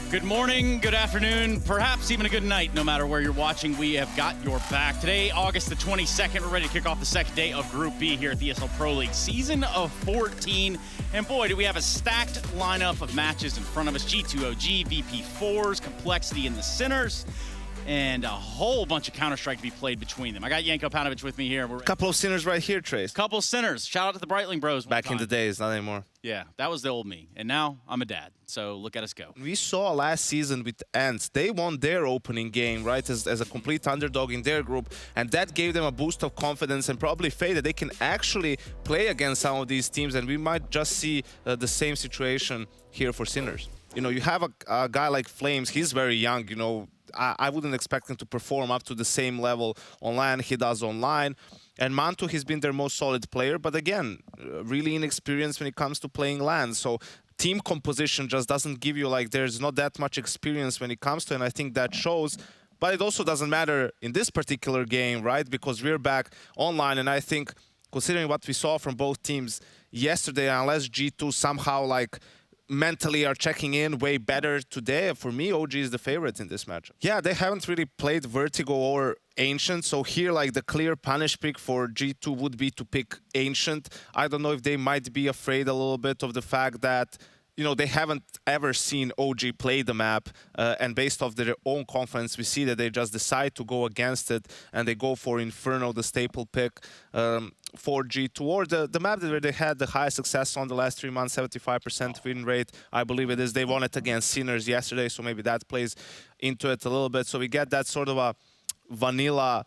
Good morning, good afternoon, perhaps even a good night, no matter where you're watching. We have got your back. Today, August the 22nd, we're ready to kick off the second day of Group B here at the ESL Pro League, season of 14. And boy, do we have a stacked lineup of matches in front of us. G2OG, VP4s, Complexity in the Sinners, and a whole bunch of Counter-Strike to be played between them. I got Yanko Panovich with me here. A couple of Sinners right here, Trace. Couple of Sinners. Shout out to the Breitling Bros. Back in the days, not anymore. Yeah, that was the old me. And now I'm a dad. So look at us go. We saw last season with Ants. They won their opening game, right, as a complete underdog in their group. And that gave them a boost of confidence and probably faith that they can actually play against some of these teams. And we might just see the same situation here for Sinners. You know, you have a guy like Flames. He's very young, you know. I wouldn't expect him to perform up to the same level on LAN he does online. And Mantu, he's been their most solid player, but again, really inexperienced when it comes to playing LAN. So team composition just doesn't give you, like, there's not that much experience when it comes to it, and I think that shows. But it also doesn't matter in this particular game, right? Because we're back online, and I think, considering what we saw from both teams yesterday, unless G2 somehow, like, mentally are checking in way better today, for me, OG is the favorite in this matchup. Yeah, they haven't really played Vertigo or Ancient, so here, like, the clear punish pick for G2 would be to pick Ancient. I don't know if they might be afraid a little bit of the fact that, you know, they haven't ever seen OG play the map, and based off their own confidence, we see that they just decide to go against it, and they go for Inferno, the staple pick for G2, or the map where they had the highest success on the last 3 months, 75% win rate, I believe it is. They won it against Sinners yesterday, so maybe that plays into it a little bit. So we get that sort of a vanilla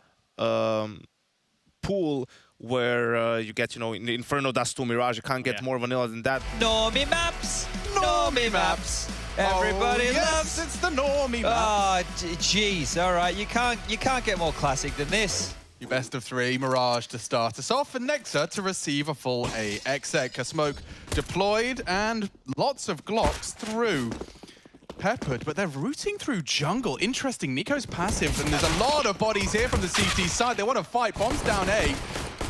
pool where you get, you know, Inferno does to Mirage. You can't get more vanilla than that. Normie maps! Normie maps! Everybody loves... It's the normie map. Oh, jeez. All right, you can't get more classic than this. Your best of three, Mirage to start us off, and Nexa to receive a full exec. A smoke deployed, and lots of Glocks through. Peppered, but they're rooting through jungle. Interesting, Nico's passive, and there's a lot of bodies here from the CT side. They want to fight. Bombs down A.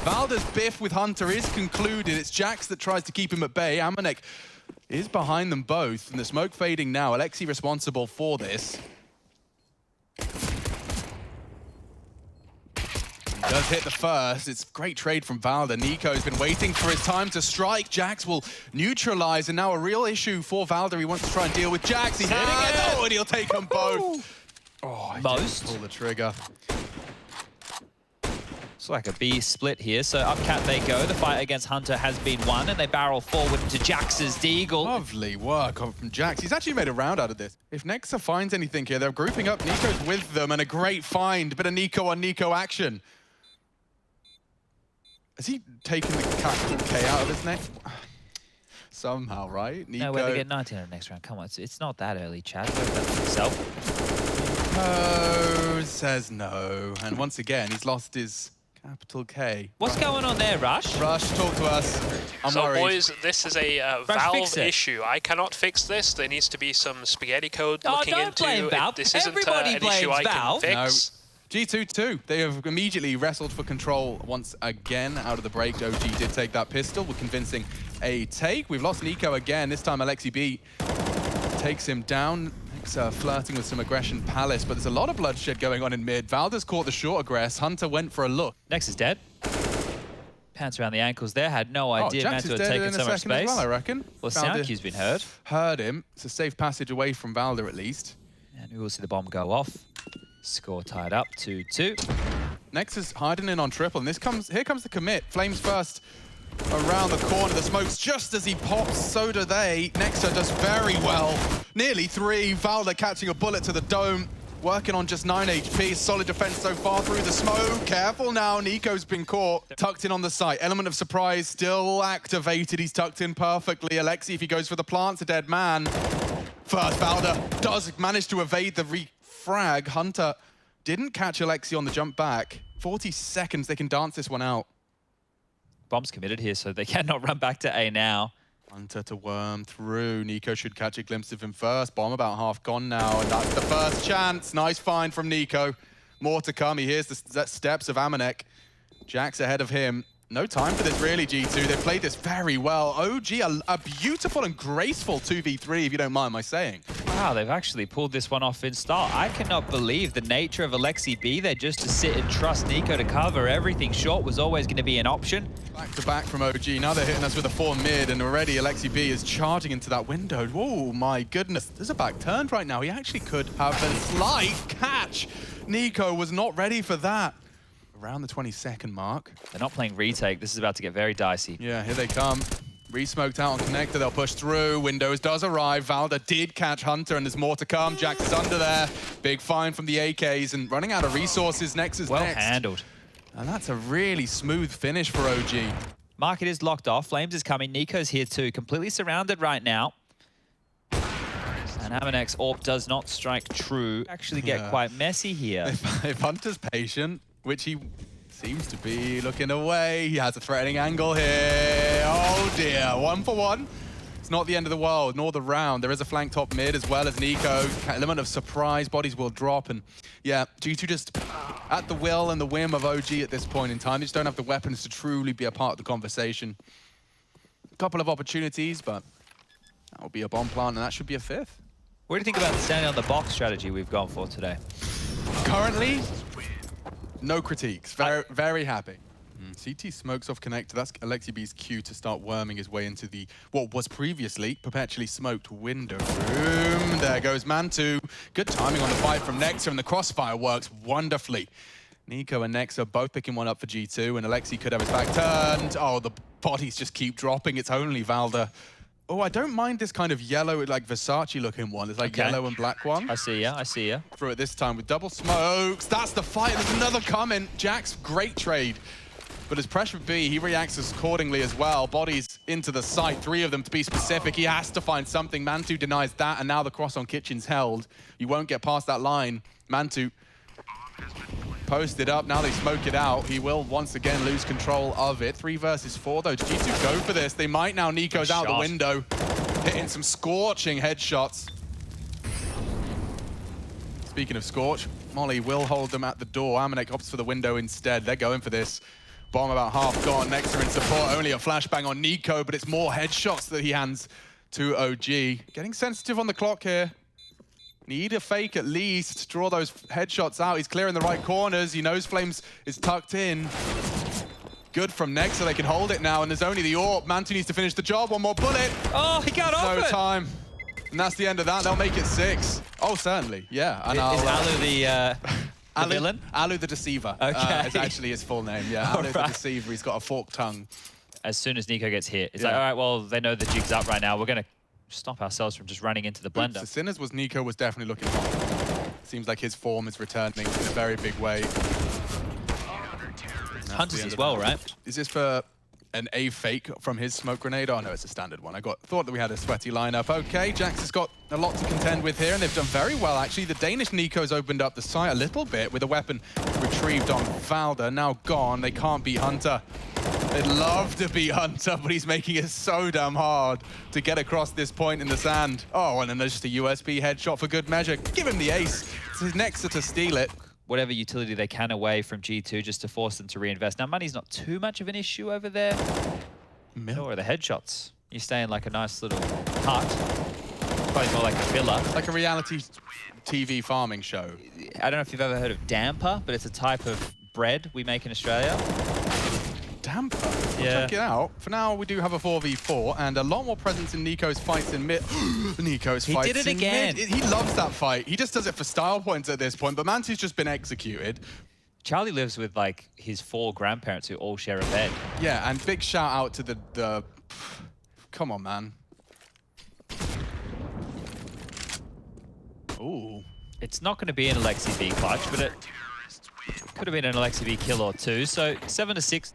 Valda's biff with Hunter is concluded. It's Jax that tries to keep him at bay. Amanek is behind them both, and the smoke fading now. Alexi responsible for this. Does hit the first. It's a great trade from Valda. Nico's been waiting for his time to strike. Jax will neutralize, and now a real issue for Valda. He wants to try and deal with Jax. He's hitting it. Oh, and he'll take them both. Oh, he didn't pull the trigger. It's like a B split here, so up cat they go. The fight against Hunter has been won, and they barrel forward into Jax's Deagle. Lovely work from Jax. He's actually made a round out of this. If Nexa finds anything here, they're grouping up. Nico's with them, and a great find. Bit of Nico on Nico action. Has he taken the capital K out of his neck? Somehow, right? Nico. No, we're get 19 in the next round. Come on, it's not that early, Chad. Go for that for yourself. No, says no. And once again, he's lost his capital K. What's going on there, Rush? Rush, talk to us. I'm so worried. boys, this is a Valve issue. I cannot fix this. There needs to be some spaghetti code looking don't into. blame Valve. This isn't Everybody an issue I blames can Valve. fix. No. G2 too. They have immediately wrestled for control once again out of the break. OG did take that pistol with convincing a take. We've lost Nico again. This time Alexi B takes him down. Flirting with some aggression, Palace, but there's a lot of bloodshed going on in mid. Valda's caught the short aggress. Hunter went for a look. Next is dead. Pants around the ankles there. Had no idea Jax Mantu is had dead taken in so a much second as space. well, I reckon. Well, sound cue's been heard. Heard him. It's a safe passage away from Valda at least. And we will see the bomb go off. Score tied up 2-2. Next is hiding in on triple, and here comes the commit. Flames first around the corner. The smoke's just as he pops, so do they. Nexa does very well. Nearly 3. Valda catching a bullet to the dome. Working on just 9 HP. Solid defense so far through the smoke. Careful now, Nico's been caught. Tucked in on the site. Element of surprise still activated. He's tucked in perfectly. Alexi, if he goes for the plant's a dead man. First, Valda does manage to evade the refrag. Hunter didn't catch Alexi on the jump back. 40 seconds, they can dance this one out. Bomb's committed here, so they cannot run back to A now. Hunter to worm through. Nico should catch a glimpse of him first. Bomb about half gone now, and that's the first chance. Nice find from Nico. More to come. He hears the steps of Amanek. Jax ahead of him. no time for this really, G2. They played this very well. OG, a beautiful and graceful 2v3, if you don't mind my saying. Wow, they've actually pulled this one off in style. I cannot believe the nature of ESLCS there just to sit and trust NiKo to cover. Everything short was always going to be an option. Back to back from OG. Now they're hitting us with a 4 mid, and already ESLCS is charging into that window. Oh my goodness. There's a back turned right now. He actually could have a slight catch. NiKo was not ready for that. Around the 22nd mark. They're not playing retake. This is about to get very dicey. Yeah, here they come. Re-smoked out on connector. They'll push through. Windows does arrive. Valda did catch Hunter, and there's more to come. Jax is under there. Big find from the AKs, and running out of resources. Next is well next. handled. And that's a really smooth finish for OG. Market is locked off. Flames is coming. NiKo's here too. Completely surrounded right now. And Amanex AWP does not strike true. Actually get quite messy here. If Hunter's patient, which he seems to be looking away, he has a threatening angle here. Oh dear, 1 for 1. It's not the end of the world, nor the round. There is a flank top mid as well as NiKo. Element of surprise, bodies will drop, and yeah, G2 just at the will and the whim of OG at this point in time. They just don't have the weapons to truly be a part of the conversation. A couple of opportunities, but that will be a bomb plant, and that should be a 5th. What do you think about the standing on the box strategy we've gone for today? Currently, no critiques. Very happy. CT smokes off connector. That's ESLCS cue to start worming his way into the what was previously perpetually smoked window room. There goes Mantu. Good timing on the fight from Nexa, and the crossfire works wonderfully. NiKo and Nexa both picking one up for G2, and Alexi could have his back turned. Oh, the bodies just keep dropping. It's only Valda. Oh, I don't mind this kind of yellow, like Versace-looking one. It's like yellow and black one. I see ya, I see ya. Through it this time with double smokes. That's the fight. There's another coming. Jax, great trade. But as pressure be, he reacts accordingly as well. Bodies into the site, 3 of them to be specific. He has to find something. Mantu denies that, and now the cross on Kitchen's held. You won't get past that line. Mantu posted up. Now they smoke it out. He will once again lose control of it. 3 versus 4 though. G2 go for this. They might now. NiKo's out the window, hitting some scorching headshots. Speaking of Scorch, Molly will hold them at the door. Amanek opts for the window instead. They're going for this. Bomb about half gone. Nexa in support. Only a flashbang on NiKo, but it's more headshots that he hands to OG. Getting sensitive on the clock here. Need a fake at least. Draw those headshots out. He's clearing the right corners. He knows Flames is tucked in. Good from Nexa. They can hold it now, and there's only the AWP. Mantu needs to finish the job. One more bullet. Oh, he got off it. No time. And that's the end of that. They'll make it 6. Oh, certainly. Yeah. And is Alu the villain? Alu the Deceiver. Okay. It's actually his full name. Yeah, Alu the Deceiver. He's got a forked tongue. As soon as NiKo gets hit, it's like, all right, well, they know the jig's up right now. We're going to stop ourselves from just running into the blender. So Sinners was NiKo was definitely looking hot. Seems like his form is returning in a very big way. Hunters as well, right? Is this for an A fake from his smoke grenade? Oh no, it's a standard one. Thought that we had a sweaty lineup. Okay, Jax has got a lot to contend with here, and they've done very well actually. The Danish NiKo's opened up the site a little bit with a weapon retrieved on Valda. Now gone. They can't beat Hunter. They'd love to beat Hunter, but he's making it so damn hard to get across this point in the sand. Oh, and then there's just a USB headshot for good measure. Give him the ace. It's his Nexa to steal it. Whatever utility they can away from G2 just to force them to reinvest. Now, money's not too much of an issue over there. Or the headshots. You stay in like a nice little hut. Probably more like a villa. Like a reality TV farming show. I don't know if you've ever heard of damper, but it's a type of bread we make in Australia. Damper? Yeah. Check it out. For now, we do have a 4v4 and a lot more presence in NiKo's fights in mid. NiKo's fights He did it again. Mid. He loves that fight. He just does it for style points at this point, but Mantu's just been executed. Charlie lives with like his 4 grandparents who all share a bed. Yeah, and big shout out to the come on, man. Ooh. It's not going to be an ESLCS clutch, but it could have been an ESLCS kill or 2. So 7-6.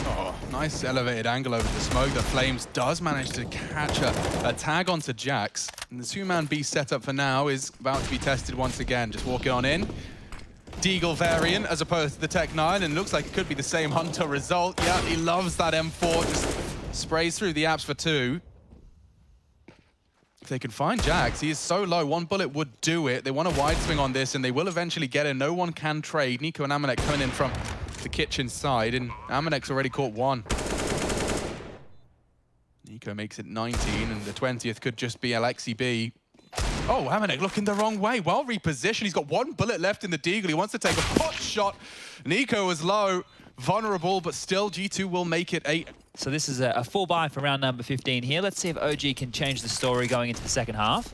Oh, nice elevated angle over the smoke. The Flames does manage to catch a tag onto Jax. And the 2-man B setup for now is about to be tested once again. Just walking on in. Deagle variant as opposed to the Tech 9, and looks like it could be the same Hunter result. Yeah, he loves that M4. Just sprays through the apps for 2. If they can find Jax, he is so low. 1 bullet would do it. They want a wide swing on this, and they will eventually get in. No one can trade. NiKo and Amanek coming in from the kitchen side, and Amanek's already caught one. Nico makes it 19, and the 20th could just be ESLCS. Oh, Amanek looking the wrong way. Well repositioned. He's got one bullet left in the deagle. He wants to take a pot shot. Nico is low, vulnerable, but still G2 will make it 8. So this is a full buy for round number 15 here. Let's see if OG can change the story going into the second half.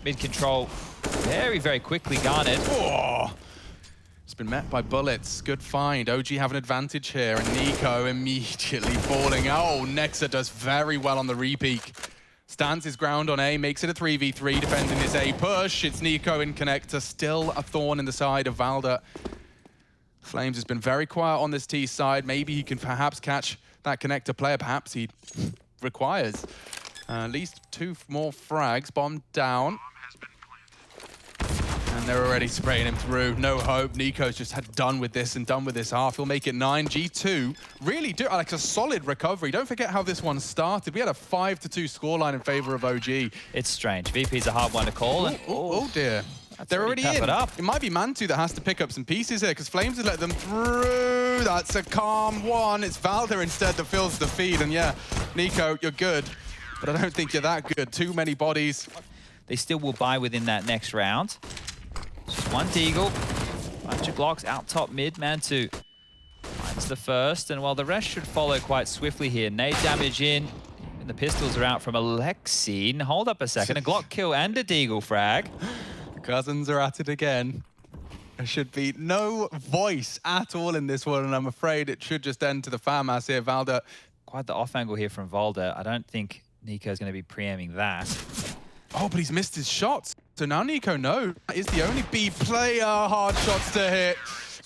Mid control very, very quickly garnered. Oh, it's been met by bullets. Good find. OG have an advantage here, and Nico immediately falling. Oh, Nexa does very well on the repeak. Stands his ground on A, makes it a 3v3, defending his A push. It's Nico in connector, still a thorn in the side of Valda. Flames has been very quiet on this T side. Maybe he can perhaps catch that connector player. Perhaps he requires at least 2 more frags. Bomb down. And they're already spraying him through. No hope. Nico's just had done with this and done with this half. He'll make it 9. G2 really do like a solid recovery. Don't forget how this one started. We had a 5-2 scoreline in favor of OG. It's strange. VP's a hard one to call. And, oh dear. They're already in. It might be Mantu that has to pick up some pieces here because Flames has let them through. That's a calm one. It's Valda instead that fills the feed. And yeah, Nico, you're good. But I don't think you're that good. Too many bodies. They still will buy within that next round. Just one deagle, bunch of Glocks out top mid. Mantu finds the first, and while the rest should follow quite swiftly here. Nade damage in, and the pistols are out from Alexi. Hold up a second, a Glock kill and a deagle frag. The cousins are at it again. There should be no voice at all in this one, and I'm afraid it should just end to the FAMAS here. Valda. Quite the off angle here from Valda. I don't think Nico's going to be pre-aiming that. Oh, but he's missed his shots. So now Nico knows that is the only B player. Hard shots to hit.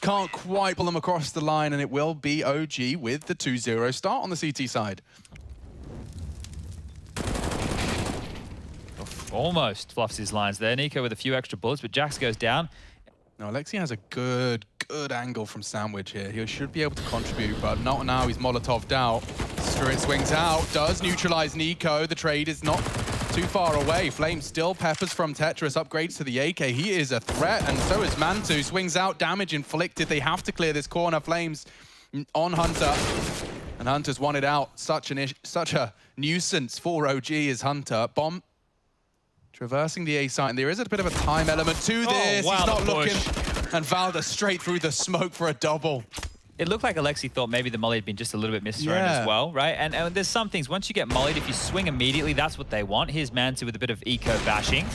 Can't quite pull them across the line, and it will be OG with the 2-0 start on the CT side. Almost fluffs his lines there. Nico with a few extra bullets, but Jax goes down. Now, Alexi has a good angle from Sandwich here. He should be able to contribute, but not now. He's Molotov'd out. Spirit swings out, does neutralize Nico. The trade is not too far away. Flame still peppers from Tetris, upgrades to the AK. He is a threat, and so is Mantu. Swings out, damage inflicted. They have to clear this corner. Flames on Hunter, and Hunter's won it out. Such a nuisance for OG is Hunter. Bomb traversing the A site, and there is a bit of a time element to this. Wow, he's not looking, push. and Valda straight through the smoke for a double. It looked like Alexi thought maybe the molly had been just a little bit misthrown as well, right? And there's some things, once you get mollied, if you swing immediately, that's what they want. Here's Mantu with a bit of eco bashing.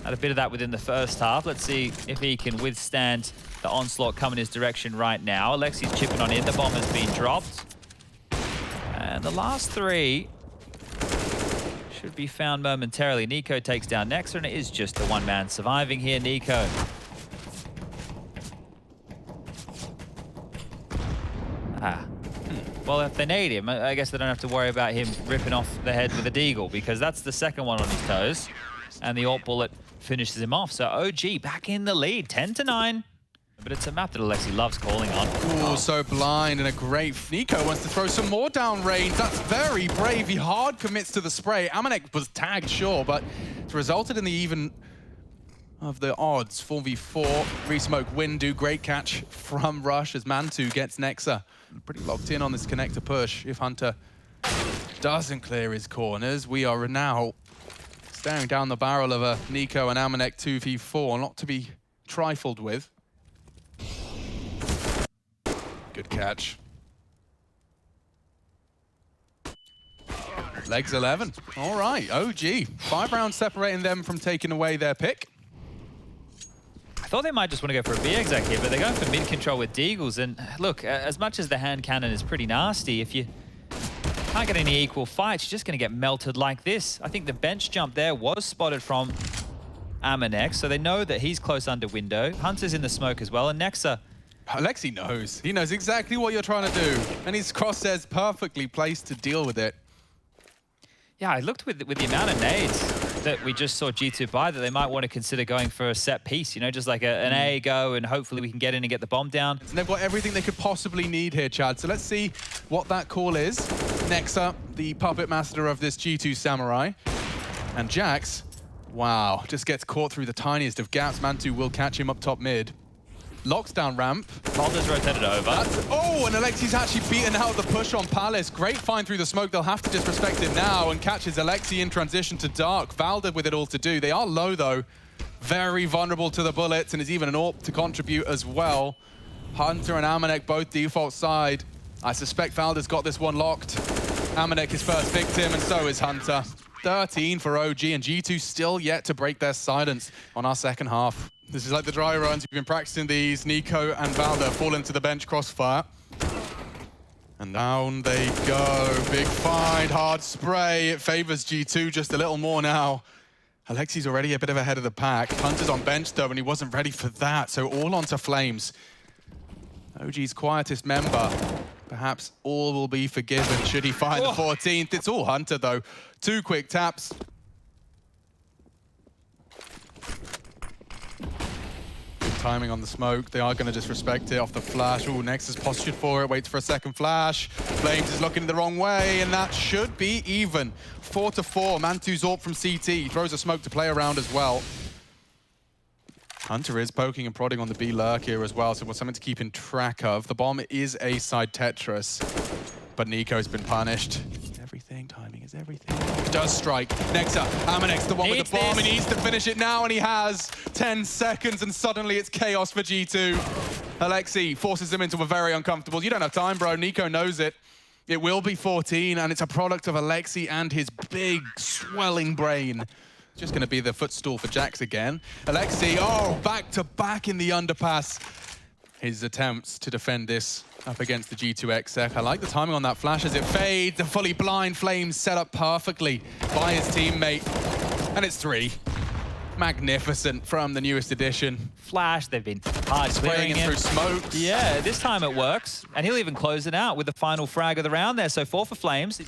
Had a bit of that within the first half. Let's see if he can withstand the onslaught coming his direction right now. Alexi's chipping on in. The bomb has been dropped. And the last 3 should be found momentarily. Nico takes down Nexa, and it is just the one man surviving here. Nico. Well, if they need him, I guess they don't have to worry about him ripping off the head with a deagle, because that's the second one on his toes. And the AWP bullet finishes him off. So OG back in the lead, 10-9. But it's a map that Alexi loves calling on. Ooh, so blind, and a great... Nico wants to throw some more down range. That's very brave. He hard commits to the spray. Amanek was tagged, sure, but it's resulted in the even of the odds. 4v4, resmoke Windu. Great catch from Rush as Mantu gets Nexa. Pretty locked in on this connector push. If Hunter doesn't clear his corners, we are now staring down the barrel of a Nico and Amanek 2v4, not to be trifled with. Good catch. Legs 11. All right, OG. 5 rounds separating them from taking away their pick. I thought they might just want to go for a B-exec here, but they're going for mid-control with deagles. And look, as much as the hand cannon is pretty nasty, if you can't get any equal fights, you're just going to get melted like this. I think the bench jump there was spotted from Amanek, so they know that he's close under window. Hunter's in the smoke as well, and Nexa. Alexi knows. He knows exactly what you're trying to do, and his crosshairs perfectly placed to deal with it. Yeah, I looked with the amount of nades that we just saw G2 buy, that they might want to consider going for a set piece, you know, just like an A go, and hopefully we can get in and get the bomb down. And they've got everything they could possibly need here, Chad. So let's see what that call is. Nexa, the puppet master of this G2 Samurai. And Jax, wow, just gets caught through the tiniest of gaps. Mantu will catch him up top mid. locks down ramp. Calder's rotated over. Oh, and Alexi's actually beaten out the push on Palace. Great find through the smoke. They'll have to disrespect it now and catches Alexi in transition to Dark. Valda with it all to do. They are low, though. Very vulnerable to the bullets, and is even an AWP to contribute as well. Hunter and Amanek both default side. I suspect Valda's got this one locked. Amanek is first victim, and so is Hunter. 13 for OG, and G2 still yet to break their silence on our second half. This is like the dry runs. We've been practicing these. Nico and Valda fall into the bench crossfire. And down they go. Big find, hard spray. It favors G2 just a little more now. Alexi's already a bit of ahead of the pack. Hunter's on bench, though, and he wasn't ready for that. So all onto Flames. OG's quietest member. Perhaps all will be forgiven should he find the 14th. It's all Hunter, though. 2 quick taps. Good timing on the smoke. They are going to disrespect it off the flash. Oh, Nexus postured for it. Waits for a second flash. Flames is looking the wrong way, and that should be even. 4-4. Mantu's AWP from CT. He throws a smoke to play around as well. Hunter is poking and prodding on the B lurk here as well, so what's something to keep in track of. The bomb is a side Tetris, but Nico's been punished. Everything, timing is everything. He does strike. Nexa, Amanex, the one with the bomb. He needs to finish it now, and he has 10 seconds, and suddenly it's chaos for G2. Alexi forces him into a very uncomfortable. You don't have time, bro. Nico knows it. It will be 14, and it's a product of Alexi and his big, swelling brain. Just going to be the footstool for Jax again. Alexi, oh, back to back in the underpass. His attempts to defend this up against the G2 exec. I like the timing on that flash as it fades. The fully blind Flames set up perfectly by his teammate. And it's 3. Magnificent from the newest edition. Flash, they've been hard spraying it through smokes. Yeah, this time it works. And he'll even close it out with the final frag of the round there. So 4 for Flames.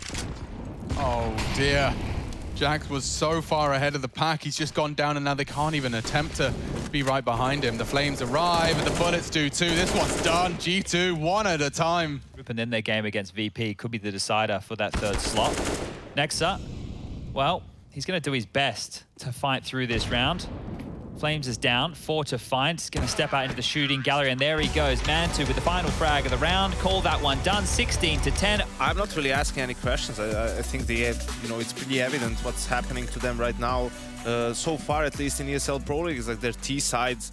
Oh, dear. Jax was so far ahead of the pack, he's just gone down, and now they can't even attempt to be right behind him. The Flames arrive, and the bullets do too. This one's done. G2, 1 at a time. And then their game against VP could be the decider for that 3rd slot. Nexa, well, he's going to do his best to fight through this round. Flames is down, 4 to find. He's going to step out into the shooting gallery, and there he goes. Mantu with the final frag of the round. Call that one done, 16 to 10. I'm not really asking any questions. I think they have, it's pretty evident what's happening to them right now. So far, at least in ESL Pro League, is like their T sides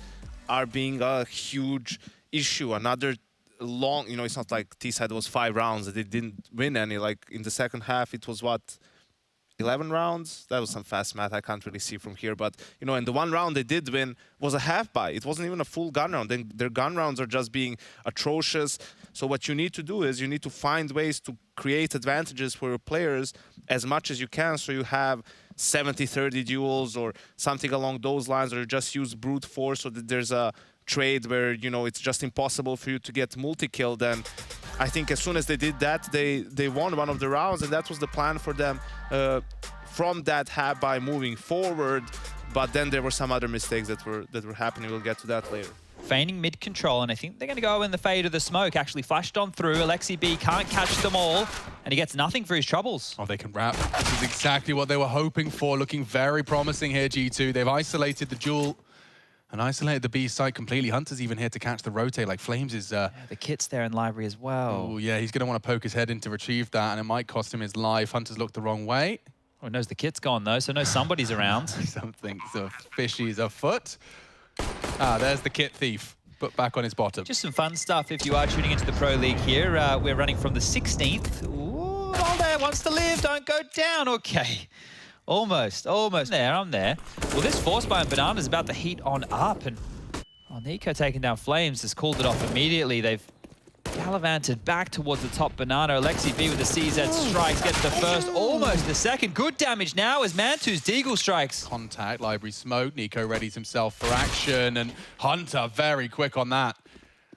are being a huge issue. Another long, it's not like T side was 5 rounds that they didn't win any. Like in the second half, it was what? 11 rounds? That was some fast math I can't really see from here. But, and the 1 round they did win was a half buy. It wasn't even a full gun round. Their gun rounds are just being atrocious. So what you need to do is you need to find ways to create advantages for your players as much as you can, so you have 70-30 duels or something along those lines, or just use brute force so that there's a trade where, it's just impossible for you to get multi-kill. Then I think as soon as they did that, they won one of the rounds, and that was the plan for them from that half by moving forward. But then there were some other mistakes that were happening. We'll get to that later. Feigning mid-control, and I think they're going to go in the fade of the smoke. Actually flashed on through. Alexi B can't catch them all, and he gets nothing for his troubles. Oh, they can wrap. This is exactly what they were hoping for. Looking very promising here, G2. They've isolated the duel and isolated the B site completely. Hunter's even here to catch the rotate. Like Flames is... Yeah, the kit's there in library as well. Oh, yeah, he's going to want to poke his head in to retrieve that, and it might cost him his life. Hunter's looked the wrong way. Oh, he knows the kit's gone, though, so knows somebody's around. Something so fishy's afoot. Ah, there's the kit thief. Put back on his bottom. Just some fun stuff if you are tuning into the Pro League here. We're running from the 16th. Ooh, all there wants to live, don't go down. Okay. Almost there, I'm there. Well, this force buy and Banana is about to heat on up, and Nico taking down Flames has called it off immediately. They've gallivanted back towards the top. Banana, Alexi B with the CZ strikes, gets the first, almost the second. Good damage now as Mantu's Deagle strikes. Contact, library smoke. Nico readies himself for action, and Hunter very quick on that.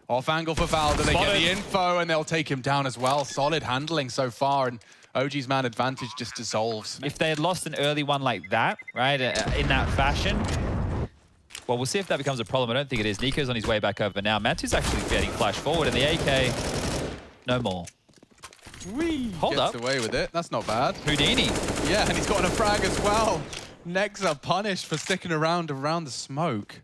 Off angle for Valda, they get the info, and they'll take him down as well. Solid handling so far, and OG's man advantage just dissolves. If they had lost an early one like that, right, in that fashion, well, we'll see if that becomes a problem. I don't think it is. Nico's on his way back over now. Mantu's actually getting flashed forward, and the AK, no more. Hold up. Gets away with it. That's not bad. Houdini. Yeah, and he's got a frag as well. Nexa punished for sticking around the smoke.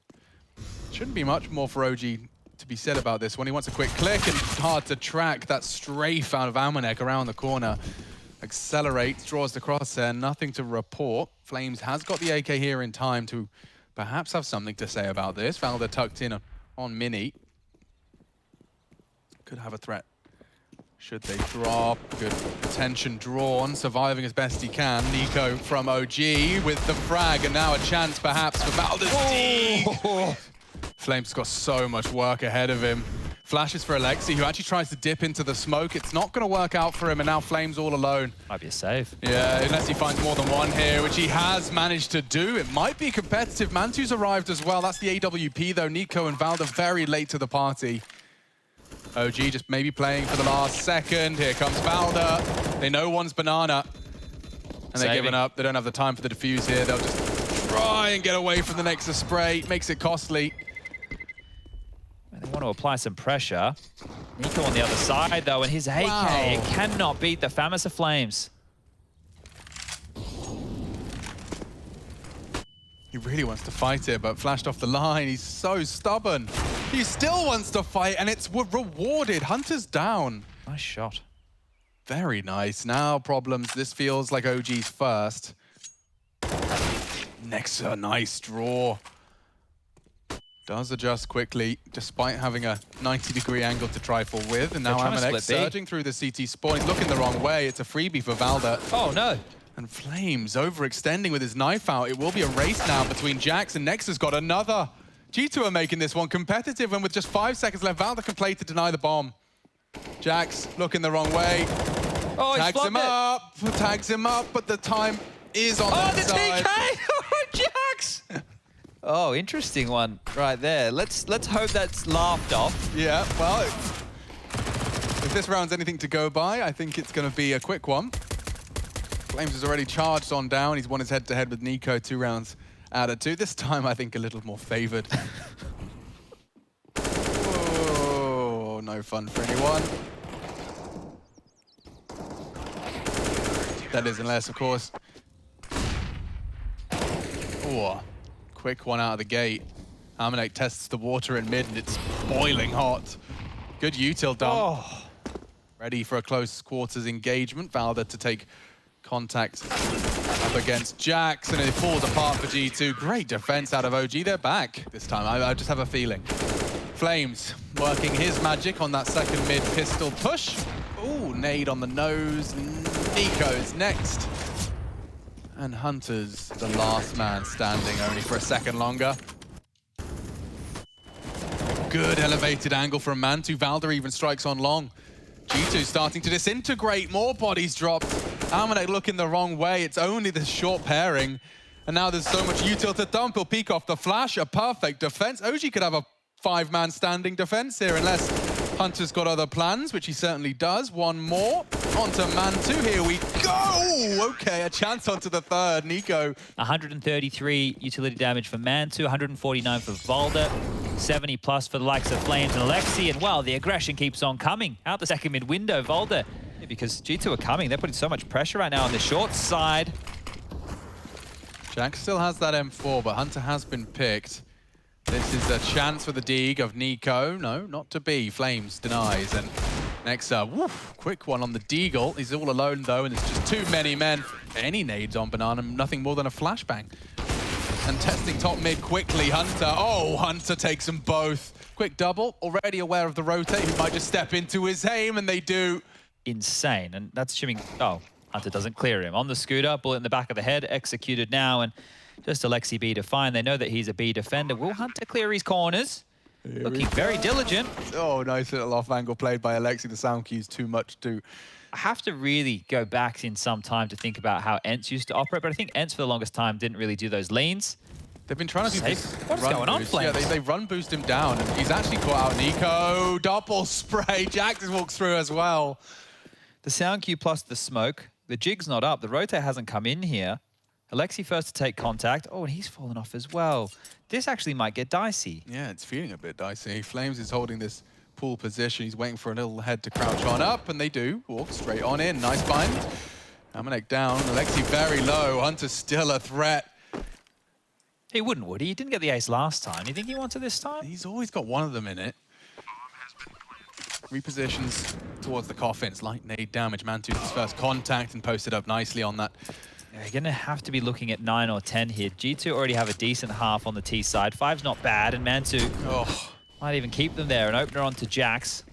Shouldn't be much more for OG to be said about this one. He wants a quick click and hard to track. That strafe out of Amanek around the corner. Accelerates, draws the crosshair, nothing to report. Flames has got the AK here in time to perhaps have something to say about this. valde tucked in on Mini. Could have a threat. Should they drop? Good attention drawn, surviving as best he can. NiKo from OG with the frag, and now a chance perhaps for valde. Flames got so much work ahead of him. Flashes for Alexi, who actually tries to dip into the smoke. It's not going to work out for him, and now Flames all alone. Might be a save. Yeah, unless he finds more than one here, which he has managed to do. It might be competitive. Mantu's arrived as well. That's the AWP, though. NiKo and valde very late to the party. OG just maybe playing for the last second. Here comes valde. They know one's banana. And they're giving up. They don't have the time for the defuse here. They'll just try and get away from the Nexus spray. Makes it costly. They want to apply some pressure. NiKo on the other side, though, and his AK, it cannot beat the FAMAS of Flames. He really wants to fight it, but flashed off the line. He's so stubborn. He still wants to fight, and it's rewarded. Hunter's down. Nice shot. Very nice. Now problems. This feels like OG's first. Nexa, nice draw. Does adjust quickly, despite having a 90-degree angle to trifle with. And now Amanek surging through the CT spawn. He's looking the wrong way. It's a freebie for valde. Oh, no. And Flames overextending with his knife out. It will be a race now between Jax and Nexa's got another. G2 are making this one competitive, and with just 5 seconds left, valde can play to deny the bomb. Jax looking the wrong way. Oh, Tags him up, but the time is on their side. Oh, the TK! Jax! Oh, interesting one right there. Let's hope that's laughed off. Yeah, well, if this round's anything to go by, I think it's going to be a quick one. Flames has already charged on down. He's won his head-to-head with NiKo 2 rounds out of 2. This time, I think, a little more favored. Oh, no fun for anyone. That is, unless, of course. Oh, quick one out of the gate. Amanek tests the water in mid, and it's boiling hot. Good util dump. Oh. Ready for a close quarters engagement. valde to take contact up against Jax, and it falls apart for G2. Great defense out of OG. They're back this time. I just have a feeling. Flames working his magic on that second mid pistol push. Ooh, nade on the nose. NiKo's next. And Hunter's the last man standing, only for a second longer. Good elevated angle from Mantu. valde even strikes on long. G2 starting to disintegrate. More bodies dropped. Amanek looking the wrong way. It's only the short pairing. And now there's so much util to dump. He'll peek off the flash. A perfect defense. OG could have a 5-man standing defense here unless Hunter's got other plans, which he certainly does. One more. Onto Mantu. Here we go. Okay, a chance onto the third. NiKo. 133 utility damage for Mantu, 149 for valde, 70 plus for the likes of Flames and Alexi. And well, the aggression keeps on coming. Out the second mid window, valde. Yeah, because G2 are coming. They're putting so much pressure right now on the short side. Jax still has that M4, but Hunter has been picked. This is a chance for the dig of NiKo. No, not to be. Flames denies. And Nexa, woof, quick one on the Deagle. He's all alone, though, and it's just too many men. Any nades on Banana, nothing more than a flashbang. And testing top mid quickly, Hunter. Oh, Hunter takes them both. Quick double, already aware of the rotate. He might just step into his aim, and they do. Insane, and that's assuming, oh, Hunter doesn't clear him. On the scooter, bullet in the back of the head, executed now, and just Alexi B to find. They know that he's a B defender. Will Hunter clear his corners? Looking very diligent. Oh, nice little off angle played by Alexi. The sound cue's too much too. I have to really go back in some time to think about how ENCE used to operate, but I think ENCE for the longest time didn't really do those leans. They've been trying to do this What's going on, Flames? Yeah, they run boost him down, and he's actually caught out NiKo. Double spray. Jax just walks through as well. The sound cue plus the smoke. The jig's not up. The rotate hasn't come in here. Alexi first to take contact. Oh, and he's fallen off as well. This actually might get dicey. Yeah, it's feeling a bit dicey. Flames is holding this pool position. He's waiting for a little head to crouch on up, and they do. Walk straight on in. Nice bind. Amanek down. Alexi very low. Hunter's still a threat. He wouldn't, would he? He didn't get the ace last time. You think he wants it this time? He's always got one of them in it. repositions towards the coffins. Light nade damage. Mantu his first contact and posted up nicely on that. They're going to have to be looking at 9 or 10 here. G2 already have a decent half on the T side. 5's not bad, and Mantu might even keep them there. An opener onto Jax.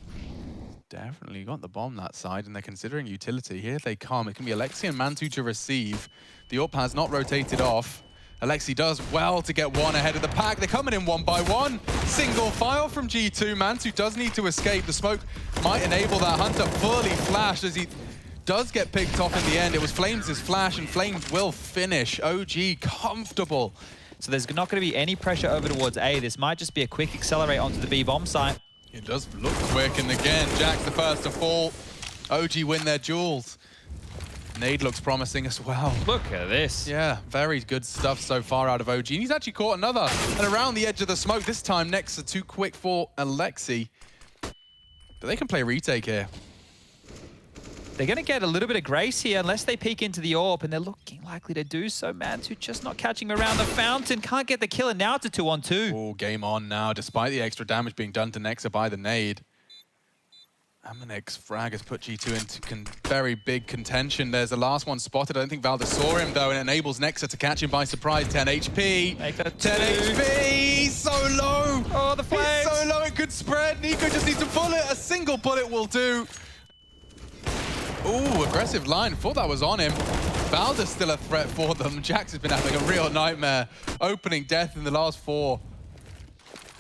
Definitely got the bomb that side, and they're considering utility. Here they come. It can be Alexi and Mantu to receive. The AWP has not rotated off. Alexi does well to get one ahead of the pack. They're coming in one by one. Single file from G2. Mantu does need to escape. The smoke might enable that Hunter fully flashed as he does get picked off in the end. It was Flames' flash, and Flames will finish. OG comfortable. So there's not going to be any pressure over towards A. This might just be a quick accelerate onto the B bomb site. It does look quick, and again, Jack's the first to fall. OG win their duels. Nade looks promising as well. Look at this. Yeah, very good stuff so far out of OG. And he's actually caught another. And around the edge of the smoke, this time next to too quick for Alexi. But they can play retake here. They're going to get a little bit of grace here unless they peek into the AWP, and they're looking likely to do so. Mantu just not catching around the fountain. Can't get the kill, and now it's a 2-on-2. Oh, game on now, despite the extra damage being done to Nexa by the nade. Amanek's frag has put G2 into very big contention. There's the last one spotted. I don't think Valdes saw him, though, and it enables Nexa to catch him by surprise. 10 HP. 10 HP! So low! Oh, the flames! It's so low, it could spread. Nico just needs a bullet. A single bullet will do. Ooh, aggressive line. Thought that was on him. Valdes still a threat for them. Jax has been having a real nightmare. Opening death in the last 4.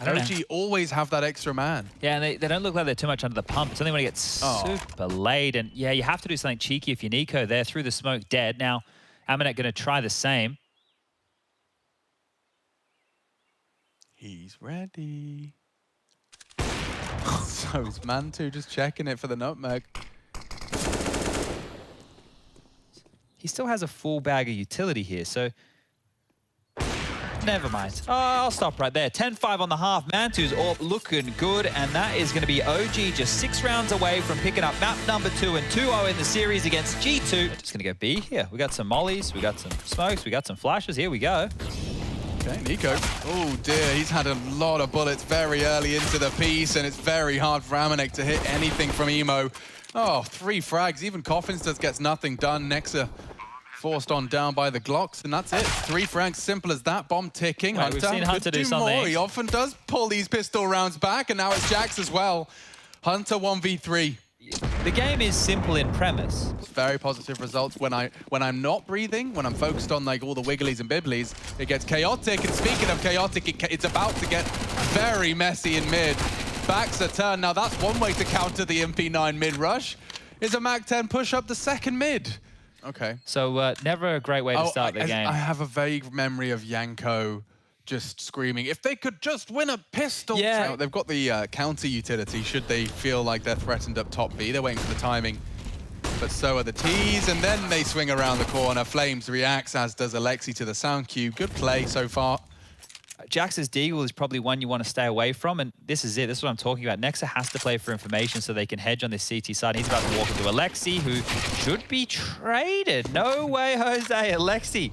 OG always have that extra man. Yeah, and they don't look like they're too much under the pump. It's only when it gets super late. And yeah, you have to do something cheeky if you're Nico there. Through the smoke, dead. Now, Amanek going to try the same. He's ready. So is Mantu just checking it for the nutmeg. He still has a full bag of utility here, so never mind. Oh, I'll stop right there. 10-5 on the half. Mantu's AWP looking good, and that is going to be OG just 6 rounds away from picking up map number 2 and 2-0 in the series against G2. Just going to go B here. We got some mollies, we got some smokes, we got some flashes. Here we go. Okay, Nico. Oh dear, he's had a lot of bullets very early into the piece, and it's very hard for Amanek to hit anything from Emo. Oh, 3 frags. Even Coffins just gets nothing done. Nexa forced on down by the Glocks, and that's it. 3 frags, simple as that. Bomb ticking. Right, we've seen Hunter do something. More. He often does pull these pistol rounds back, and now it's Jax as well. Hunter 1v3. The game is simple in premise. Very positive results. When I'm not breathing, when I'm focused on like all the wigglies and bibblies, it gets chaotic. And speaking of chaotic, it's about to get very messy in mid. Backs a turn. Now that's one way to counter the MP9 mid rush. Is a Mac 10 push up the second mid. Okay. So never a great way to start the game. I have a vague memory of Yanko just screaming, if they could just win a pistol. Yeah. So they've got the counter utility should they feel like they're threatened up top B. They're waiting for the timing. But so are the T's, and then they swing around the corner. Flames reacts, as does Alexi to the sound cue. Good play so far. Jax's deagle is probably one you want to stay away from, and this is it. This is what I'm talking about. Nexa has to play for information so they can hedge on this CT side. He's about to walk into Alexi, who should be traded. No way, Jose. Alexi.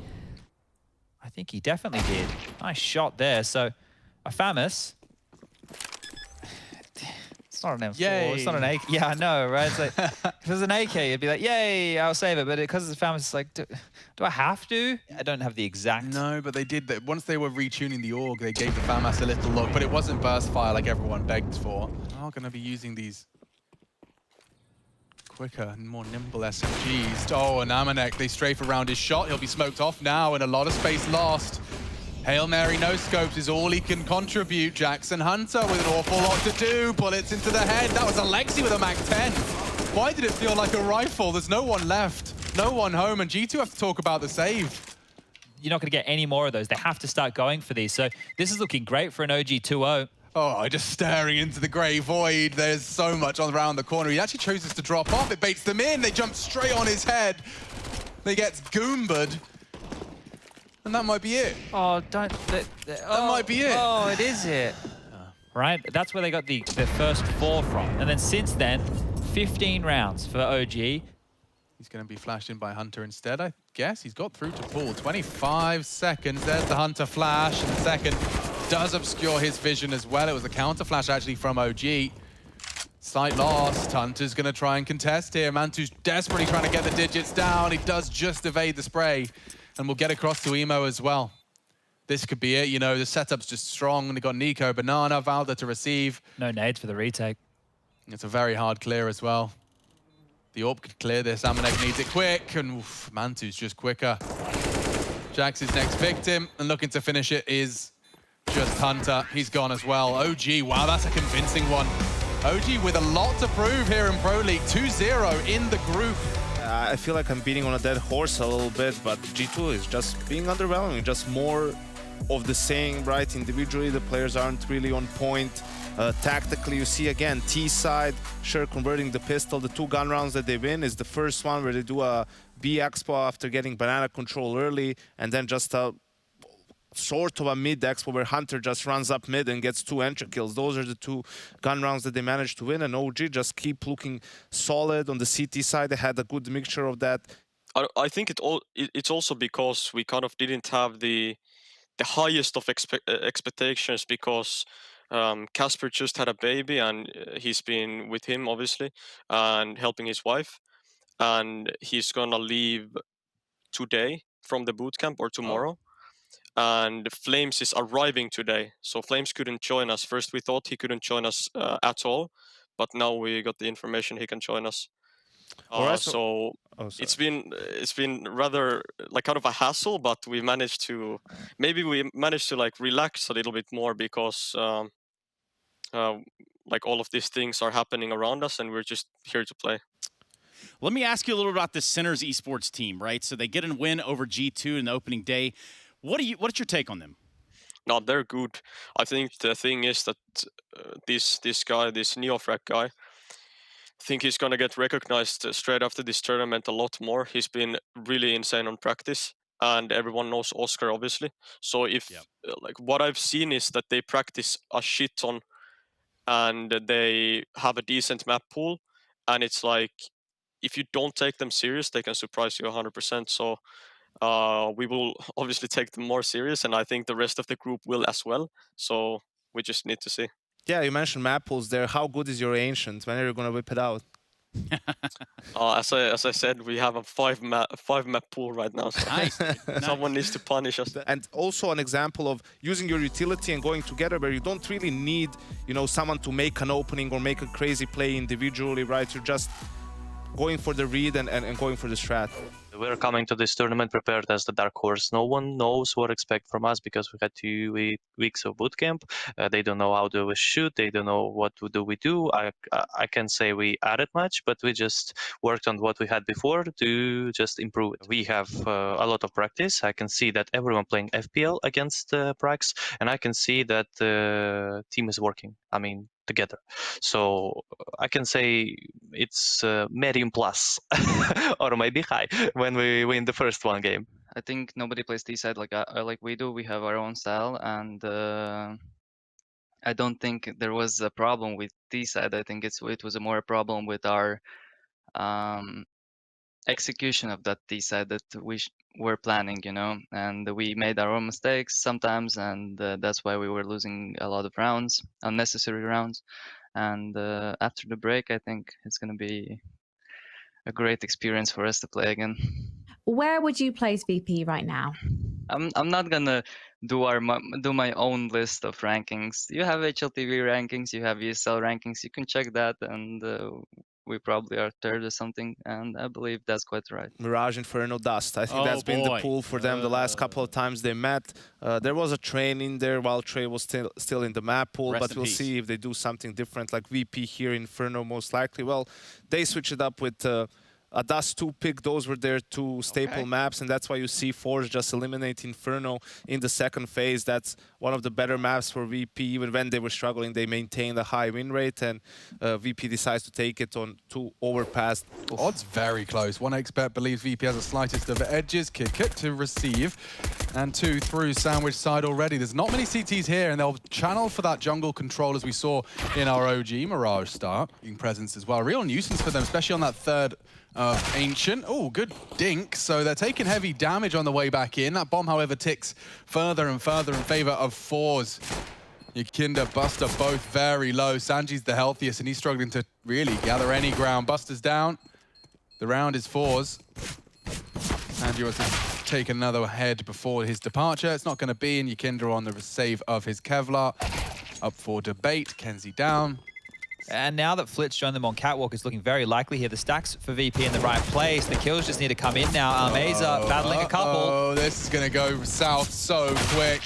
I think he definitely did. Nice shot there. So, a Famus. It's not an M4. Yay. It's not an AK. Yeah, I know, right? It's like, if it was an AK, it'd be like, yay, I'll save it. But because it's a Famus, it's like, do I have to? I don't have the exact. No, but they did that. Once they were retuning the org, they gave the FAMAS a little look, but it wasn't burst fire like everyone begged for. Are going to be using these quicker and more nimble SMGs. Oh, and Amanek, they strafe around his shot. He'll be smoked off now, and a lot of space lost. Hail Mary no scopes is all he can contribute. Jackson Hunter with an awful lot to do. Bullets into the head. That was Alexi with a Mac 10. Why did it feel like a rifle? There's no one left. No one home, and G2 have to talk about the save. You're not going to get any more of those. They have to start going for these. So this is looking great for an OG 2-0. Oh, just staring into the grey void. There's so much around the corner. He actually chooses to drop off. It baits them in. They jump straight on his head. They get goombed. And that might be it. Oh, don't... That might be it. Oh, it is it. Right? That's where they got the first 4 from. And then since then, 15 rounds for OG. He's going to be flashed in by Hunter instead, I guess. He's got through to pool. 25 seconds. There's the Hunter flash. And the second does obscure his vision as well. It was a counter flash actually from OG. Sight lost. Hunter's going to try and contest here. Mantu's desperately trying to get the digits down. He does just evade the spray. And we'll get across to Emo as well. This could be it. You know, the setup's just strong. And they got Nico, Banana, Valda to receive. No nades for the retake. It's a very hard clear as well. The AWP could clear this. Amanek needs it quick. And oof, Mantu's just quicker. Jax's next victim. And looking to finish it is just Hunter. He's gone as well. OG, wow, that's a convincing one. OG with a lot to prove here in Pro League. 2-0 in the group. I feel like I'm beating on a dead horse a little bit, but G2 is just being underwhelming. Just more of the same, right? Individually, the players aren't really on point. Tactically, you see again, T side, sure, converting the pistol. The 2 gun rounds that they win is the first one where they do a B expo after getting banana control early, and then just a sort of a mid expo where Hunter just runs up mid and gets 2 entry kills. Those are the 2 gun rounds that they managed to win, and OG just keep looking solid. On the CT side, they had a good mixture of that. I think it's also because we kind of didn't have the highest of expectations, because Casper just had a baby and he's been with him obviously and helping his wife, and he's gonna leave today from the bootcamp or tomorrow. And Flames is arriving today, so Flames couldn't join us. First we thought he couldn't join us at all, but now we got the information he can join us. So it's been rather like kind of a hassle, but we managed to like relax a little bit more, because like all of these things are happening around us and we're just here to play. Let me ask you a little about this Sinners esports team, right? So they get a win over G2 in the opening day. What's your take on them? No, they're good. I think the thing is that this guy, this Neofrag guy, I think he's gonna get recognized straight after this tournament a lot more. He's been really insane on practice, and everyone knows Oscar obviously. So if like what I've seen is that they practice a shit ton, and they have a decent map pool, and it's like if you don't take them serious, they can surprise you 100%. So we will obviously take them more serious, and I think the rest of the group will as well. So we just need to see. Yeah, you mentioned map pools there. How good is your Ancient? When are you going to whip it out? As I said, we have a 5 map pool right now. So Nice. someone needs to punish us. And also an example of using your utility and going together, where you don't really need, you know, someone to make an opening or make a crazy play individually, right? You're just going for the read and going for the strat. We're coming to this tournament prepared as the dark horse. No one knows what to expect from us, because we had 2 weeks of bootcamp. They don't know how do we shoot. They don't know what do we do. I can say we added much, but we just worked on what we had before to just improve it. We have a lot of practice. I can see that everyone playing FPL against Prax, and I can see that the team is working. I mean, together. So I can say it's medium plus or maybe high when we win the first one game. I think nobody plays T-side like we do. We have our own style, and I don't think there was a problem with T-side. I think it was more a problem with our execution of that T-side that we were planning, you know, and we made our own mistakes sometimes, and that's why we were losing a lot of rounds, unnecessary rounds. And after the break, I think it's going to be a great experience for us to play again. Where would you place VP right now? I'm not gonna do my own list of rankings. You have HLTV rankings, you have ESL rankings. You can check that, and we probably are third or something, and I believe that's quite right. Mirage, Inferno, Dust. I think that's been the pool for them the last couple of times they met. There was a Train in there while Trey was still in the map pool, but we'll see if they do something different, like VP here, Inferno most likely. Well, they switch it up with a Dust 2 pick. Those were their 2 staple maps, and that's why you see forZe just eliminate Inferno in the second phase. That's one of the better maps for VP. Even when they were struggling, they maintained a high win rate, and VP decides to take it on 2 overpass. Odds very close. 1xBet believes VP has the slightest of edges. Kick it to receive, and 2 through sandwich side already. There's not many CTs here, and they'll channel for that jungle control as we saw in our OG Mirage start. Presence as well. Real nuisance for them, especially on that third Ancient. Oh, good dink. So they're taking heavy damage on the way back in. That bomb, however, ticks further and further in favor of forZe. Yakinda, Buster both very low. Sanji's the healthiest, and he's struggling to really gather any ground. Buster's down. The round is forZe. Sanji wants to take another head before his departure. It's not going to be, and Yakinda on the save of his Kevlar. Up for debate. Kenzie down. And now that Flit's joined them on Catwalk, it's looking very likely here. The stacks for VP in the right place. The kills just need to come in now. Almeza battling a couple. Oh, this is going to go south so quick.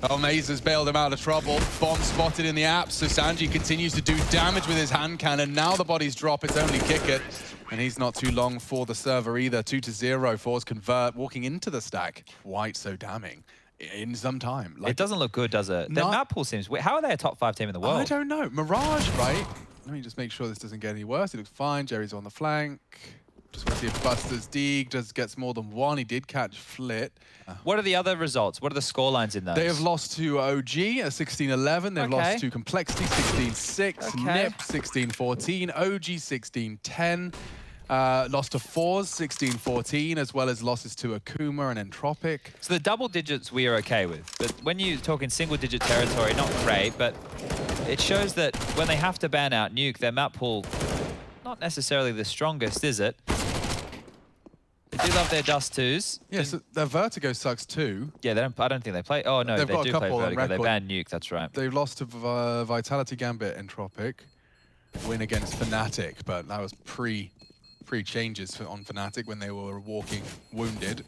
Almeza's bailed him out of trouble. Bomb spotted in the apps, so Sanji continues to do damage with his hand cannon. Now the bodies drop, it's only Kickit. And he's not too long for the server either. 2-0, forZe convert, walking into the stack. Quite so damning. In some time. Like, it doesn't look good, does it? Their map pool seems... How are they a top 5 team in the world? I don't know. Mirage, right? Let me just make sure this doesn't get any worse. It looks fine. Jerry's on the flank. Just want to see if Buster's Deeg gets more than one. He did catch Flit. What are the other results? What are the score lines in those? They have lost to OG at 16-11. They've lost to Complexity 16-6. Nip 16-14. OG 16-10. Lost to forZe 16-14, as well as losses to Akuma and Entropic. So the double digits we are okay with, but when you talk in single digit territory, not great, but it shows that when they have to ban out Nuke, their map pool, not necessarily the strongest, is it? They do love their Dust 2s. Yeah, so their Vertigo sucks too. Yeah, I don't think they play. Oh no, They've got do a couple play Vertigo. on record. They banned Nuke, that's right. They've lost to Vitality Gambit Entropic. Win against Fnatic, but that was pre-changes on Fnatic when they were walking wounded.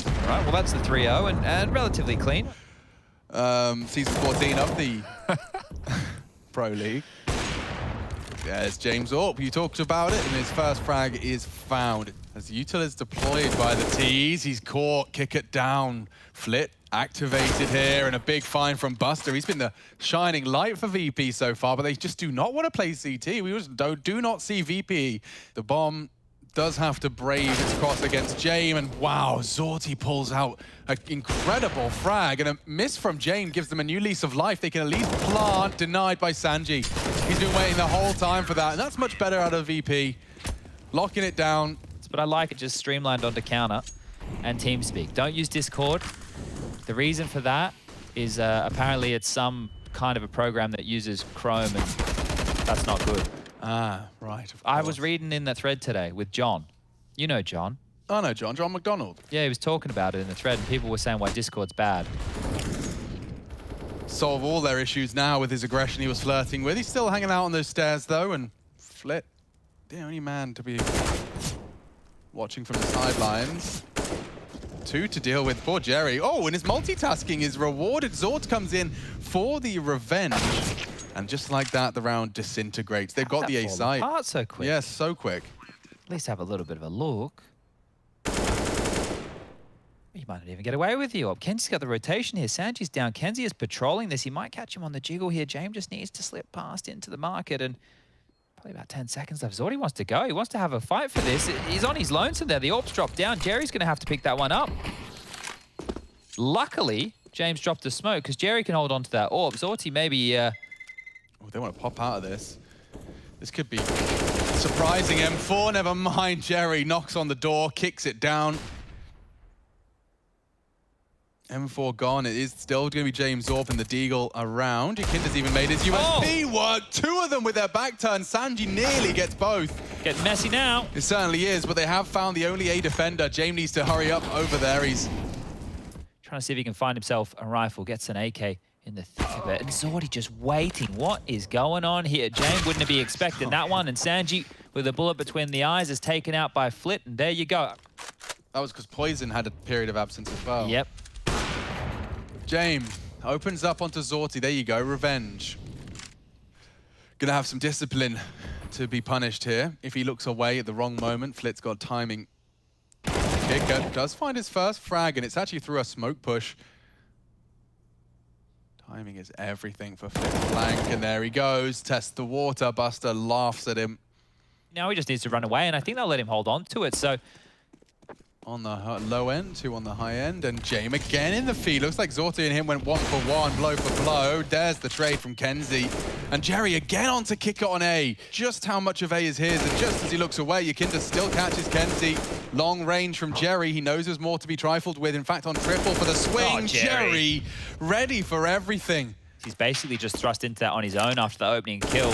All right, well that's the 3-0 and relatively clean. Season 14 of the Pro League. There's James Orp. You talked about it, and his first frag is found. As Util is deployed by the T's, he's caught, kick it down. Flit activated here, and a big find from Buster. He's been the shining light for VP so far, but they just do not want to play CT. We just do not see VP. The bomb does have to brave its cross against Jame, and wow, Zorti pulls out an incredible frag, and a miss from Jame gives them a new lease of life. They can at least plant, denied by Sanji. He's been waiting the whole time for that, and that's much better out of VP. Locking it down. But I like it just streamlined onto counter and TeamSpeak. Don't use Discord. The reason for that is apparently it's some kind of a program that uses Chrome, and that's not good. Ah, right. I was reading in the thread today with John. You know John. I know John. John McDonald. Yeah, he was talking about it in the thread, and people were saying why Discord's bad. Solve all their issues now with his aggression he was flirting with. He's still hanging out on those stairs, though, and Flit, the only man to be watching from the sidelines. 2 to deal with. Poor Jerry. Oh, and his multitasking is rewarded. Zord comes in for the revenge. And just like that, the round disintegrates. They've got the A site. Apart so quick. Yes, so quick. At least have a little bit of a look. He might not even get away with you. Kenzie's got the rotation here. Sanji's down. Kenzie is patrolling this. He might catch him on the jiggle here. James just needs to slip past into the market, and probably about 10 seconds left. Zordi wants to go. He wants to have a fight for this. He's on his lonesome there. The AWP's dropped down. Jerry's going to have to pick that one up. Luckily, James dropped the smoke because Jerry can hold on to that AWP. Zorti maybe... Oh, they want to pop out of this. This could be surprising. M4, never mind. Jerry knocks on the door, kicks it down. M4 gone. It is still going to be James Orp and the Deagle around. Yakinda's even made his USP work. 2 of them with their back turn. Sanji nearly gets both. Getting messy now. It certainly is, but they have found the only A defender. James needs to hurry up over there. He's trying to see if he can find himself a rifle. Gets an AK in the thick of it. And Zordi just waiting. What is going on here? James wouldn't be expecting that one. And Sanji, with a bullet between the eyes, is taken out by Flit. And there you go. That was because Poison had a period of absence as well. Yep. James opens up onto Zorti. There you go, revenge. Gonna have some discipline to be punished here. If he looks away at the wrong moment, Flit's got timing. Kicker does find his first frag, and it's actually through a smoke push. Timing is everything for Flit flank, and there he goes. Test the water. Buster laughs at him. Now he just needs to run away, and I think they'll let him hold on to it. So on the low end, 2 on the high end, and Jame again in the feed. Looks like Zorti and him went 1 for 1, blow for blow. There's the trade from Kenzie. And Jerry again on to kick it on A. Just how much of A is his, and just as he looks away, Yakinda still catches Kenzie. Long range from Jerry. He knows there's more to be trifled with. In fact, on triple for the swing, Jerry ready for everything. He's basically just thrust into that on his own after the opening kill.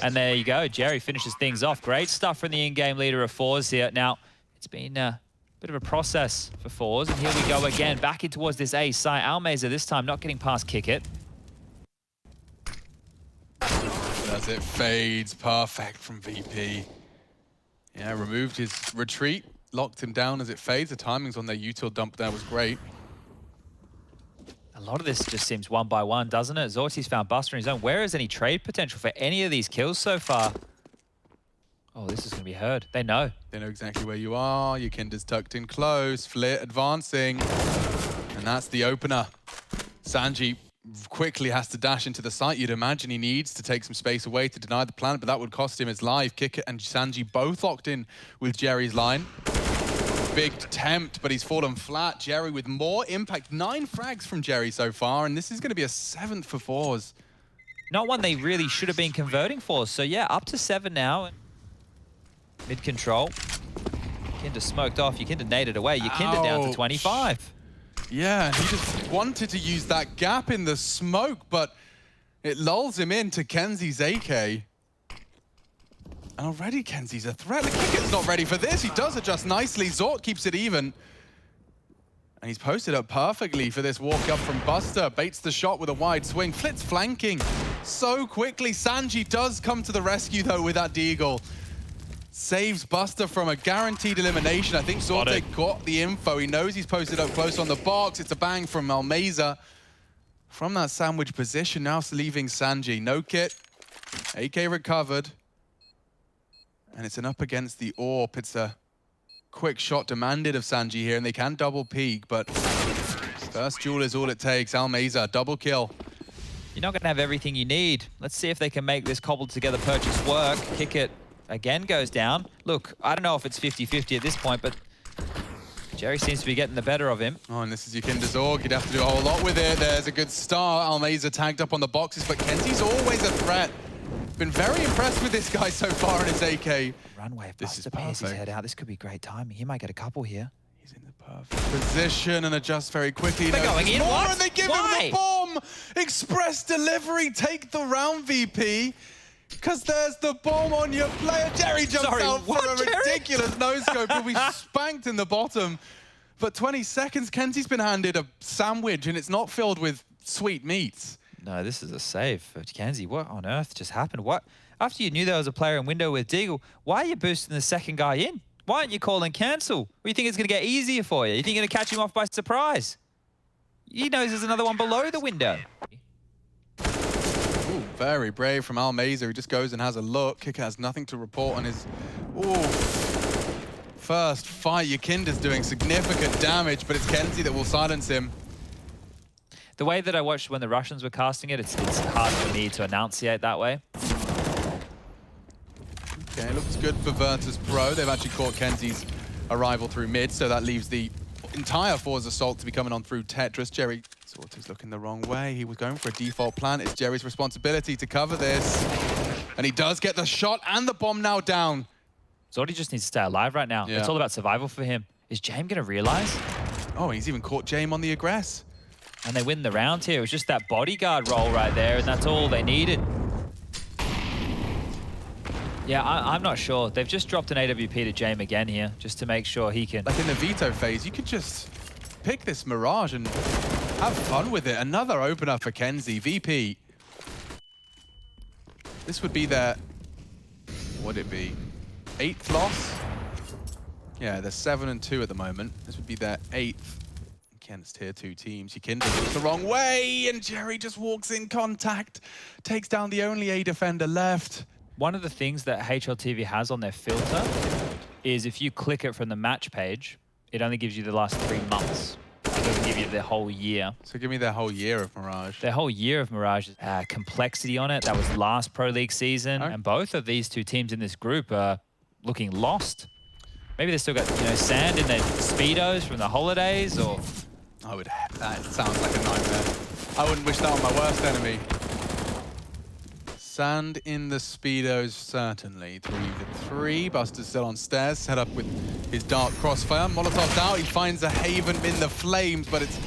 And there you go. Jerry finishes things off. Great stuff from the in-game leader of forZe here. Now, it's been a bit of a process for forZe. And here we go again, back in towards this A site. Almeza this time not getting past Kick It. As it fades, perfect from VP. Yeah, removed his retreat, locked him down as it fades. The timings on their util dump there was great. A lot of this just seems one by one, doesn't it? Zorti's found Buster in his own. Where is any trade potential for any of these kills so far? Oh, this is going to be heard. They know. They know exactly where you are. Your Kinder's tucked in close. Flit advancing. And that's the opener. Sanji quickly has to dash into the site. You'd imagine he needs to take some space away to deny the plant, but that would cost him his life. Kick It and Sanji both locked in with Jerry's line. Big attempt, but he's fallen flat. Jerry with more impact. 9 frags from Jerry so far, and this is going to be a 7th for forZe. Not one they really should have been converting for. So yeah, up to 7 now. Mid control. Kinder smoked off. You Kinder naded away. You Kinder down to 25. Yeah, he just wanted to use that gap in the smoke, but it lulls him into Kenzie's AK. And already Kenzie's a threat. The Kick It's not ready for this. He does adjust nicely. Zort keeps it even. And he's posted up perfectly for this walk up from Buster. Baits the shot with a wide swing. Flit's flanking so quickly. Sanji does come to the rescue, though, with that deagle. Saves Buster from a guaranteed elimination. I think Zorte got the info. He knows he's posted up close on the box. It's a bang from Almeza. From that sandwich position, now leaving Sanji. No kit. AK recovered. And it's an up against the AWP. It's a quick shot demanded of Sanji here, and they can double peek, but first duel is all it takes. Almeza, double kill. You're not going to have everything you need. Let's see if they can make this cobbled together purchase work. Kick It again goes down. Look, I don't know if it's 50-50 at this point, but Jerry seems to be getting the better of him. Oh, and this is your Kinder's Org. You'd have to do a whole lot with it. There's a good start. Almeza tagged up on the boxes, but Kenzie's always a threat. Been very impressed with this guy so far in his AK. Runway, if Buster peers his head out, this could be great timing. He might get a couple here. He's in the perfect position and adjusts very quickly. They're going in. More, and they give him the bomb. Express delivery. Take the round, VP. Because there's the bomb on your player. Jerry jumps out for a ridiculous no-scope. He'll be spanked in the bottom. But 20 seconds, Kenzie's been handed a sandwich, and it's not filled with sweet meats. No, this is a save for Kenzie. What on earth just happened? What? After you knew there was a player in window with Deagle, why are you boosting the second guy in? Why aren't you calling cancel? Or you think it's going to get easier for you? You think you're going to catch him off by surprise? He knows there's another one below the window. Ooh, very brave from Almeza. He just goes and has a look. Kick has nothing to report on his... Ooh. First fight, Yakinda's doing significant damage, but it's Kenzie that will silence him. The way that I watched when the Russians were casting it, it's hard for me to enunciate that way. Okay, looks good for Virtus.pro. They've actually caught Kenzie's arrival through mid, so that leaves the entire forZe assault to be coming on through Tetris. Jerry sort of looking the wrong way. He was going for a default plant. It's Jerry's responsibility to cover this. And he does get the shot and the bomb now down. Zorti just needs to stay alive right now. Yeah. It's all about survival for him. Is James going to realize? Oh, he's even caught James on the aggress. And they win the round here. It was just that bodyguard roll right there, and that's all they needed. Yeah, I'm not sure. They've just dropped an AWP to James again here, just to make sure he can... Like in the veto phase, you could just pick this Mirage and have fun with it. Another opener for Kenzie. VP. This would be their... What would it be? 8th loss? Yeah, they're 7-2 at the moment. This would be their 8th. Against tier 2 teams. Yakinda looks the wrong way, and Jerry just walks in contact. Takes down the only A defender left. One of the things that HLTV has on their filter is if you click it from the match page, it only gives you the last 3 months. It doesn't give you the whole year. So give me their whole year of Mirage. Their whole year of Mirage. Complexity on it. That was last Pro League season. Okay. And both of these 2 teams in this group are looking lost. Maybe they still got, you know, sand in their Speedos from the holidays, or... That sounds like a nightmare. I wouldn't wish that on my worst enemy. Sand in the speedos, certainly. 3v3. Buster's still on stairs, set up with his dark crossfire. Molotov's out, he finds a haven in the flames, but it's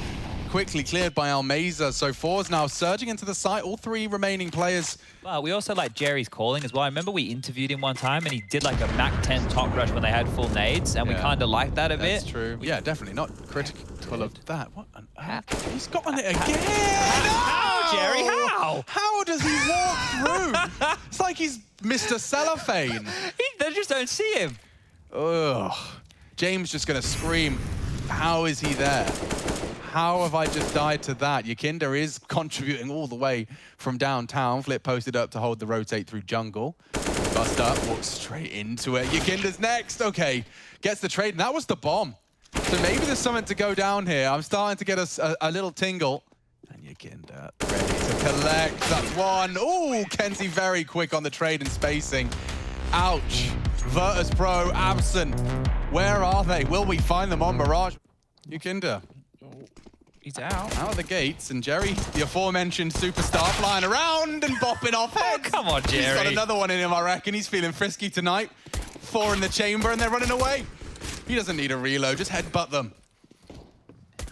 quickly cleared by Almeza. So forZe now surging into the site, all 3 remaining players. Well, we also like Jerry's calling as well. I remember we interviewed him one time and he did like a Mac 10 top rush when they had full nades, and we kind of liked that a bit. That's true. Yeah, definitely not critical of that. What on earth? He's got on it again! How, Jerry? How? How does he walk through? It's like he's Mr. Cellophane. They just don't see him. Ugh. James just gonna scream, how is he there? How have I just died to that? Yakinda is contributing all the way from downtown. Flip posted up to hold the rotate through jungle. Bust up, walks straight into it. Yakinda's next. Okay, gets the trade, and that was the bomb. So maybe there's something to go down here. I'm starting to get a little tingle. And Yakinda ready to collect. That's one. Ooh, Kenzie very quick on the trade and spacing. Ouch. Virtus.pro absent. Where are they? Will we find them on Mirage? Yakinda. He's out. Out of the gates, and Jerry, the aforementioned superstar, flying around and bopping off heads. Oh, come on, Jerry. He's got another one in him, I reckon. He's feeling frisky tonight. 4 in the chamber, and they're running away. He doesn't need a reload, just headbutt them.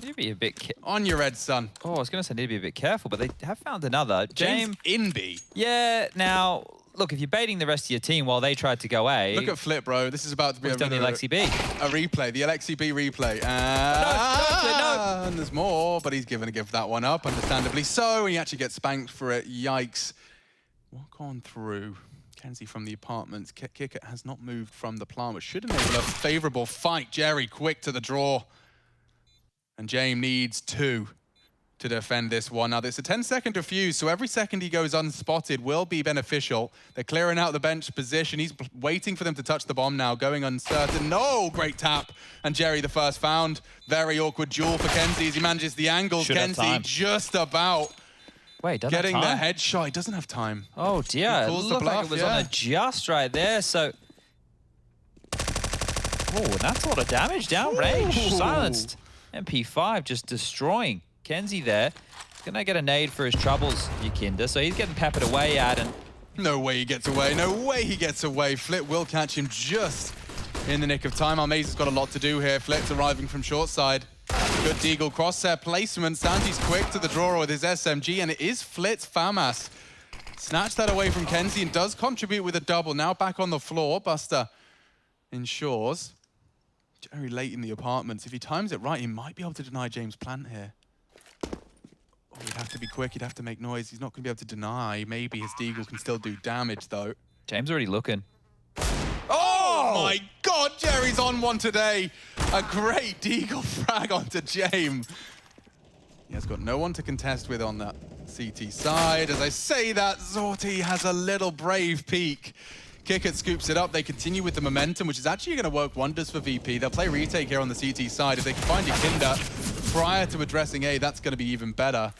Need to be a bit on your head, son. Oh, I was going to say need to be a bit careful, but they have found another. James in B. Yeah, now, look, if you're baiting the rest of your team while they tried to go A... Look at Flip, bro. This is about to be the Alexi B. A replay, the Alexi B replay. No. And there's more, but he's going to give that one up, understandably so. And he actually gets spanked for it. Yikes. Walk on through. Kenzie from the apartments. Kicker has not moved from the plant, which should enable a favorable fight. Jerry quick to the draw. And James needs 2 to defend this one. Now, there's a 10-second defuse, so every second he goes unspotted will be beneficial. They're clearing out the bench position. He's waiting for them to touch the bomb now, going uncertain. No, great tap. And Jerry, the first found. Very awkward duel for Kenzie as he manages the angles. Kenzie just about getting the headshot. He doesn't have time. Oh, dear. It looked like it was on a just right there, so... Oh, that's a lot of damage downrange. Silenced. MP5 just destroying Kenzie there. Gonna get a nade for his troubles, Yakinda, so he's getting peppered away at, and... No way he gets away. No way he gets away. Flip will catch him just in the nick of time. Almeza's got a lot to do here. Flip's arriving from short side. Good Deagle crosshair placement. Sanji's quick to the drawer with his SMG, and it is Flit's FAMAS. Snatch that away from Kenzie and does contribute with a double. Now back on the floor. Buster ensures. Jerry late in the apartments. If he times it right, he might be able to deny James plant here. Oh, he'd have to be quick. He'd have to make noise. He's not going to be able to deny. Maybe his Deagle can still do damage, though. James already looking. Oh, my God. Jerry's on one today. A great Deagle frag onto James. He has got no one to contest with on that CT side. As I say that, Zorti has a little brave peek. Kickert scoops it up. They continue with the momentum, which is actually going to work wonders for VP. They'll play retake here on the CT side. If they can find Yakinda prior to addressing A, that's going to be even better.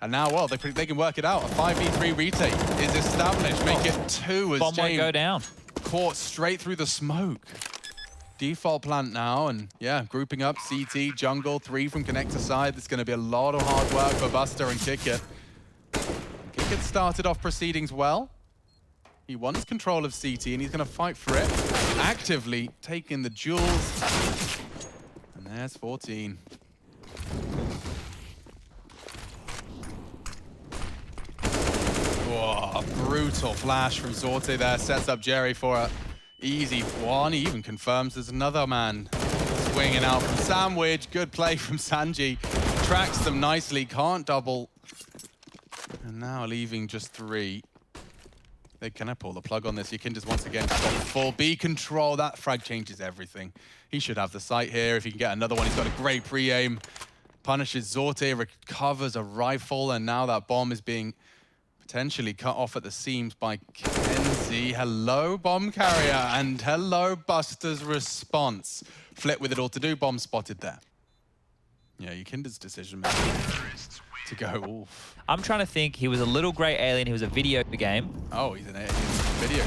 And now, well, they can work it out. A 5v3 retake is established. Make it 2 as Bomb won't go down. Caught straight through the smoke. Default plant now, and yeah, grouping up CT, jungle, 3 from connector side. There's going to be a lot of hard work for Buster and Kickert. Kickert started off proceedings well. He wants control of CT, and he's going to fight for it. Actively taking the jewels. And there's 14. Whoa, a brutal flash from Zorte there. Sets up Jerry for a easy one. He even confirms there's another man swinging out from Sandwich. Good play from Sanji. Tracks them nicely. Can't double. And now leaving just 3. They cannot pull the plug on this. Yakinda's once again got full B control. That frag changes everything. He should have the sight here. If he can get another one, he's got a great pre-aim. Punishes Zorte, recovers a rifle, and now that bomb is being potentially cut off at the seams by Kenzie. Hello, bomb carrier, and hello, Buster's response. Flip with it all to do. Bomb spotted there. Yeah, Yakinda's decision making to go. Oof. I'm trying to think. He was a little grey alien. He was a video game. Oh, he's an alien video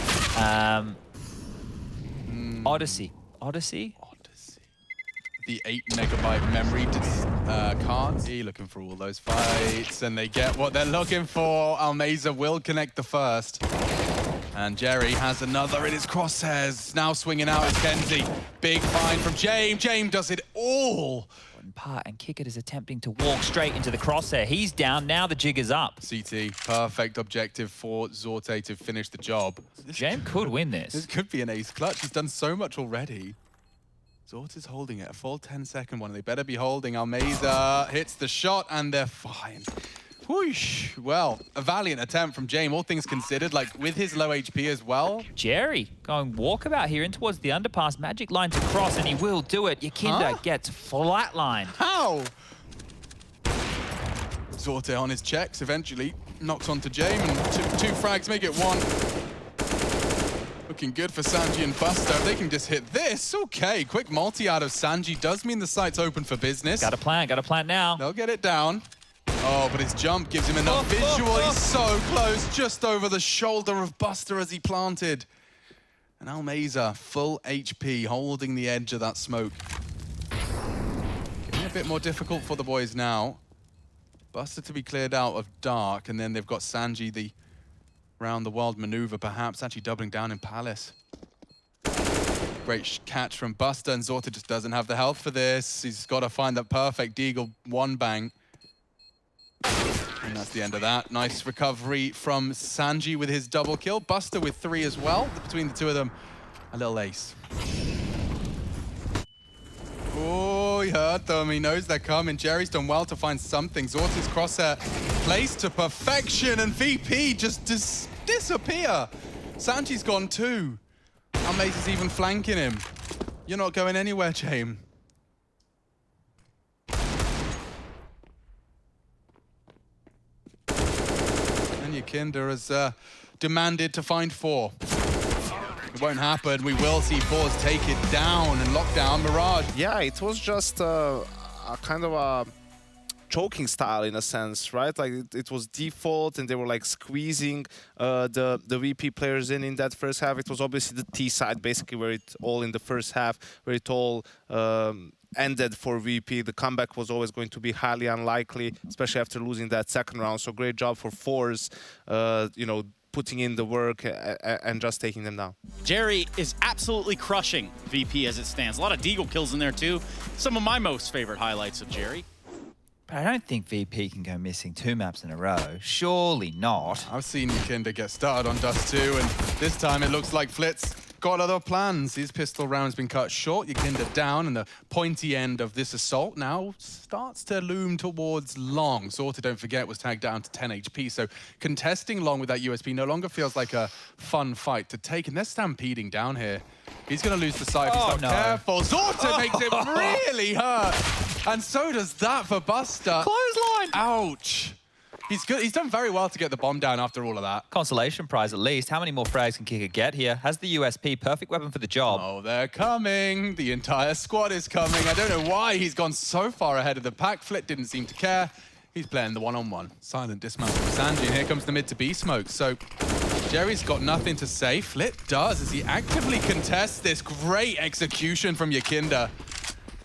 game. Odyssey. Odyssey? Odyssey. the 8 megabyte memory cards. Looking for all those fights, and they get what they're looking for. Almeza will connect the first. And Jerry has another in his crosshairs. Now swinging out is Kenzie. Big find from James. James does it all. Part, and Kickert is attempting to walk straight into the crosshair. He's down, now the jig is up. CT, perfect objective for Zorte to finish the job. James could win this. This could be an ace clutch. He's done so much already. Zorte's holding it, a full 10-second one. They better be holding. Almeza hits the shot, and they're fine. Whoosh. Well, a valiant attempt from James, all things considered, like with his low HP as well. Jerry going walkabout here in towards the underpass. Magic line to cross, and he will do it. Yakinda gets flatlined. How? Zorte on his checks, eventually knocks onto James, and two frags make it one. Looking good for Sanji and Buster. If they can just hit this, okay. Quick multi out of Sanji does mean the site's open for business. Got a plan now. They'll get it down. Oh, but his jump gives him enough visual. He's so close, just over the shoulder of Buster as he planted. And Almeza, full HP, holding the edge of that smoke. Getting a bit more difficult for the boys now. Buster to be cleared out of dark, and then they've got Sanji, the round the world maneuver, perhaps actually doubling down in Palace. Great catch from Buster, and Zorte just doesn't have the health for this. He's got to find that perfect Deagle one bang. And that's the end of that. Nice recovery from Sanji with his double kill. Buster with 3 as well. Between the two of them, a little ace. Oh, he heard them. He knows they're coming. Jerry's done well to find something. Zorte's crosshair placed to perfection, and VP just disappear. Sanji's gone too. Almeza's even flanking him. You're not going anywhere, James. Yakinda has demanded to find 4. It won't happen. We will see forZe take it down and lock down Mirage. Yeah, it was just a kind of a choking style in a sense, right? Like it was default, and they were like squeezing the VP players in that first half. It was obviously the T side, basically, where it all in the first half, where it all ended for VP. The comeback was always going to be highly unlikely, especially after losing that second round. So great job for forZe, you know, putting in the work and just taking them down. Jerry is absolutely crushing VP as it stands. A lot of Deagle kills in there too. Some of my most favorite highlights of Jerry. But I don't think VP can go missing 2 maps in a row. Surely not. I've seen Yakinda get started on Dust 2, and this time it looks like Flitz got other plans. His pistol round's been cut short. Yakinda down, and the pointy end of this assault now starts to loom towards Long. Zorte, don't forget, was tagged down to 10 HP, so contesting Long with that USP no longer feels like a fun fight to take, and they're stampeding down here. He's going to lose the sight if he's not careful. Zorte makes it really hurt, and so does that for Buster. Clothesline! Ouch. He's good. He's done very well to get the bomb down after all of that. Consolation prize at least. How many more frags can Kicker get here? Has the USP, perfect weapon for the job. Oh, they're coming. The entire squad is coming. I don't know why he's gone so far ahead of the pack. Flit didn't seem to care. He's playing the one-on-one. Silent dismount from Sanji, and here comes the mid to B smoke. So Jerry's got nothing to say. Flit does as he actively contests this. Great execution from Yakinda.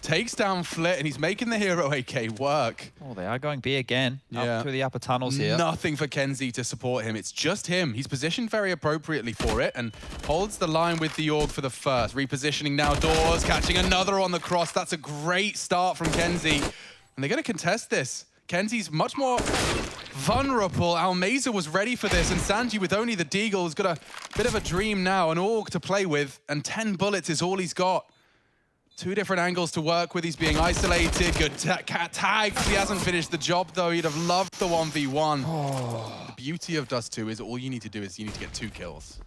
Takes down Flit, and he's making the hero AK work. Oh, they are going B again. Up through the upper tunnels here. Nothing for Kenzie to support him. It's just him. He's positioned very appropriately for it and holds the line with the Org for the first. Repositioning now doors, catching another on the cross. That's a great start from Kenzie. And they're going to contest this. Kenzie's much more vulnerable. Almeza was ready for this, and Sanji with only the Deagle has got a bit of a dream now, an Org to play with, and 10 bullets is all he's got. 2 different angles to work with. He's being isolated. Good tags. He hasn't finished the job, though. He'd have loved the 1v1. Oh. The beauty of Dust 2 is all you need to do is you need to get 2 kills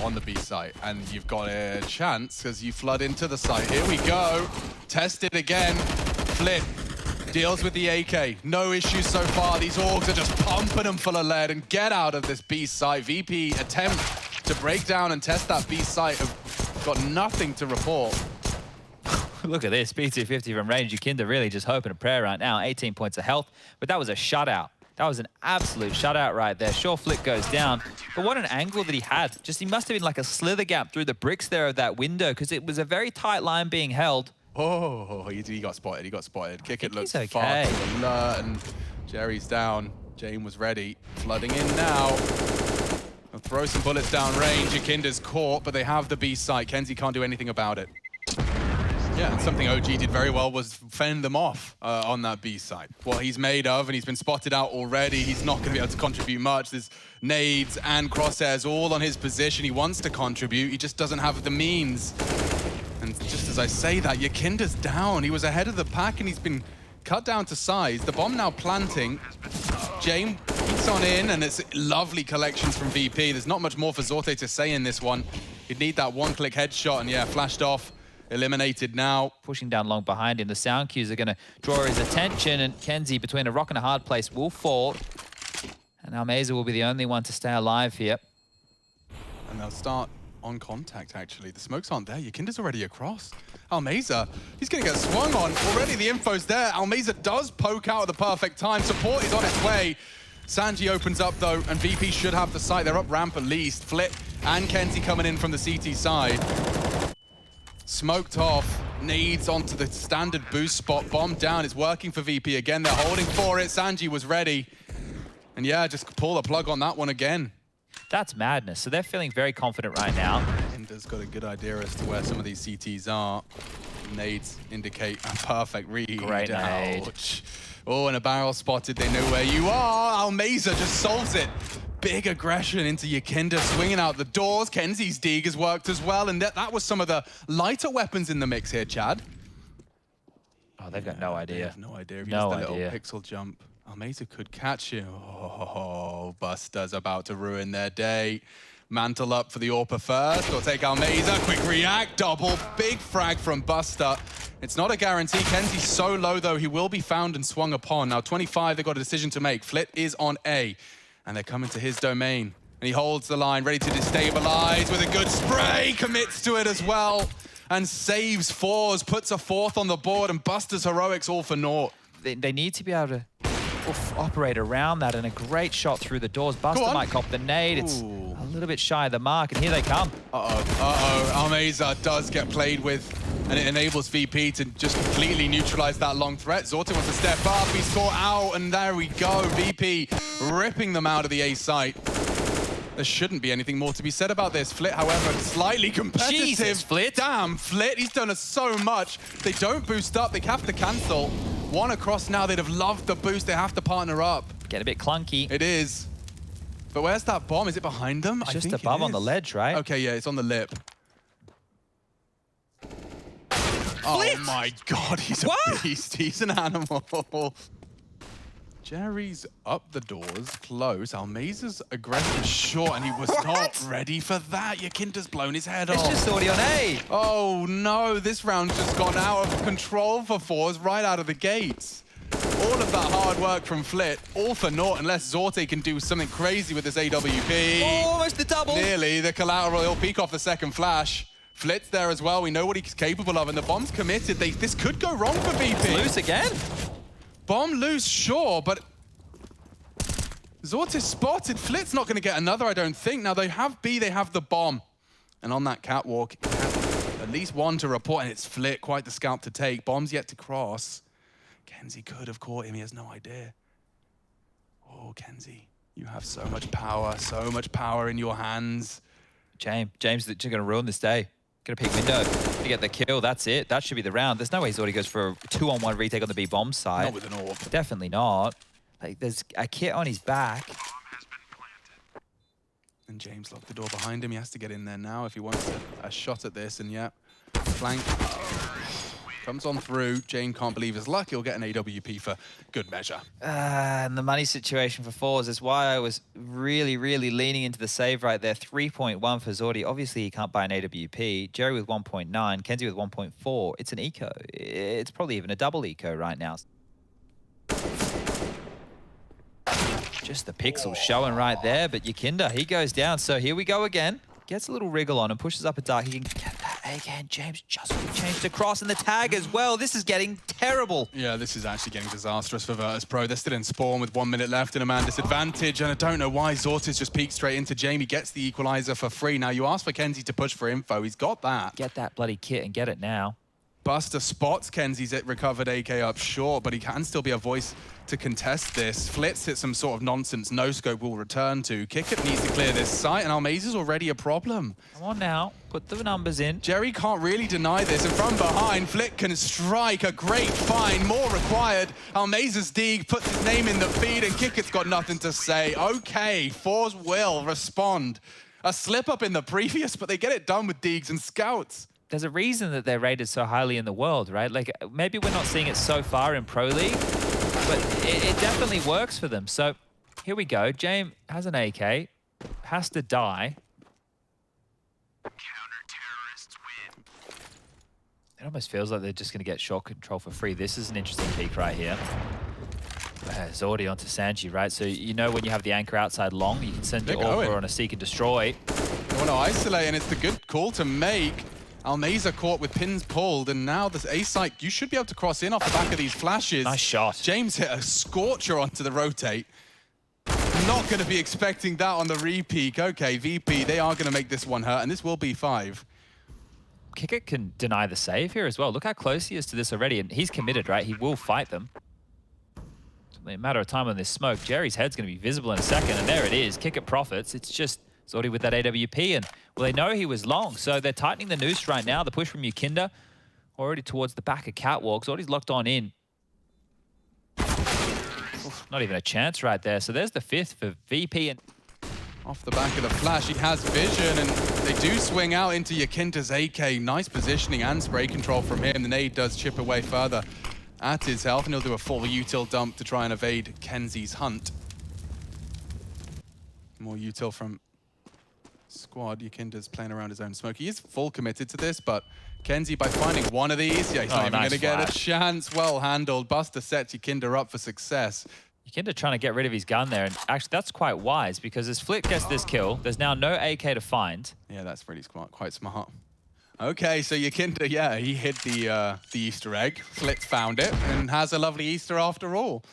on the B site, and you've got a chance as you flood into the site. Here we go. Test it again. Flit deals with the AK. No issues so far. These Orgs are just pumping them full of lead, and get out of this B site. VP attempt to break down and test that B site. Have got nothing to report. Look at this, P250 from range. Yakinda really just hoping a prayer right now. 18 points of health, but that was a shutout. That was an absolute shutout right there. Sure, Flick goes down, but what an angle that he had. Just, he must have been like a slither gap through the bricks there of that window, because it was a very tight line being held. Oh, he got spotted. He got spotted. Kick it looks okay. far too alert, and Jerry's down. Jane was ready. Flooding in now. They'll throw some bullets down range. Yakinda's caught, but they have the B site. kenzie can't do anything about it. Yeah, and something OG did very well was fend them off on that B side. What he's made of, and he's been spotted out already, he's not going to be able to contribute much. There's nades and crosshairs all on his position. He wants to contribute, he just doesn't have the means. And just as I say that, Yakinda's down. He was ahead of the pack and he's been cut down to size. The bomb now planting. Jame keeps on in, and it's lovely collections from VP. There's not much more for zorte to say in this one. He'd need that one-click headshot, and yeah, flashed off. Eliminated now. Pushing down long behind him. The sound cues are going to draw his attention, and kenzie, between a rock and a hard place, will fall. And Almeza will be the only one to stay alive here. And they'll start on contact, actually. The smokes aren't there. Yakinda's already across. Almeza, he's going to get swung on. Already the info's there. Almeza does poke out at the perfect time. Support is on its way. Sanji opens up, though, and VP should have the site. They're up ramp at least. Flit and kenzie coming in from the CT side. Smoked off, nades onto the standard boost spot, bomb down, it's working for VP again, they're holding for it, Sanji was ready. And yeah, just pull the plug on that one again. That's madness, so they're feeling very confident right now. Inda's got a good idea as to where some of these CTs are. Nades indicate a perfect read. Great nade. Ouch. Oh, and a barrel spotted, they know where you are. Almeza just solves it. Big aggression into Yakinda, swinging out the doors. kenzie's dig has worked as well, and that was some of the lighter weapons in the mix here, Chad. Oh, they've got no idea. They have no idea. No idea. idea. Little pixel jump. Almeza could catch him. Oh, Buster's about to ruin their day. Mantle up for the AWPer first, or take Almeza. Quick react, double, big frag from Buster. It's not a guarantee. kenzie's so low, though, he will be found and swung upon. Now, 25, they've got a decision to make. Flit is on A. And they're coming to his domain. And he holds the line, ready to destabilize with a good spray. Commits to it as well. And saves forZe, puts a fourth on the board, and Buster's heroics all for naught. They need to be able to operate around that, and a great shot through the doors. Buster might cop the nade. It's a little bit shy of the mark, and here they come. Almeza does get played with, and it enables VP to just completely neutralize that long threat. zorte wants to step up, he's caught out, and there we go. VP ripping them out of the A site. There shouldn't be anything more to be said about this. Flit, however, slightly competitive. Jesus, Flit. Damn, Flit, he's done us so much. They don't boost up, they have to cancel. One across now, they'd have loved the boost, they have to partner up. Get a bit clunky. It is. But where's that bomb? Is it behind them? It's just above on the ledge, right? Okay, yeah, it's on the lip. Oh my god, he's a beast. He's an animal. Jerry's up the doors, close. Almeza's aggressive short, and he was not ready for that. Yakinda's blown his head off. It's just already on A. Oh no, this round's just gone out of control for forZe right out of the gates. All of that hard work from Flit, all for naught, unless zorte can do something crazy with this AWP. Almost the double. Nearly, the collateral, he'll peek off the second flash. Flit's there as well, we know what he's capable of, and the bomb's committed. This could go wrong for VP. It's loose again. Bomb loose, sure, but zorte's spotted. Flit's not going to get another, I don't think. Now, they have B, they have the bomb. And on that catwalk, at least one to report, and it's Flit, quite the scalp to take. Bomb's yet to cross. kenzie could have caught him, he has no idea. Oh, kenzie, you have so much power in your hands. James is just going to ruin this day. Going to pick window to get the kill. That's it. That should be the round. There's no way Zordy goes for a 2-on-1 retake on the B bomb side. Not with an AWP. Definitely not. Like, there's a kit on his back. And James locked the door behind him. He has to get in there now if he wants a shot at this. And yeah, flank comes on through. Jane can't believe his luck. He'll get an AWP for good measure. And the money situation for forZe is why I was really, really leaning into the save right there. 3.1 for Zordy. Obviously, he can't buy an AWP. Jerry with 1.9. kenzie with 1.4. It's an eco. It's probably even a double eco right now. Just the pixels showing right there, but Yakinda, he goes down. So here we go again. Gets a little wriggle on and pushes up a dark. He can get that again. James just changed across, and the tag as well. This is getting terrible. Yeah, this is actually getting disastrous for Virtus.pro. They're still in spawn with 1 minute left in a man disadvantage, and I don't know why zorte's just peeked straight into Jamie. Gets the equalizer for free. Now, you asked for kenzie to push for info. He's got that. Get that bloody kit and get it now. Buster spots Kenzie's recovered AK up short, but he can still be a voice to contest this. Flitz hits some sort of nonsense no-scope will return to. Kickit needs to clear this site, and Almaz's already a problem. Come on now, put the numbers in. Jerry can't really deny this, and from behind, Flick can strike. A great find, more required. Almaz's Deeg puts his name in the feed, and Kickit's got nothing to say. Okay, forZe will respond. A slip-up in the previous, but they get it done with Deegs and Scouts. There's a reason that they're rated so highly in the world, right? Like, maybe we're not seeing it so far in Pro League, but it definitely works for them. So here we go. James has an AK, has to die. It almost feels like they're just going to get shot control for free. This is an interesting peek right here. Zordi onto Sanji, right? So you know when you have the anchor outside long, you can send your Orca on a seek and destroy. They want to isolate, and it's the good call to make. Almaza caught with pins pulled, and now this A site, you should be able to cross in off the back of these flashes. Nice shot. James hit a scorcher onto the rotate. Not going to be expecting that on the repeat. Okay, VP, they are going to make this one hurt, and this will be 5. Kickit can deny the save here as well. Look how close he is to this already, and he's committed, right? He will fight them. It's only a matter of time on this smoke. Jerry's head's going to be visible in a second, and there it is. Kickit profits. It's just Zordi with that AWP, and well, they know he was long, so they're tightening the noose right now. The push from Yukinda already towards the back of Catwalk. Zordi's locked on in. Oof, not even a chance right there. So there's the 5th for VP. And off the back of the flash, he has vision, and they do swing out into Yukinda's AK. Nice positioning and spray control from him. The nade does chip away further at his health, and he'll do a full util dump to try and evade Kenzie's hunt. More util from squad. Yukinda's playing around his own smoke. He is full committed to this, but Kenzie, by finding one of these, yeah, he's not even going to get a chance. Well handled. Buster sets Yukinda up for success. Yukinda trying to get rid of his gun there, and actually that's quite wise because as Flick gets this kill, there's now no AK to find. Yeah, that's really quite smart. Okay, so Yukinda, yeah, he hid the Easter egg. Flick found it and has a lovely Easter after all.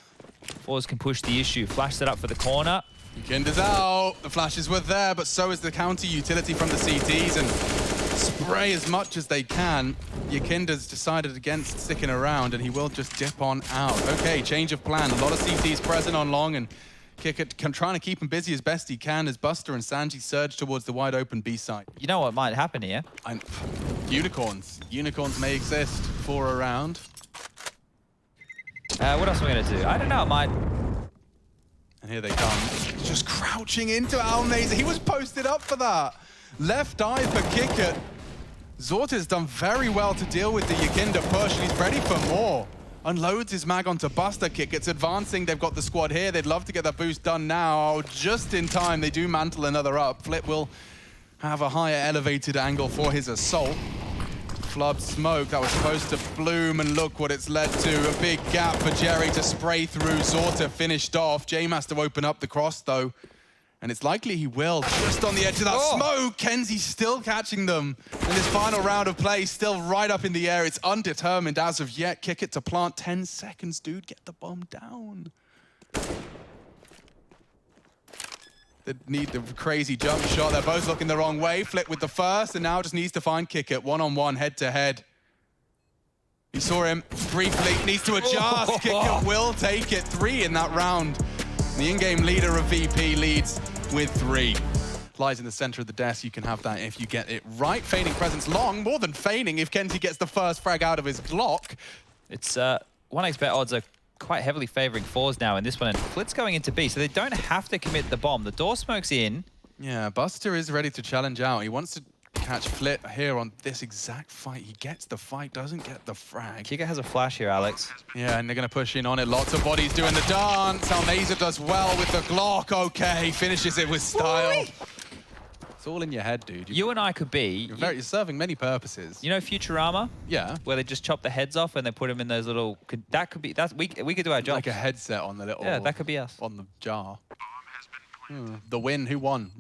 forZe can push the issue. Flash that up for the corner. Yukinda's out. The flashes were there, but so is the counter utility from the CTs, and spray as much as they can. Yukinda's decided against sticking around, and he will just dip on out. Okay, change of plan. A lot of CTs present on long, and Kickit trying to keep him busy as best he can as Buster and Sanji surge towards the wide open B site. You know what might happen here? Unicorns. Unicorns may exist for a round. What else am I going to do? I don't know, I might... And here they come. Just crouching into Almaza. He was posted up for that. Left eye for Kickit. Zorta's done very well to deal with the Yukinda push, and he's ready for more. Unloads his mag onto Buster. Kickit's advancing. They've got the squad here. They'd love to get that boost done now. Just in time, they do mantle another up. Flip will have a higher elevated angle for his assault. Flood smoke that was supposed to bloom, and look what it's led to. A big gap for Jerry to spray through. Zorta finished off. James has to open up the cross though, and it's likely he will. Just on the edge of that smoke, Kenzie still catching them. In this final round of play, still right up in the air. It's undetermined as of yet. Kickit to plant. 10 seconds, dude. Get the bomb down. They need the crazy jump shot. They're both looking the wrong way. Flip with the first, and now just needs to find Kickit one-on-one, head-to-head. You saw him briefly. Needs to adjust. Kickit will take it. 3 in that round. The in-game leader of VP leads with 3. Lies in the center of the desk. You can have that if you get it right. Feigning presence long, more than feigning if Kenzie gets the first frag out of his Glock. It's 1xBet odds are quite heavily favoring forZe now in this one, and Flit's going into B, so they don't have to commit the bomb. The door smoke's in. Yeah, Buster is ready to challenge out. He wants to catch Flit here on this exact fight. He gets the fight, doesn't get the frag. Kicker has a flash here, Alex. Yeah, and they're going to push in on it. Lots of bodies doing the dance. Almaza does well with the Glock. Okay, finishes it with style. It's all in your head, dude. You and I could be... You're serving many purposes. You know Futurama? Yeah. Where they just chop the heads off and they put them in those little... That could be... we could do our job. Like a headset on the little... Yeah, that could be us. On the jar. The win, who won?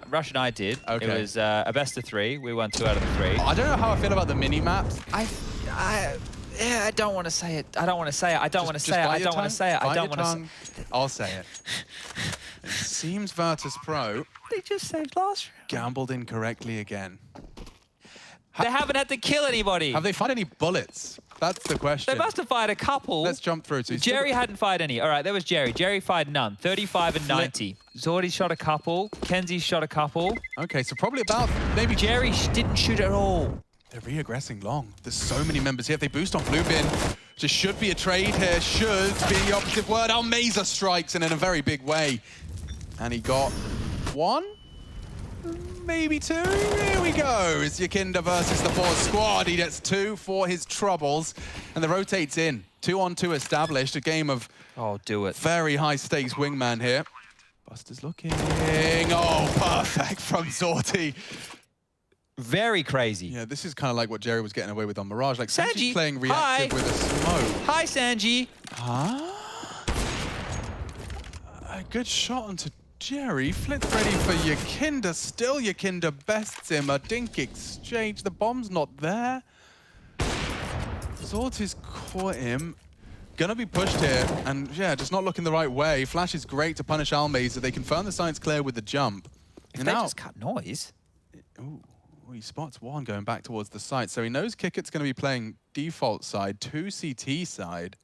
Rush and I did. Okay. It was a best of 3. We won 2 out of the 3. I don't know how I feel about the mini-maps. Yeah, I don't want to say it. I don't want to say it. I don't want to say it. I don't want to say it. I don't want to say it. I'll say it. It seems Virtus.pro they just saved last round. gambled incorrectly again. They haven't had to kill anybody. Have they fired any bullets? That's the question. They must have fired a couple. Let's jump through to Jerry hadn't fired any. All right, there was Jerry. Jerry fired none. 35 and 90. Zordy shot a couple. Kenzie shot a couple. Okay, so probably about maybe... Jerry didn't shoot at all. They're re-aggressing long. There's so many members here. If they boost on blue bin, just should be a trade here. Should be the operative word. Almeza strikes and in a very big way. And he got one? Maybe two. Here we go. It's Yakinda versus the forZe squad. He gets 2 for his troubles. And the rotates in. 2-on-2 established. A game of very high stakes wingman here. Buster's looking. Oh, perfect from Zorty. Very crazy. Yeah, this is kind of like what Jerry was getting away with on Mirage. Like Sanji's Sanji, playing reactive with a smoke. Hi, Sanji. Huh? A good shot onto Jerry. Flip ready for Yakinda. Still Yakinda bests him. A dink exchange. The bomb's not there. Zorty's caught him. Gonna be pushed here. And yeah, just not looking the right way. Flash is great to punish Almeza. They confirm the science clear with the jump. If and they just cut noise. Ooh. He spots one going back towards the site. So he knows Kicket's going to be playing default side, 2 CT side.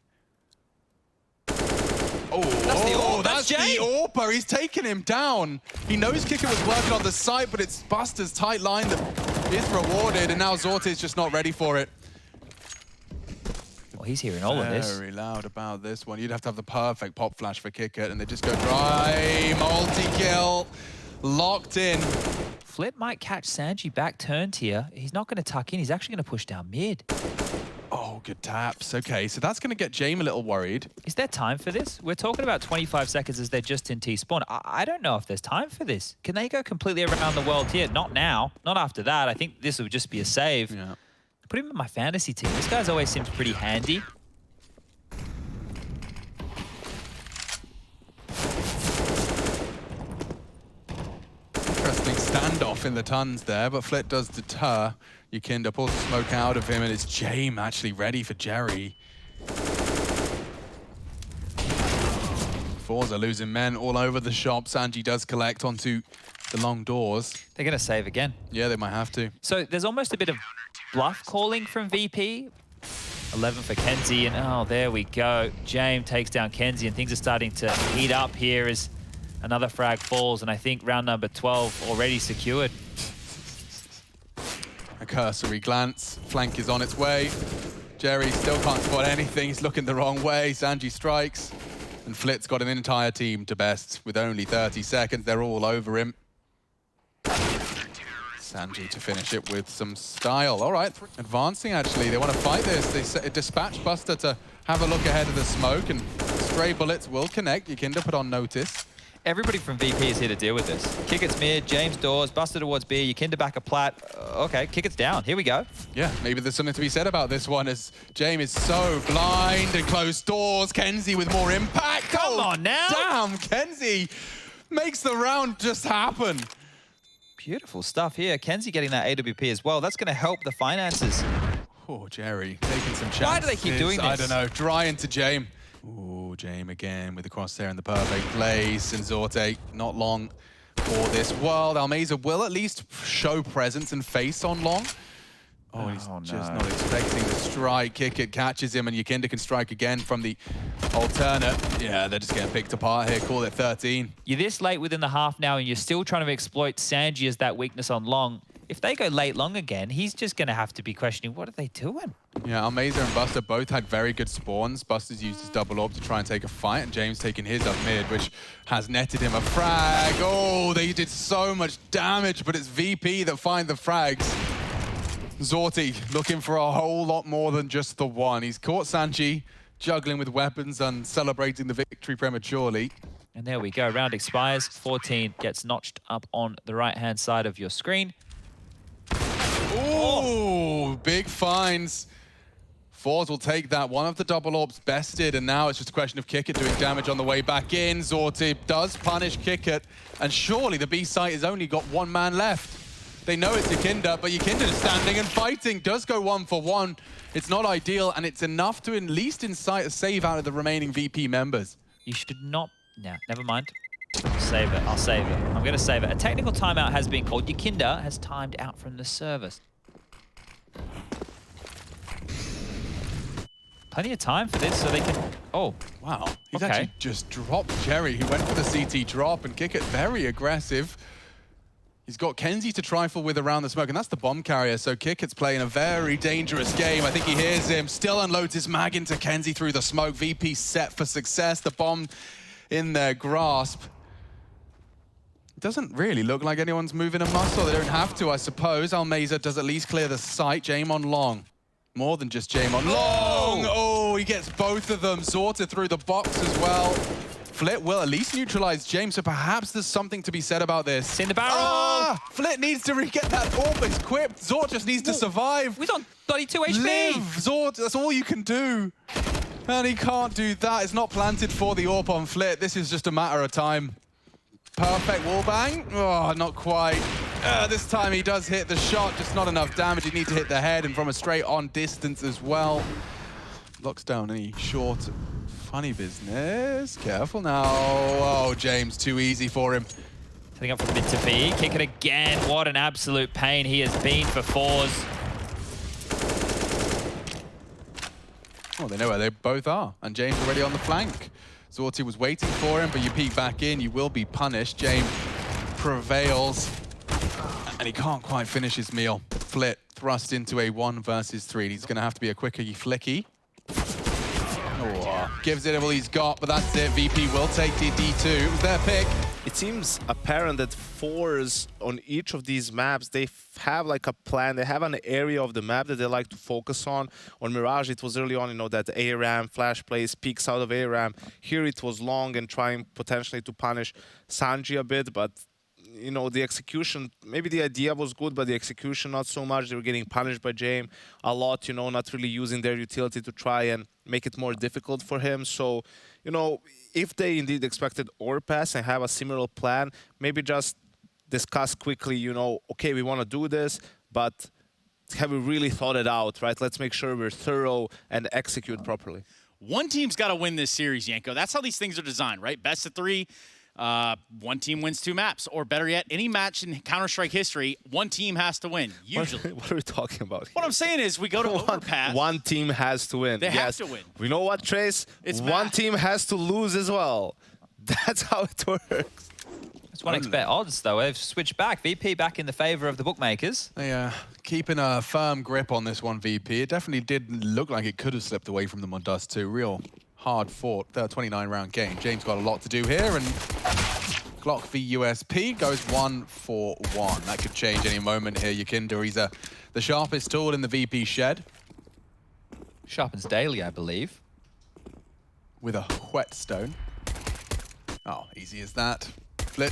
Oh, that's the AWPer. He's taking him down. He knows Kicket was working on the site, but it's Buster's tight line that is rewarded, and now Zorty's just not ready for it. Well, he's hearing all of this. Very loud about this one. You'd have to have the perfect pop flash for Kicket, and they just go dry. Multi-kill. Locked in. Flip might catch Sanji back turned here. He's not going to tuck in. He's actually going to push down mid. Oh, good taps. Okay, so that's going to get Jame a little worried. Is there time for this? We're talking about 25 seconds as they're just in T-spawn. I don't know if there's time for this. Can they go completely around the world here? Not now. Not after that. I think this would just be a save. Yeah. Put him in my fantasy team. This guy's always seems pretty handy. Interesting standoff in the tons there, but Flit does deter. Yakinda pulls the smoke out of him, and it's Jame actually ready for Jerry. forZe are losing men all over the shop. Sanji does collect onto the long doors. They're going to save again. Yeah, they might have to. So there's almost a bit of bluff calling from VP. 11 for Kenzie, and oh, there we go. Jame takes down Kenzie, and things are starting to heat up here as another frag falls, and I think round number 12 already secured. A cursory glance. Flank is on its way. Jerry still can't spot anything. He's looking the wrong way. Sanji strikes. And Flit's got an entire team to best with only 30 seconds. They're all over him. Sanji to finish it with some style. All right, advancing actually. They want to fight this. They dispatch Buster to have a look ahead of the smoke, and stray bullets will connect. Yakinda put on notice. Everybody from VP is here to deal with this. Kicket's mid, James doors, Buster towards B, Yakinda back a plat. Okay, Kicket's down. Here we go. Yeah, maybe there's something to be said about this one as James is so blind and closed doors. Kenzie with more impact. Come on now. Damn, Kenzie makes the round just happen. Beautiful stuff here. Kenzie getting that AWP as well. That's going to help the finances. Oh, Jerry taking some chances. Why do they keep doing this? I don't know. Dry into Jame. Ooh, Jame again with the crosshair in the perfect place. And Zorty, not long for this world. Almeza will at least show presence and face on long. Oh, he's just not expecting the strike. Kicket catches him, and Yakinda can strike again from the alternate. Yeah, they're just getting picked apart here. Call it 13. You're this late within the half now, and you're still trying to exploit Sanji as that weakness on long. If they go late long again, he's just going to have to be questioning, what are they doing? Yeah, Almeza and Buster both had very good spawns. Buster's used his double orb to try and take a fight, and James taking his up mid, which has netted him a frag. Oh, they did so much damage, but it's VP that find the frags. Zorty looking for a whole lot more than just the one. He's caught Sanji juggling with weapons and celebrating the victory prematurely. And there we go. Round expires. 14 gets notched up on the right-hand side of your screen. Ooh, big finds. forZe will take that. One of the double orbs bested, and now it's just a question of Kicket doing damage on the way back in. Zorty does punish Kicket, and surely the B site has only got one man left. They know it's Yakinda, but Yakinda is standing and fighting. Does go 1-for-1. It's not ideal, and it's enough to at least incite a save out of the remaining VP members. You should not... No, never mind. I'll save it. I'll save it. I'm going to save it. A technical timeout has been called. Yakinda has timed out from the service. plenty of time for this, so they can... Oh, Wow. He's Okay. actually just dropped Jerry, who went for the CT drop, and Kick It very aggressive. He's got Kenzie to trifle with around the smoke, and that's the bomb carrier, so Kick It's playing a very dangerous game. I think he hears him, still unloads his mag into Kenzie through the smoke. VP set for success, the bomb in their grasp. It doesn't really look like anyone's moving a muscle. They don't have to, I suppose. Almeza does at least clear the site. Jame on long. More than just Jame on long. Oh, he gets both of them. sorted through the box as well. Flit will at least neutralize James, so perhaps there's something to be said about this. It's in the barrel. Flit needs to get that orb equipped. Zord just needs to survive. He's on 32 HP. Live, Zord, that's all you can do. And he can't do that. It's not planted for the orb on Flit. This is just a matter of time. Perfect wallbang. Oh, not quite. This time he does hit the shot, just not enough damage. He needs to hit the head and from a straight on distance as well. Locks down any short, funny business. Careful now. Oh, James, too easy for him. Setting up for the mid to B. Kick it again. What an absolute pain he has been for forZe. Oh, they know where they both are. And James already on the flank. Zorti was waiting for him, but you peek back in, you will be punished. James prevails. And he can't quite finish his meal. Flit thrust into a 1 versus 3. He's going to have to be a quickie flicky. Oh, gives it all he's got, but that's it. VP will take the D2. It was their pick. It seems apparent that forZe on each of these maps, they have like a plan. They have an area of the map that they like to focus on. On Mirage, it was early on, you know, that ARAM, flash plays, peeks out of ARAM. Here it was long and trying potentially to punish Sanji a bit, but you know, the execution, maybe the idea was good, but the execution not so much. They were getting punished by Jame a lot, you know, not really using their utility to try and make it more difficult for him. So, you know, if they indeed expected Overpass and have a similar plan, maybe just discuss quickly, you know, okay, we want to do this, but have we really thought it out, right? Let's make sure we're thorough and execute properly. One team's got to win this series, Yanko. That's how these things are designed, right? Best of 3. One team wins 2 maps, or better yet, any match in Counter-Strike history, one team has to win, usually. What are we talking about here? What I'm saying is we go to Overpass. One team has to win. They have to win. We know what, Trace? It's one math. team has to lose as well. That's how it works. That's one expect odds, though. They've switched back. VP back in the favor of the bookmakers. They keeping a firm grip on this one, VP. It definitely did look like it could have slipped away from them on Dust 2. Real hard fought 29-round game. James got a lot to do here, and Glock v USP goes 1 for 1. That could change any moment here. Yakinder, he's the sharpest tool in the VP shed. Sharpens daily, I believe. With a whetstone. Oh, easy as that. Flip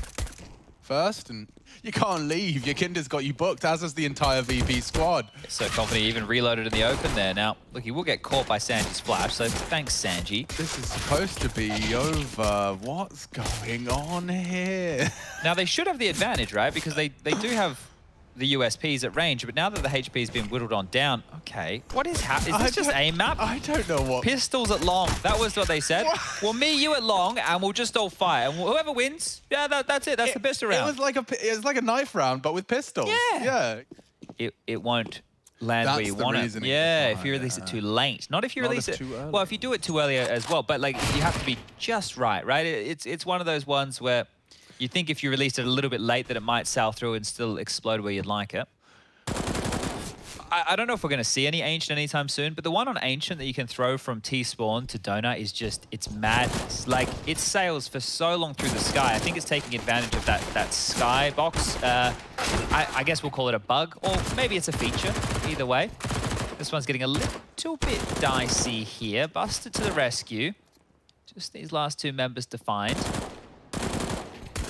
first, and you can't leave. Yakinder's got you booked, as has the entire VP squad. So confident he even reloaded in the open there. Now, look, he will get caught by Sanji's flash, so thanks, Sanji. This is supposed to be over. What's going on here? Now, they should have the advantage, right? Because they do have the USPs at range, but now that the HP has been whittled on down, okay, what is happening? Is this just aim map? I don't know what. Pistols at long. That was what they said. What? Well, me, you at long, and we'll just all fire. And whoever wins, yeah, that's it. That's the pistol round. It was like a knife round, but with pistols. Yeah. It won't land where you want it. Yeah, if you release it too late. Not if you release it too early. Well, if you do it too early as well, but like you have to be just right? It's one of those ones where you think if you released it a little bit late that it might sail through and still explode where you'd like it. I don't know if we're going to see any Ancient anytime soon, but the one on Ancient that you can throw from T-spawn to Donut is just, it's madness. Like, it sails for so long through the sky. I think it's taking advantage of that sky box. I guess we'll call it a bug, or maybe it's a feature. Either way. This one's getting a little bit dicey here. Busted to the rescue. Just these last 2 members to find.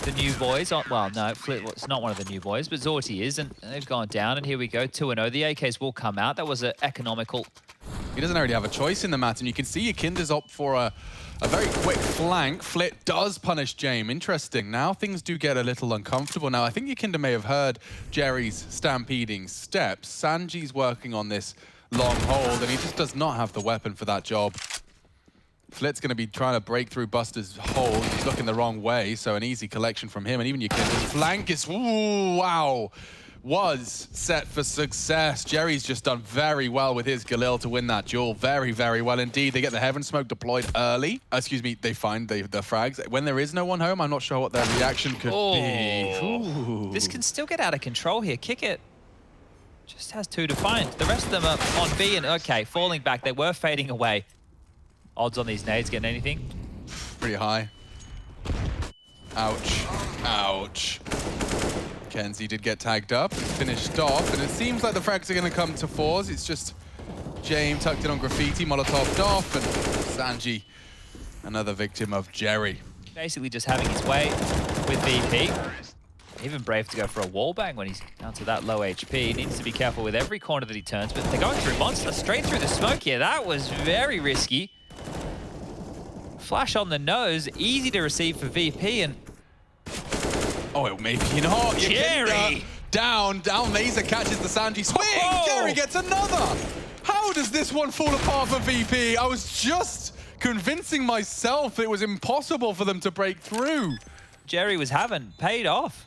The new boys, well, no, it's not one of the new boys, but Zorti is, and they've gone down, and here we go, 2-0. The AKs will come out. That was an economical. He doesn't already have a choice in the match, and you can see Yakinder's up for a very quick flank. Flit does punish Jame. Interesting. Now things do get a little uncomfortable. Now, I think Yakinder may have heard Jerry's stampeding steps. Sanji's working on this long hold, and he just does not have the weapon for that job. Flit's going to be trying to break through Buster's hold. He's looking the wrong way, so an easy collection from him. And even Yakinder's flank is... Ooh, wow. was set for success. Jerry's just done very well with his Galil to win that duel. Very, very well indeed. They get the Heaven Smoke deployed early. Excuse me, they find the frags. When there is no one home, I'm not sure what their reaction could be. Ooh. This can still get out of control here. Kick it. Just has 2 to find. The rest of them are on B and okay, falling back. They were fading away. Odds on these nades getting anything? Pretty high. Ouch. Ouch. kenzie did get tagged up, finished off, and it seems like the frags are going to come to forZe. It's just James tucked in on Graffiti, Molotov'd off, and Sanji, another victim of Jerry. Basically just having his way with VP. Even brave to go for a wall bang when he's down to that low HP. He needs to be careful with every corner that he turns, but they're going through Monster, straight through the smoke here. That was very risky. Flash on the nose, easy to receive for VP, and oh, maybe not. Jerry! Down, Mesa catches the Sanji swing. Oh! Jerry gets another. How does this one fall apart for VP? I was just convincing myself it was impossible for them to break through. Jerry was having paid off.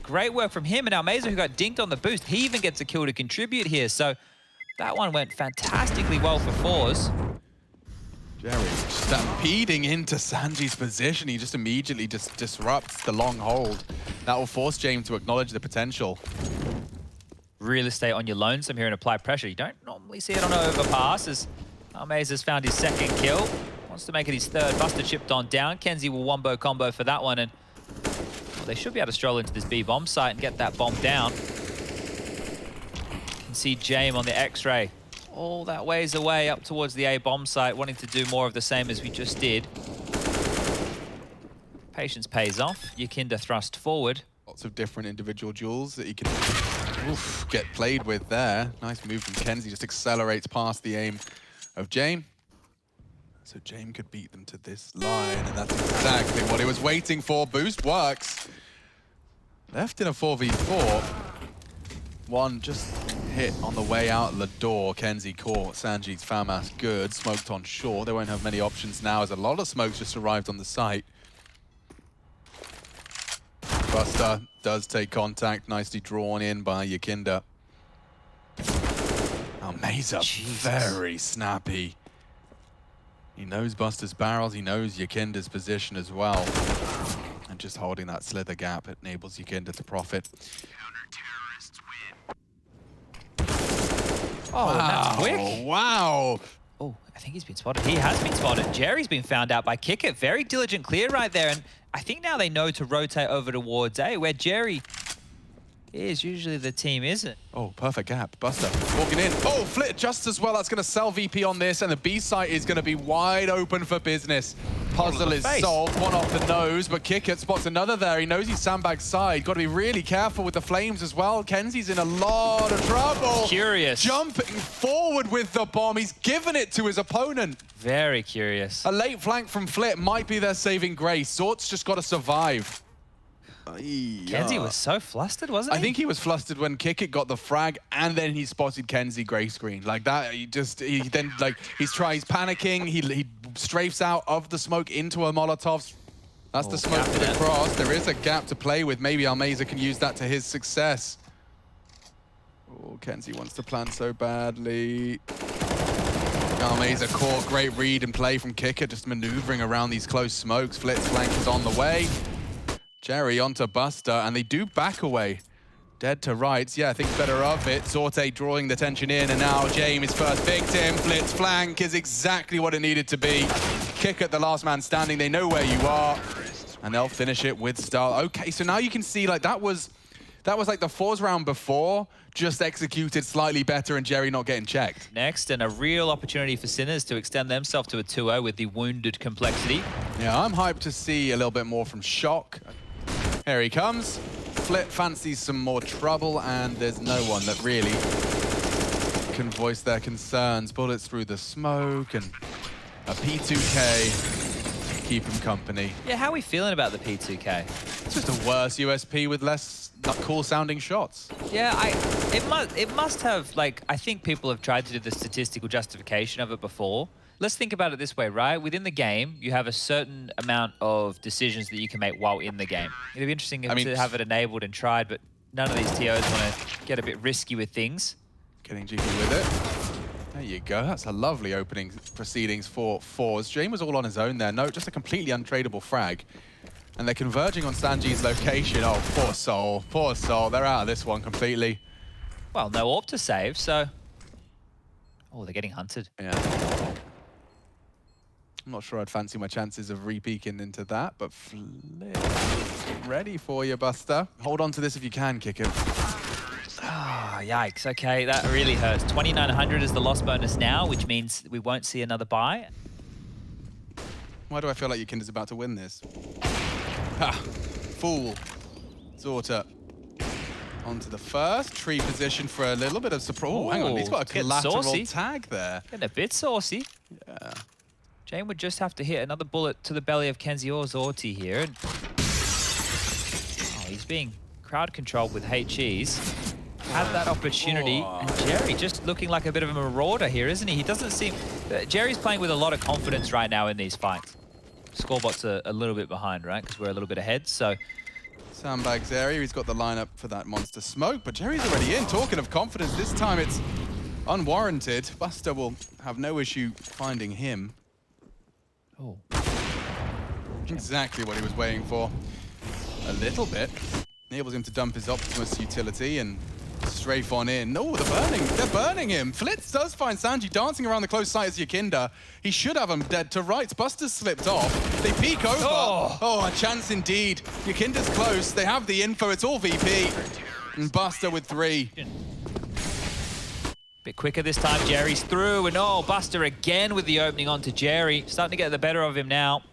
Great work from him, and now Mesa, who got dinked on the boost, he even gets a kill to contribute here. So that one went fantastically well for forZe. Jerry stampeding into Sanji's position. He just immediately disrupts the long hold. That will force James to acknowledge the potential. Real estate on your lonesome here and apply pressure. You don't normally see it on overpass as Mesa's found his second kill. Wants to make it his third. Buster chipped on down. kenzie will wombo combo for that one, and well, they should be able to stroll into this B bomb site and get that bomb down. You can see James on the X-ray all that ways away up towards the A bomb site, wanting to do more of the same as we just did. Patience pays off. Yakinda thrust forward. Lots of different individual duels that he can get played with there. Nice move from kenzie, just accelerates past the aim of James. So James could beat them to this line, and that's exactly what he was waiting for. Boost works. Left in a 4v4. One just hit on the way out the door. kenzie caught Sanji's FAMAS good. Smoked on shore. They won't have many options now as a lot of smokes just arrived on the site. Buster does take contact. Nicely drawn in by Yakinda. Oh, Mesa, very snappy. He knows Buster's barrels. He knows Yakinda's position as well. And just holding that slither gap enables Yakinda to profit. Oh, wow. That's quick. Wow. Oh, I think he's been spotted. He has been spotted. Jerry's been found out by Kickit. Very diligent clear right there. And I think now they know to rotate over towards A, where Jerry is. Usually the team isn't. Oh, perfect gap. Buster walking in. Oh, Flit just as well. That's going to sell VP on this, and the B site is going to be wide open for business. Puzzle is solved. One off the nose, but Kickit spots another there. He knows he's sandbag side. Got to be really careful with the flames as well. kenzie's in a lot of trouble. Curious. Jumping forward with the bomb. He's given it to his opponent. Very curious. A late flank from Flit might be their saving grace. Zort's just got to survive. kenzie was so flustered, wasn't he? I think he was flustered when Kickit got the frag, and then he spotted kenzie gray screen like that. He's panicking. He strafes out of the smoke into a Molotov. That's the smoke for the cross. There is a gap to play with. Maybe Almeza can use that to his success. Oh, kenzie wants to plan so badly. Almeza caught. Great read and play from Kickit, just maneuvering around these close smokes. Flit's flank is on the way. Jerry onto Buster, and they do back away. Dead to rights. Yeah, I think better of it. Sorte drawing the tension in, and now James, first victim. Flit's flank is exactly what it needed to be. Kickit, the last man standing. They know where you are, and they'll finish it with style. Okay, so now you can see, like, that was like the forZe round before, just executed slightly better, and Jerry not getting checked. Next, and a real opportunity for Sinners to extend themselves to a 2-0 with the wounded complexity. Yeah, I'm hyped to see a little bit more from Shock. Here he comes. Flit fancies some more trouble, and there's no one that really can voice their concerns. Bullets through the smoke, and a P2K to keep him company. Yeah, how are we feeling about the P2K? It's just a worse USP with less cool-sounding shots. Yeah, it must have, like, I think people have tried to do the statistical justification of it before. Let's think about it this way, right? Within the game, you have a certain amount of decisions that you can make while in the game. It'd be interesting to have it enabled and tried, but none of these TOs want to get a bit risky with things. Getting jiggy with it. There you go. That's a lovely opening proceedings for forZe. Jane was all on his own there. No, just a completely untradeable frag. And they're converging on Sanji's location. Oh, poor soul. Poor soul. They're out of this one completely. Well, no AWP to save, so... Oh, they're getting hunted. Yeah. I'm not sure I'd fancy my chances of re-peeking into that, but Flip. Ready for you, Buster. Hold on to this if you can, kick it. Ah, yikes. Okay, that really hurts. 2,900 is the loss bonus now, which means we won't see another buy. Why do I feel like your Kinder's about to win this? Ha! Fool. Zorta. Onto the first tree position for a little bit of surprise. Oh, hang on. He's got a collateral tag there. Getting a bit saucy. Yeah. Jane would just have to hit another bullet to the belly of kenzie or Zorti here. Oh, he's being crowd controlled with HEs. Had that opportunity. Oh. And Jerry just looking like a bit of a marauder here, isn't he? He doesn't seem... Jerry's playing with a lot of confidence right now in these fights. Scorebot's a little bit behind, right? Because we're a little bit ahead, so... Sandbags area. He's got the lineup for that monster smoke, but Jerry's already in. Talking of confidence, this time it's unwarranted. Buster will have no issue finding him. Oh. Exactly what he was waiting for. A little bit. Enables him to dump his Optimus utility and strafe on in. No, they're burning him. Flitz does find Sanji dancing around the close side as Yakinda. He should have him dead to rights. Buster's slipped off. They peek over. Oh, a chance indeed. Yakinda's close. They have the info. It's all VP. And Buster with 3. Bit quicker this time. Jerry's through. And oh, Buster again with the opening onto Jerry. Starting to get the better of him now.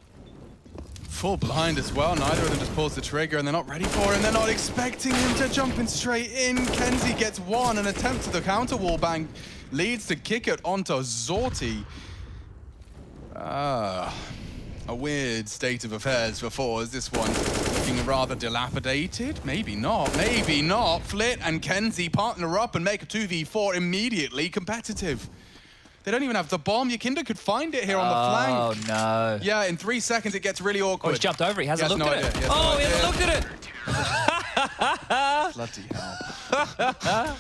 Full blind as well. Neither of them just pulls the trigger and they're not ready for him. They're not expecting him to jump in straight in. kenzie gets one. An attempt to the counter wall bang leads to kick it onto Zorti. A weird state of affairs for forZe. This one looking rather dilapidated. Maybe not. Maybe not. Flit and kenzie partner up and make a 2v4 immediately competitive. They don't even have the bomb. Yakinda could find it here on the flank. Oh, no. Yeah, in 3 seconds, it gets really awkward. Oh, he's jumped over. He hasn't looked at it. He hasn't looked at it. Bloody hell.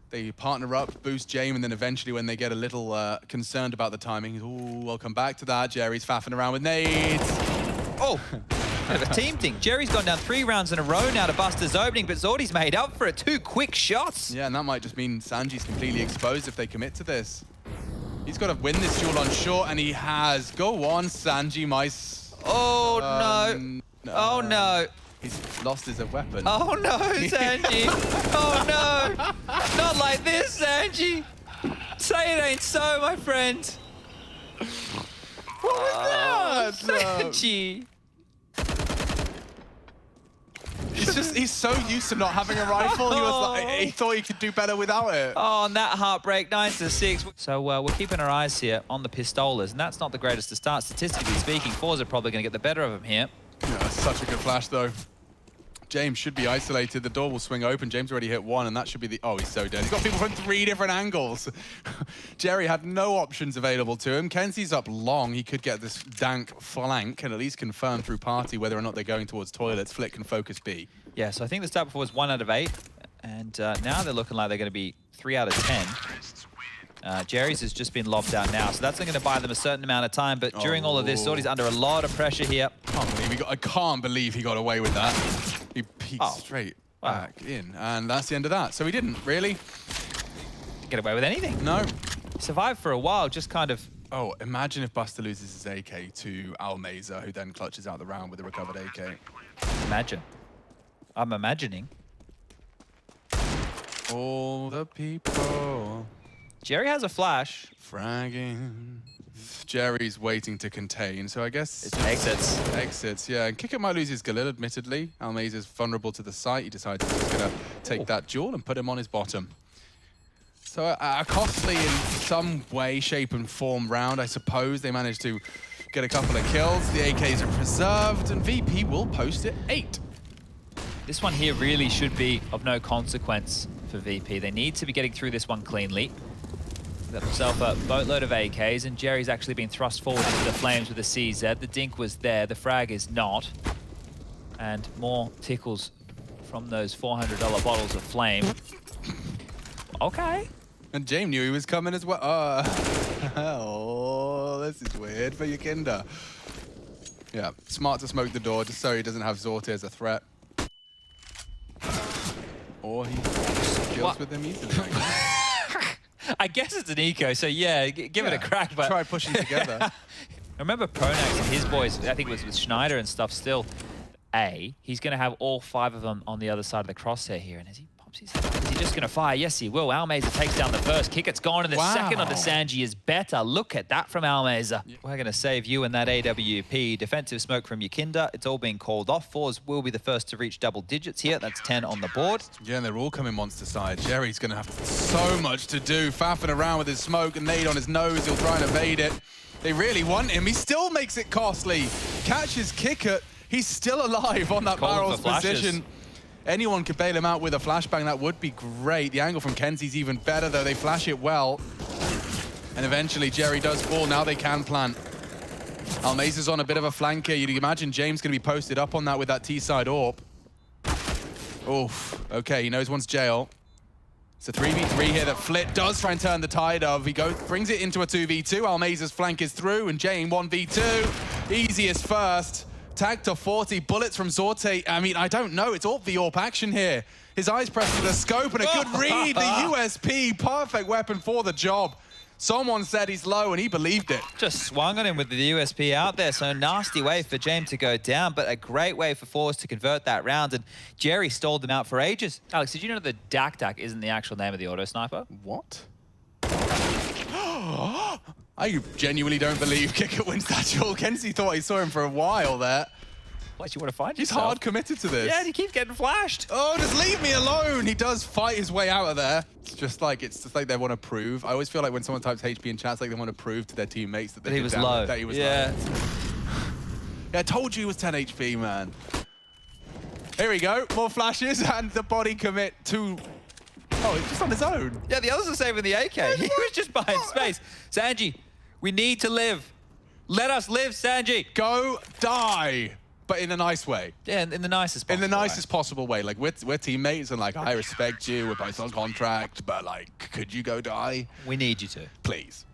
They partner up, boost Jame, and then eventually when they get a little concerned about the timing, oh, we'll come back to that. Jerry's faffing around with nades. Oh, bit of a team thing. Jerry's gone down 3 rounds in a row now to Buster's opening, but Zorti's made up for it. 2 quick shots. Yeah, and that might just mean Sanji's completely exposed if they commit to this. He's got to win this duel on short, and he has. Go on, Sanji, Oh, no. Oh, no. He's lost his weapon. Oh, no, Sanji. Oh, no. Not like this, Sanji. Say it ain't so, my friend. What was that? Sanji. He's so used to not having a rifle. He was like, he thought he could do better without it. Oh, and that heartbreak, 9-6. So we're keeping our eyes here on the pistolas, and that's not the greatest to start, statistically speaking. forZe are probably going to get the better of him here. Yeah, that's such a good flash, though. James should be isolated. The door will swing open. James already hit 1, and that should be the... Oh, he's so dead. He's got people from 3 different angles. Jerry had no options available to him. kenzie's up long. He could get this dank flank and at least confirm through party whether or not they're going towards toilets. Flick can focus B. Yeah, so I think the start before was 1 out of 8, and now they're looking like they're going to be 3 out of 10. Jerry's has just been lobbed out now, so that's going to buy them a certain amount of time, but during all of this, Zorti's under a lot of pressure here. I can't believe he got away with that. He peeked straight back in, and that's the end of that. So he didn't really get away with anything. No. He survived for a while, just kind of... Oh, imagine if Buster loses his AK to Almeza, who then clutches out the round with a recovered AK. Imagine. I'm imagining. All the people. Jerry has a flash. Fragging. Jerry's waiting to contain, so I guess... It's exits. Exits, yeah. And Kicker might lose his Galil, admittedly. Almeza's vulnerable to the site. He decides he's just going to take that duel and put him on his bottom. So a costly in some way, shape and form round, I suppose. They managed to get a couple of kills. The AKs are preserved, and VP will post it 8. This one here really should be of no consequence for VP. They need to be getting through this one cleanly. Got himself a boatload of AKs, and Jerry's actually been thrust forward into the flames with the CZ. The dink was there, the frag is not. And more tickles from those $400 bottles of flame. Okay. And James knew he was coming as well. Oh, this is weird for Yakinda. Yeah, smart to smoke the door just so he doesn't have zorte as a threat. Or he deals with them easily. I guess it's an eco, so yeah, give it a crack. But try pushing together. I remember Pronax and his boys, I think it was with Schneider and stuff still. He's going to have all 5 of them on the other side of the crosshair here. And as he pops his head up, is he just going to fire? Yes, he will. Almeza takes down the first kick. It's gone, and the second on the Sanji is better. Look at that from Almeza. Yeah. We're going to save you in that AWP. Defensive smoke from Yakinda. It's all being called off. forZe will be the first to reach double digits here. That's 10 on the board. Yeah, and they're all coming monster side. Jerry's going to have so much to do. Faffing around with his smoke and nade on his nose. He'll try and evade it. They really want him. He still makes it costly. Catches kicker. He's still alive on that barrel's position. Anyone could bail him out with a flashbang. That would be great. The angle from Kenzie's even better, though. They flash it well. And eventually, Jerry does fall. Now they can plant. Almeza's on a bit of a flank here. You'd imagine James going to be posted up on that with that T-side AWP. Oof. Okay, he knows one's jail. It's a 3v3 here that Flit does try and turn the tide of. He brings it into a 2v2. Almeza's flank is through, and Jane 1v2. Easiest first. Tag to 40, bullets from zorte. I mean, I don't know. It's all the AWP action here. His eyes pressed to the scope and a good read. The USP, perfect weapon for the job. Someone said he's low and he believed it. Just swung on him with the USP out there. So nasty way for James to go down, but a great way for forZe to convert that round. And Jerry stalled them out for ages. Alex, did you know that Dak Dak isn't the actual name of the auto sniper? What? I genuinely don't believe Kicker wins that duel. Kenzie thought he saw him for a while there. What, you want to find He's yourself? hard committed to this. Yeah, and he keeps getting flashed. Oh, just leave me alone. He does fight his way out of there. It's just like they want to prove. I always feel like when someone types HP in chat, it's like they want to prove to their teammates that he was low. That he was low. Yeah, I told you he was 10 HP, man. Here we go. More flashes and the body commit to... Oh, it's just on his own. Yeah, the others are saving the AK. He was just behind space. Sanji, we need to live. Let us live, Sanji. Go die. But in a nice way. Yeah, in the nicest possible way. In the nicest possible way. Like, we're teammates and, like, I respect you. We're both on contract. But, like, could you go die? We need you to. Please.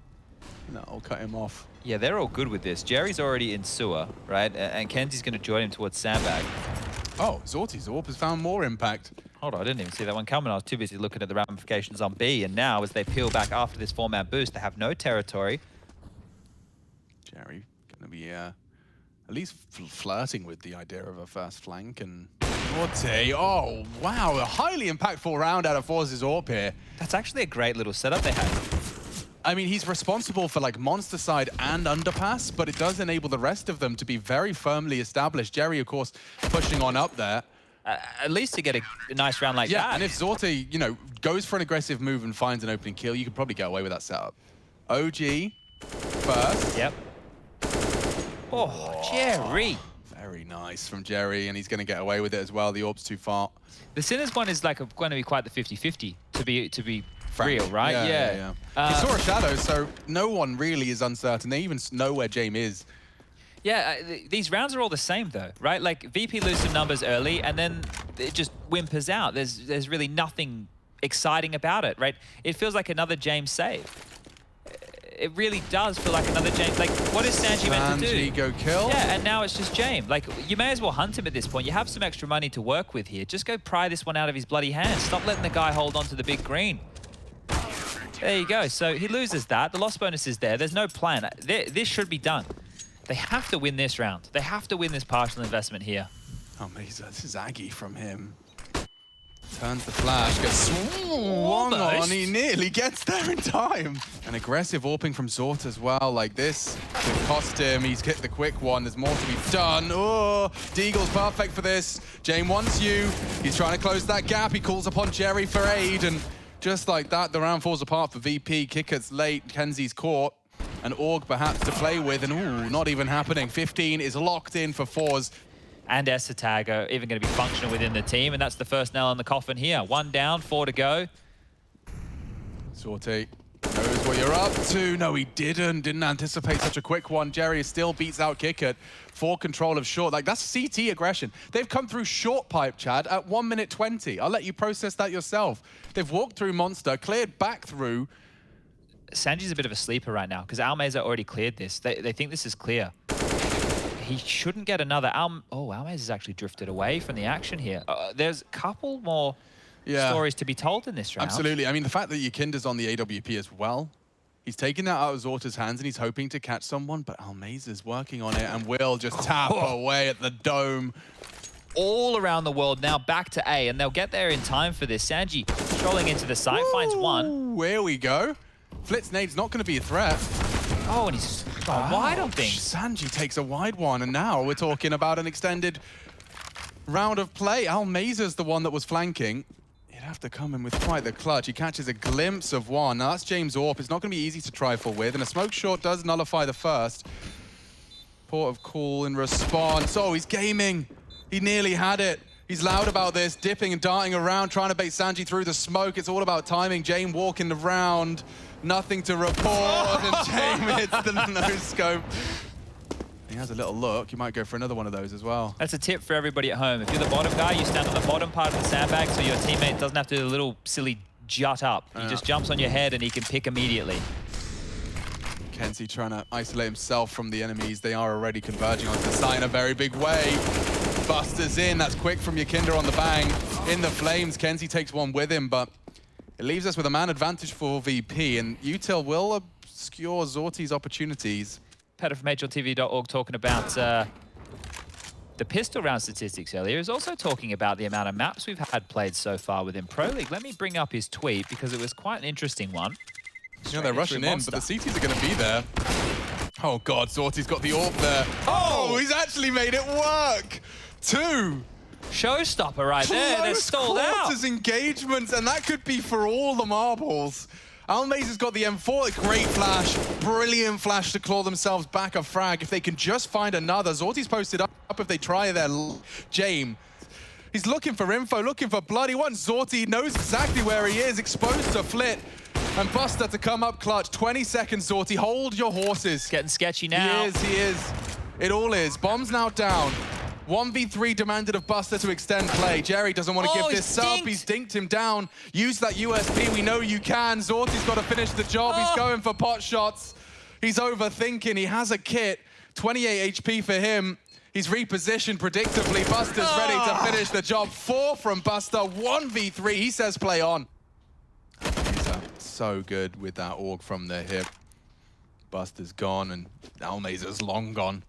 No, I'll cut him off. Yeah, they're all good with this. Jerry's already in sewer, right? And Kenzie's going to join him towards Sandbag. Oh, Zorti's AWP has found more impact. Hold on, I didn't even see that one coming. I was too busy looking at the ramifications on B. And now, as they peel back after this 4-man boost, they have no territory. Jerry going to be... at least flirting with the idea of a first flank. And Zorte, oh wow, a highly impactful round out of forZe's AWP here. That's actually a great little setup they have. I mean, he's responsible for like monster side and underpass, but it does enable the rest of them to be very firmly established. Jerry, of course, pushing on up there. At least to get a nice round like that. Yeah, and if Zorte, you know, goes for an aggressive move and finds an opening kill, you could probably get away with that setup. OG first. Yep. Oh, Jerry. Very nice from Jerry, and he's going to get away with it as well. The AWP's too far. The Sinners one is like going to be quite the 50-50 to be real, right? Yeah. He saw a shadow, so no one really is uncertain. They even know where James is. Yeah, these rounds are all the same though, right? Like VP lose some numbers early, and then it just whimpers out. There's really nothing exciting about it, right? It feels like another James save. It really does feel like another James. Like, what is Sanji meant to do? Sanji go kill. Yeah, and now it's just James. Like, you may as well hunt him at this point. You have some extra money to work with here. Just go pry this one out of his bloody hands. Stop letting the guy hold on to the big green. There you go. So he loses that. The loss bonus is there. There's no plan. This should be done. They have to win this round. They have to win this partial investment here. Oh, Mesa, this is Aggie from him. Turns the flash, gets swung on, he nearly gets there in time. An aggressive AWPing from Zort as well, like this could cost him. He's hit the quick one, there's more to be done. Oh, Deagle's perfect for this. Jane wants you, he's trying to close that gap. He calls upon Jerry for aid, and just like that, the round falls apart for VP. Kicker's late, Kenzie's caught. An AUG perhaps to play with, and ooh, not even happening. 15 is locked in for forZe. And Esatag are even going to be functional within the team, and that's the first nail in the coffin here. 1 down, 4 to go. Zorte, no knows what you're up to. No, he didn't anticipate such a quick one. Jerry still beats out Kickert for control of short. Like, that's CT aggression. They've come through short pipe, Chad, at 1 minute 20. I'll let you process that yourself. They've walked through Monster, cleared back through. Sanji's a bit of a sleeper right now because Almeza already cleared this. They think this is clear. He shouldn't get another. Almeza's actually drifted away from the action here. There's a couple more stories to be told in this round. Absolutely. I mean, the fact that Yakinda's on the AWP as well, he's taking that out of Zorta's hands and he's hoping to catch someone, but Almeza's working on it and will just tap away at the dome. All around the world now back to A, and they'll get there in time for this. Sanji strolling into the site, finds one. Here we go. Flitz nade's not going to be a threat. Oh, and he's gone wide on things. Sanji takes a wide one, and now we're talking about an extended round of play. Almeza's the one that was flanking. He'd have to come in with quite the clutch. He catches a glimpse of one. Now that's James Orp. It's not going to be easy to trifle with, and a smoke short does nullify the first. Port of call in response. Oh, he's gaming. He nearly had it. He's loud about this, dipping and darting around, trying to bait Sanji through the smoke. It's all about timing. Jame walking around, nothing to report, and Jame hits the no-scope. He has a little look. You might go for another one of those as well. That's a tip for everybody at home. If you're the bottom guy, you stand on the bottom part of the sandbag so your teammate doesn't have to do a little silly jut up. He just jumps on your head and he can pick immediately. Kenzie trying to isolate himself from the enemies. They are already converging onto the site in a very big way. Buster's in. That's quick from Yakinda on the bang. In the flames, Kenzie takes one with him, but it leaves us with a man advantage for VP, and Util will obscure Zorti's opportunities. Petter from HLTV.org talking about the pistol round statistics earlier. Is also talking about the amount of maps we've had played so far within Pro League. Let me bring up his tweet because it was quite an interesting one. You know, they're rushing in, but the CTs are going to be there. Oh, God, Zorti's got the AWP there. Oh, he's actually made it work. 2. Showstopper right there. They're stalled out. Close engagements, and that could be for all the marbles. Almeza's got the M4. Great flash. Brilliant flash to claw themselves back a frag. If they can just find another. Zorti's posted up if they try their Jame. He's looking for info, looking for blood. He wants Zorti. He knows exactly where he is. Exposed to Flit. And Buster to come up clutch. 20 seconds, Zorti. Hold your horses. Getting sketchy now. He is. It all is. Bomb's now down. 1v3 demanded of Buster to extend play. Jerry doesn't want to give this sub. He's dinked him down. Use that USP. We know you can. Zorti's got to finish the job. He's going for pot shots. He's overthinking. He has a kit. 28 HP for him. He's repositioned predictably. Buster's ready to finish the job. 4 from Buster. 1v3. He says play on. He's so good with that AUG from the hip. Buster's gone and Almeza's long gone.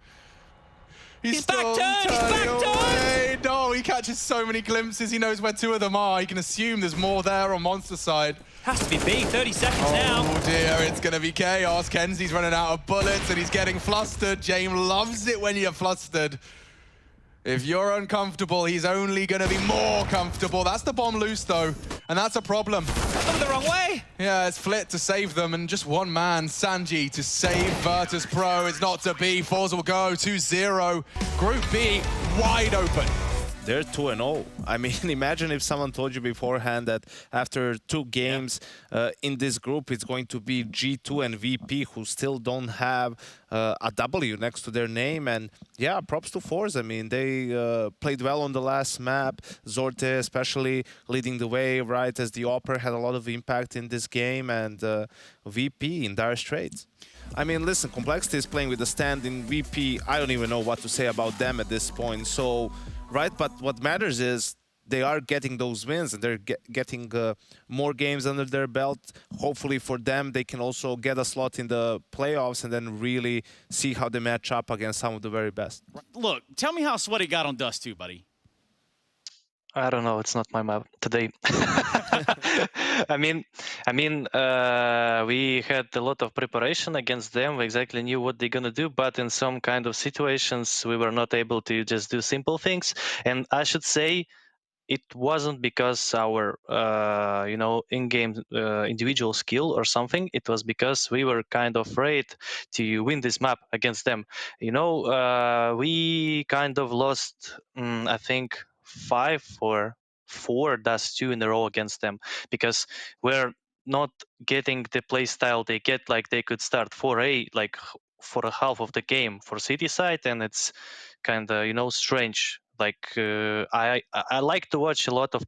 He's back away. No, he catches so many glimpses. He knows where 2 of them are. He can assume there's more there on Monster side. Has to be B. 30 seconds now. Oh dear, it's going to be chaos. Kenzie's running out of bullets and he's getting flustered. Jame loves it when you're flustered. If you're uncomfortable, he's only going to be more comfortable. That's the bomb loose, though, and that's a problem. Going the wrong way. Yeah, it's Flit to save them, and just one man, Sanji, to save Virtus.pro. It's not to be. forZe will go 2-0. Group B, wide open. They're 2-0. I mean, imagine if someone told you beforehand that after 2 games in this group, it's going to be G2 and VP who still don't have a W next to their name. And yeah, props to forZe. I mean, they played well on the last map. Zorte especially leading the way, right, as the Opera had a lot of impact in this game. And VP in dire straits. I mean, listen, Complexity is playing with the stand in VP. I don't even know what to say about them at this point. So, right, but what matters is they are getting those wins and they're getting more games under their belt. Hopefully for them, they can also get a slot in the playoffs and then really see how they match up against some of the very best. Look, tell me how sweaty got on Dust 2, buddy. I don't know. It's not my map today. I mean, we had a lot of preparation against them. We exactly knew what they're gonna do, but in some kind of situations, we were not able to just do simple things. And I should say, it wasn't because our, in-game individual skill or something. It was because we were kind of afraid to win this map against them. We kind of lost, I think, 5 or 4 Dust 2 in a row against them because we're not getting the play style they get. Like they could start 4A like for a half of the game for City side, and it's kind of strange. Like I like to watch a lot of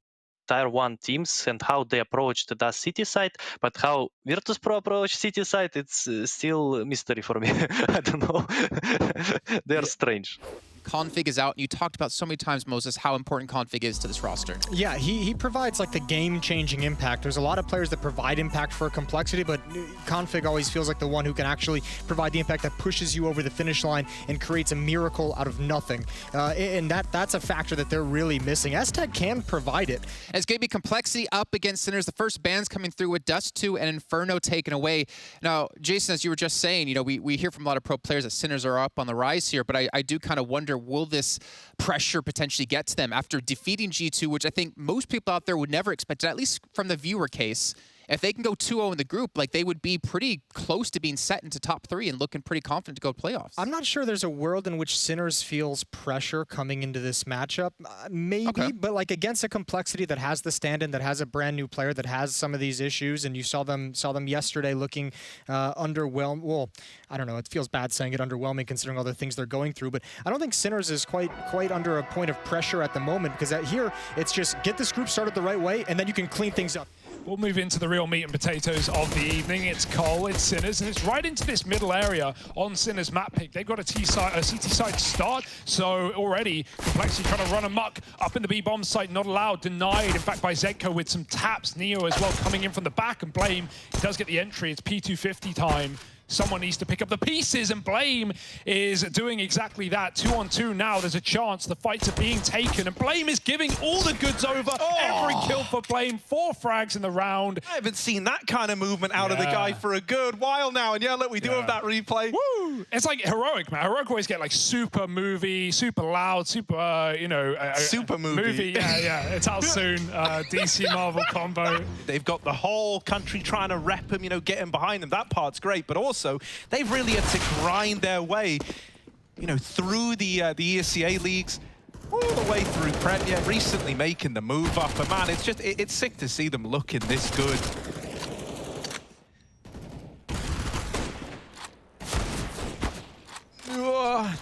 Tier 1 teams and how they approached that City side, but how Virtus.pro approach City side, it's still a mystery for me. I don't know. They're strange. Config is out. You talked about so many times, Moses, how important Config is to this roster. Yeah, he provides like the game-changing impact. There's a lot of players that provide impact for complexity, but Config always feels like the one who can actually provide the impact that pushes you over the finish line and creates a miracle out of nothing. And that's a factor that they're really missing. STAG can provide it. It's going to be complexity up against Sinners. The first bands coming through with Dust 2 and Inferno taken away. Now, Jason, as you were just saying, we hear from a lot of pro players that Sinners are up on the rise here, but I do kind of wonder, will this pressure potentially get to them after defeating G2, which I think most people out there would never expect, at least from the viewer case. If they can go 2-0 in the group, like they would be pretty close to being set into top 3 and looking pretty confident to go to playoffs. I'm not sure there's a world in which Sinners feels pressure coming into this matchup. Maybe, okay. But like against a complexity that has the stand-in, that has a brand new player, that has some of these issues, and you saw them yesterday looking underwhelmed. Well, I don't know. It feels bad saying it underwhelming considering all the things they're going through, but I don't think Sinners is quite under a point of pressure at the moment, because here it's just get this group started the right way, and then you can clean things up. We'll move into the real meat and potatoes of the evening. It's Cole, it's Sinners, and it's right into this middle area on Sinners map pick. They've got a CT side start, so already Complexity trying to run amok up in the B-bomb site, not allowed, denied, in fact, by Zedko with some taps. Neo as well coming in from the back, and Blame, he does get the entry. It's P250 time. Someone needs to pick up the pieces, and Blame is doing exactly that. 2-on-2 now, there's a chance. The fights are being taken, and Blame is giving all the goods over. Every kill for Blame, 4 frags in the round. I haven't seen that kind of movement out of the guy for a good while now, and yeah, look, we do have that replay. Woo! It's like Heroic, man. Heroic always get like super movie, super loud, super, super movie. Yeah, it's out soon. DC Marvel combo. They've got the whole country trying to rep him, get him behind them. That part's great, but also they've really had to grind their way, through the ESCA leagues, all the way through Premier, recently making the move up. But man, it's sick to see them looking this good.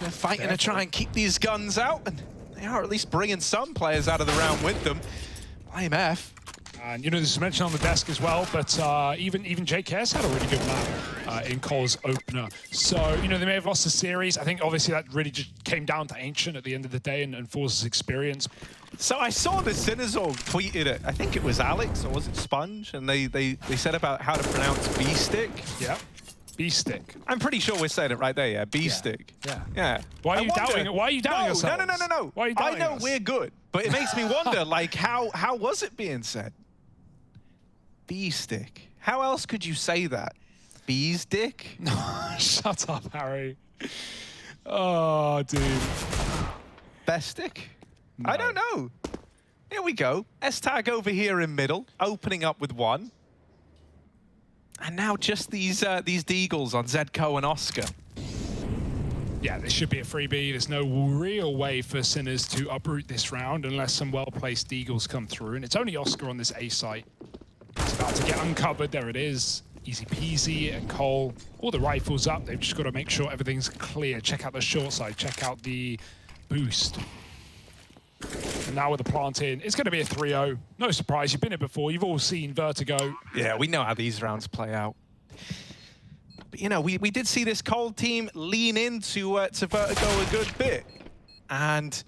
They're fighting to try and keep these guns out, and they are at least bringing some players out of the round with them. Blame F. And this is mentioned on the desk as well, but even JKS had a really good map in Cole's opener. So, they may have lost the series. I think obviously that really just came down to Ancient at the end of the day and forZe's experience. So I saw the Sinazor tweeted it. I think it was Alex, or was it Sponge? And they said about how to pronounce B-stick. Yeah. B-stick. I'm pretty sure we're saying it right there, yeah. B-stick. Yeah. Why are you doubting yourselves? No. Why are you doubting I know us? we're good, but it makes me wonder, like, how was it being said? B-stick. How else could you say that? Bee's dick? Shut up, Harry. Oh, dude. Best stick? No. I don't know. Here we go. STAG over here in middle, opening up with 1. And now just these deagles on Zedko and Oscar. Yeah, this should be a freebie. There's no real way for Sinners to uproot this round unless some well-placed deagles come through. And it's only Oscar on this A site. It's about to get uncovered. There it is. Easy peasy. And Cole, all the rifles up. They've just got to make sure everything's clear. Check out the short side. Check out the boost. And now with the plant in, it's going to be a 3-0. No surprise. You've been here before. You've all seen Vertigo. Yeah, we know how these rounds play out. But, we did see this Cold team lean into to Vertigo a good bit. And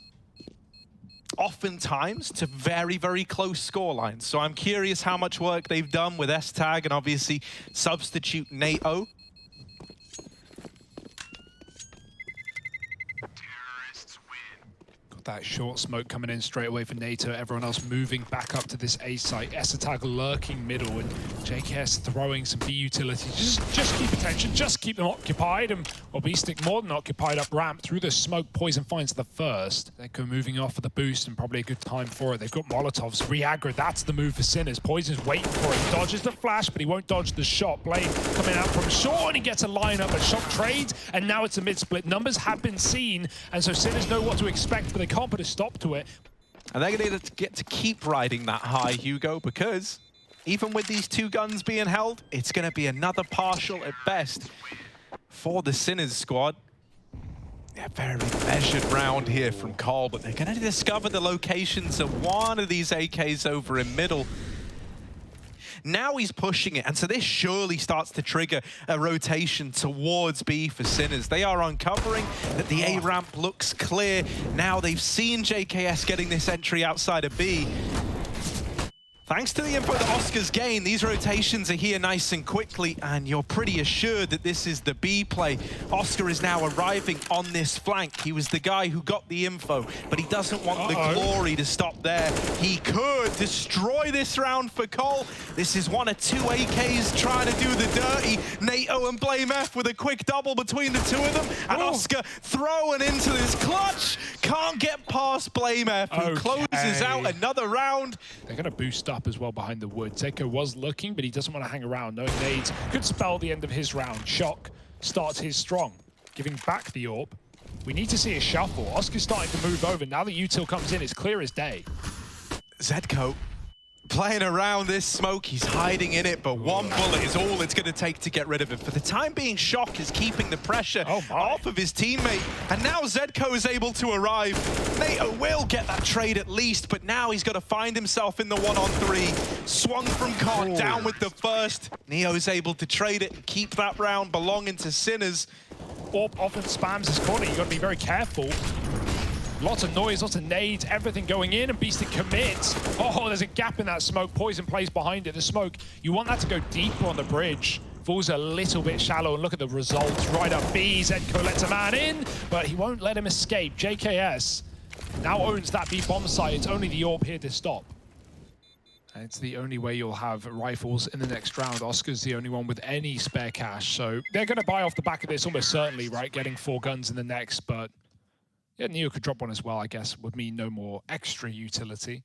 oftentimes to very, very close scorelines. So I'm curious how much work they've done with STAG and obviously substitute NATO. That short smoke coming in straight away for NATO. Everyone else moving back up to this A site. STAG lurking middle, and JKS throwing some B utilities. Just keep attention, just keep them occupied. And B-stick more than occupied up ramp through the smoke. Poison finds the first. They're moving off for the boost, and probably a good time for it. They've got Molotovs. Re-aggro, that's the move for Sinners. Poison's waiting for it. Dodges the flash, but he won't dodge the shot. Blame coming out from short, and he gets a lineup, a shot trades, and now it's a mid-split. Numbers have been seen, and so Sinners know what to expect, but they can't put a stop to it. And they're going to get to keep riding that high, Hugo, because even with these 2 guns being held, it's going to be another partial at best for the Sinners squad. Yeah, very measured round here from Cole, but they're going to discover the locations of one of these AKs over in middle. Now he's pushing it, and so this surely starts to trigger a rotation towards B for Sinners. They are uncovering that the A ramp looks clear. Now they've seen JKS getting this entry outside of B. Thanks to the info that Oscar's gained, these rotations are here nice and quickly, and you're pretty assured that this is the B play. Oscar is now arriving on this flank. He was the guy who got the info, but he doesn't want the glory to stop there. He could destroy this round for Cole. This is one of 2 AKs trying to do the dirty. NATO and BlameF with a quick double between the 2 of them, and Oscar throwing into this clutch. Can't get past BlameF, who closes out another round. They're going to boost up as well behind the wood. Zeko was looking, but he doesn't want to hang around. No nades could spell the end of his round. Shock starts his strong, giving back the AWP. We need to see a shuffle. Oscar's starting to move over. Now that Util comes in, it's clear as day. Zedko playing around this smoke. He's hiding in it, but 1 bullet is all it's going to take to get rid of it. For the time being, Shock is keeping the pressure off of his teammate. And now Zedko is able to arrive. NATO will get that trade at least, but now he's got to find himself in the 1-on-3. Swung from Con, down with the first. Neo's able to trade it and keep that round belonging to Sinners. AWP often spams his corner. You've got to be very careful. Lots of noise, lots of nades, everything going in, and Beasted commits. Oh, there's a gap in that smoke. Poison plays behind it. The smoke, you want that to go deeper on the bridge. Falls a little bit shallow, and look at the results. Right up B, Zedko lets a man in, but he won't let him escape. JKS now owns that B bomb site. It's only the AWP here to stop. And it's the only way you'll have rifles in the next round. Oscar's the only one with any spare cash, so they're going to buy off the back of this almost certainly, right? Getting 4 guns in the next, but yeah, Neo could drop one as well, I guess, would mean no more extra utility.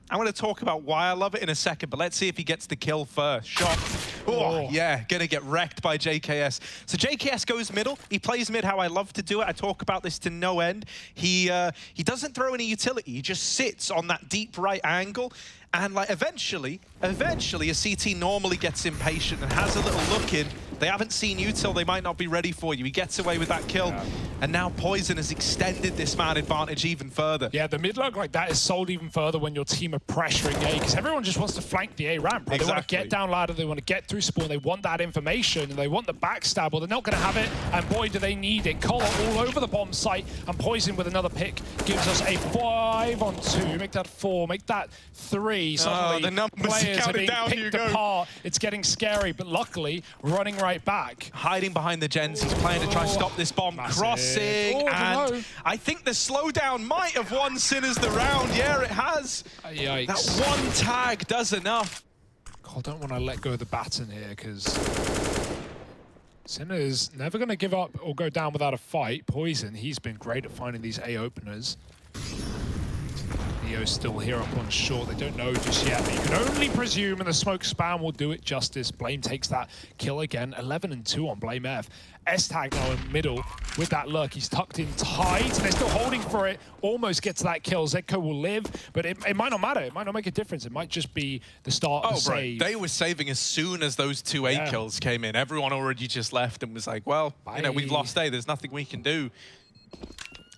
I'm going to talk about why I love it in a second, but let's see if he gets the kill first. Shock. Oh, yeah, going to get wrecked by JKS. So JKS goes middle. He plays mid how I love to do it. I talk about this to no end. He doesn't throw any utility. He just sits on that deep right angle. And like eventually, a CT normally gets impatient and has a little look in. They haven't seen you till they might not be ready for you. He gets away with that kill. Yeah. And now Poison has extended this man advantage even further. Yeah, the mid lurk like that is sold even further when your team are pressuring A, because everyone just wants to flank the A ramp. Right? Exactly. They want to get down ladder, they want to get through spawn, they want that information, and they want the backstab. Well, they're not going to have it, and boy, do they need it. Collar all over the bomb site, and Poison with another pick gives us a 5-on-2. Make that 4, make that 3. Suddenly, the numbers players are being down, picked apart. It's getting scary, but luckily, running right back. Hiding behind the gens, he's playing to try and stop this bomb. Massive. Crossing, and I think the slowdown might have won Sinners the round. Yeah, it has. Yikes. That one tag does enough. I don't want to let go of the baton here, because Sinners never going to give up or go down without a fight. Poison, he's been great at finding these A openers. Neo's still here up on short. They don't know just yet, but you can only presume, and the smoke spam will do it justice. Blame takes that kill again. 11-2 on BlameF. S-Tag now in middle with that lurk. He's tucked in tight, and they're still holding for it. Almost gets that kill. Zedko will live, but it might not matter. It might not make a difference. It might just be the start of the save. They were saving as soon as those 2 A kills came in. Everyone already just left and was like, well, you know, we've lost A. There's nothing we can do.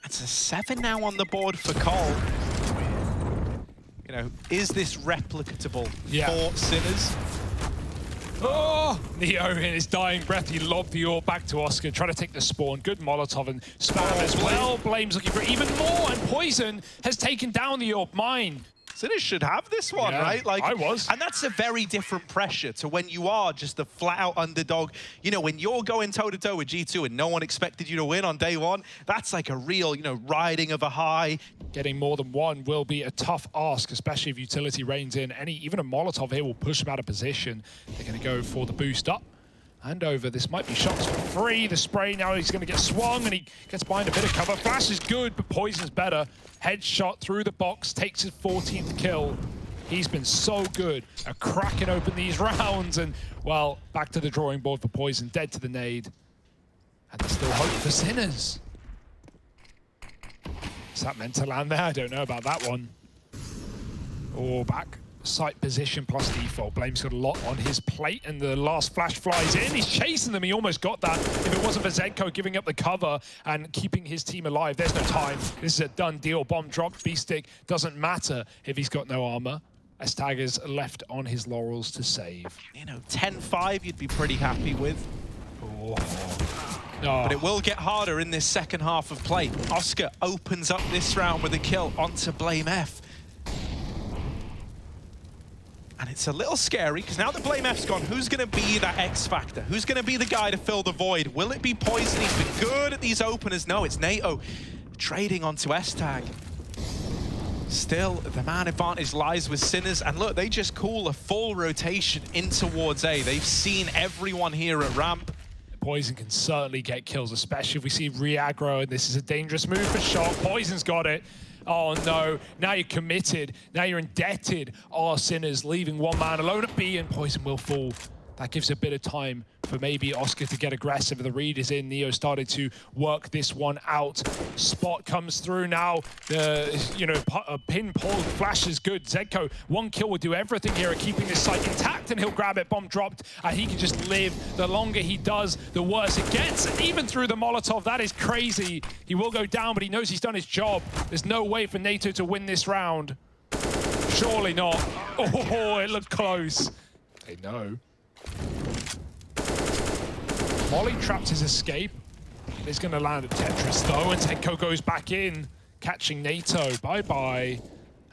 It's a 7 now on the board for Cole. You know, is this replicable for Sinners? Oh, Neo in his dying breath, he lobbed the AWP back to Oscar, trying to take the spawn. Good Molotov and spam as well. Blame's looking for even more, and Poison has taken down the AWP mine. Sinners should have this one, right? Like, I was. And that's a very different pressure to when you are just a flat-out underdog. You know, when you're going toe-to-toe with G2 and no one expected you to win on day one, that's like a real, you know, riding of a high. Getting more than one will be a tough ask, especially if utility reigns in. Even a Molotov here will push them out of position. They're going to go for the boost up. And over, this might be shots for free. The spray now, he's going to get swung, and he gets behind a bit of cover. Flash is good, but Poison's better. Headshot through the box, takes his 14th kill. He's been so good at cracking open these rounds, and, well, back to the drawing board for Poison, dead to the nade. And there's still hope for Sinners. Is that meant to land there? I don't know about that one. Oh, back. site position plus default. Blame's got a lot on his plate, and the last flash flies in. He's chasing them. He almost got that. If it wasn't for Zedco giving up the cover and keeping his team alive, there's no time. This is a done deal. Bomb dropped. B-Stick doesn't matter if he's got no armor. Estag is left on his laurels to save. You know, 10-5 you'd be pretty happy with. Oh. But it will get harder in this second half of play. Oscar opens up this round with a kill onto Blame F. And it's a little scary, because now that Blame F's gone, who's going to be that X factor? Who's going to be the guy to fill the void? Will it be Poison? He's been good at these openers. No, it's NATO trading onto Estag. Still, the man advantage lies with Sinners. And look, they just call a full rotation in towards A. They've seen everyone here at ramp. Poison can certainly get kills, especially if we see re-aggro, and this is a dangerous move for Shock. Poison's got it. Oh no, now you're committed. Now you're indebted. Oh, Sinners leaving one man alone at B, and Poison will fall. That gives a bit of time for maybe Oscar to get aggressive. The read is in. Neo started to work this one out. Spot comes through now. The pin pull flash is good. Zedco, one kill will do everything here at keeping this site intact, and he'll grab it. Bomb dropped, and he can just live. The longer he does, the worse it gets. Even through the Molotov, that is crazy. He will go down, but he knows he's done his job. There's no way for NATO to win this round. Surely not. Oh, it looked close. They know. Molly trapped his escape. He's going to land at Tetris though, and Zedco goes back in, catching NATO. Bye-bye.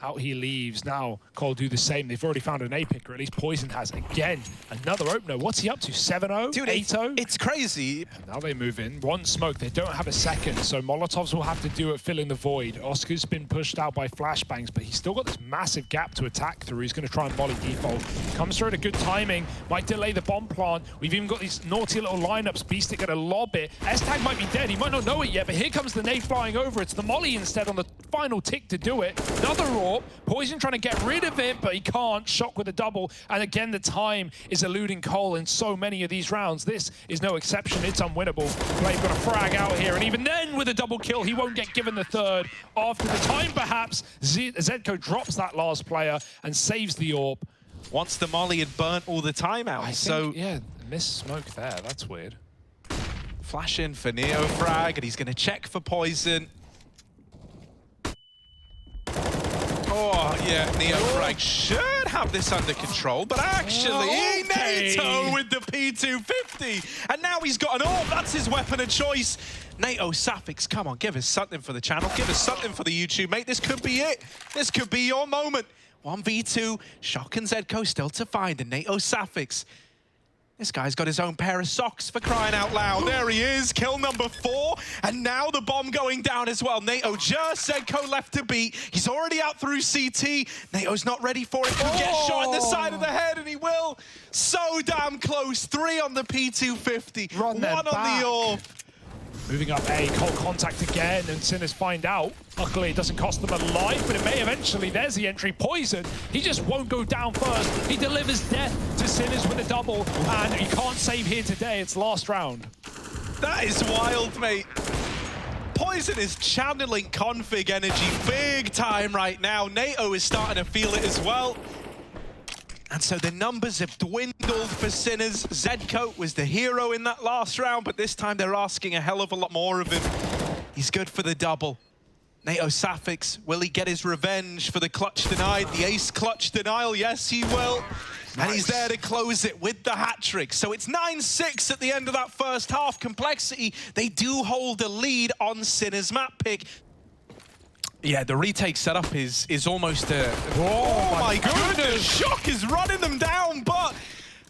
Out he leaves. Now Cole do the same. They've already found an A pick, or at least Poison has. Again, another opener. What's he up to? 7-0? Dude, 8-0? It's crazy. Now they move in. One smoke. They don't have a second, so Molotovs will have to do it filling the void. Oscar's been pushed out by flashbangs, but he's still got this massive gap to attack through. He's going to try and molly default. Comes through at a good timing. Might delay the bomb plant. We've even got these naughty little lineups. Beastic going to lob it. Estag might be dead. He might not know it yet, but here comes the nade flying over. It's the molly instead on the final tick to do it. Another AWP. Poison trying to get rid of it, but he can't. Shock with a double. And again, the time is eluding Cole in so many of these rounds. This is no exception. It's unwinnable. Blade got a frag out here, and even then with a double kill, he won't get given the third. After the time, perhaps, Zedco drops that last player and saves the AWP. Once the molly had burnt all the timeouts, yeah, missed smoke there. That's weird. Flash in for Neo frag, and he's going to check for Poison. Oh, yeah, Neo frag should have this under control, but actually, NATO with the P250. And now he's got an AWP. That's his weapon of choice. NATO Sapphics, come on, give us something for the channel. Give us something for the YouTube, mate. This could be it. This could be your moment. 1v2, Shock and Zedco still to find, and NATO Sapphics. This guy's got his own pair of socks, for crying out loud. There he is, kill number 4. And now the bomb going down as well. NATO just Zedco left to beat. He's already out through CT. NATO's not ready for it. He'll get shot in the side of the head, and he will. So damn close. 3 on the P250. One on the AWP. Moving up A, Cole contact again, and Sinners find out. Luckily, it doesn't cost them a life, but it may eventually. There's the entry. Poison, he just won't go down first. He delivers death to Sinners with a double, and he can't save here today. It's last round. That is wild, mate. Poison is channeling config energy big time right now. NATO is starting to feel it as well. And so the numbers have dwindled for Sinners. Zedco was the hero in that last round, but this time they're asking a hell of a lot more of him. He's good for the double. NATO Sapphics, will he get his revenge for the clutch denied? The ace clutch denial, yes he will. Nice. And he's there to close it with the hat trick. So it's 9-6 at the end of that first half. Complexity, they do hold a lead on Sinners map pick. Yeah, the retake setup is almost a... Oh my goodness! Shock is running them down, but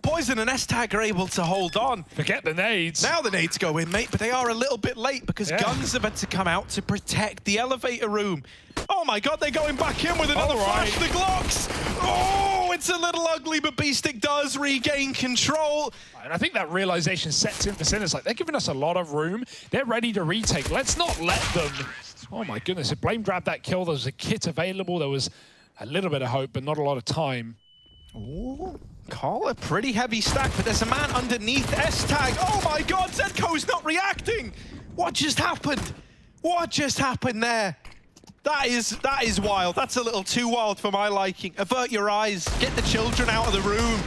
Poison and Estag are able to hold on. Forget the nades. Now the nades go in, mate, but they are a little bit late because guns have had to come out to protect the elevator room. Oh my god, they're going back in with another flash. The Glocks! Oh, it's a little ugly, but B-Stick does regain control. And I think that realization sets in for Sinners. Like, they're giving us a lot of room. They're ready to retake. Let's not let them. Oh my goodness, if Blame grabbed that kill, there was a kit available. There was a little bit of hope, but not a lot of time. Ooh, Call a pretty heavy stack, but there's a man underneath Estag. Oh my god, Zedco's not reacting! What just happened? What just happened there? That is wild. That's a little too wild for my liking. Avert your eyes. Get the children out of the room.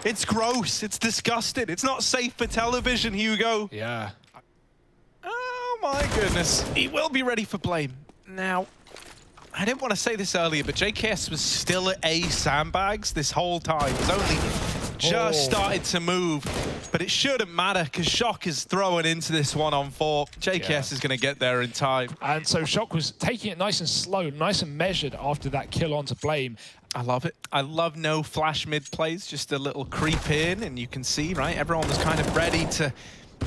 It's gross. It's disgusting. It's not safe for television, Hugo. Yeah. Oh my goodness. He will be ready for blame. Now, I didn't want to say this earlier, but JKS was still at A sandbags this whole time. It was only just started to move, but it shouldn't matter because Shock is throwing into this 1-on-4. JKS is going to get there in time. And so Shock was taking it nice and slow, nice and measured after that kill onto Blame. I love it. I love no flash mid plays, just a little creep in, and you can see, right, everyone was kind of ready to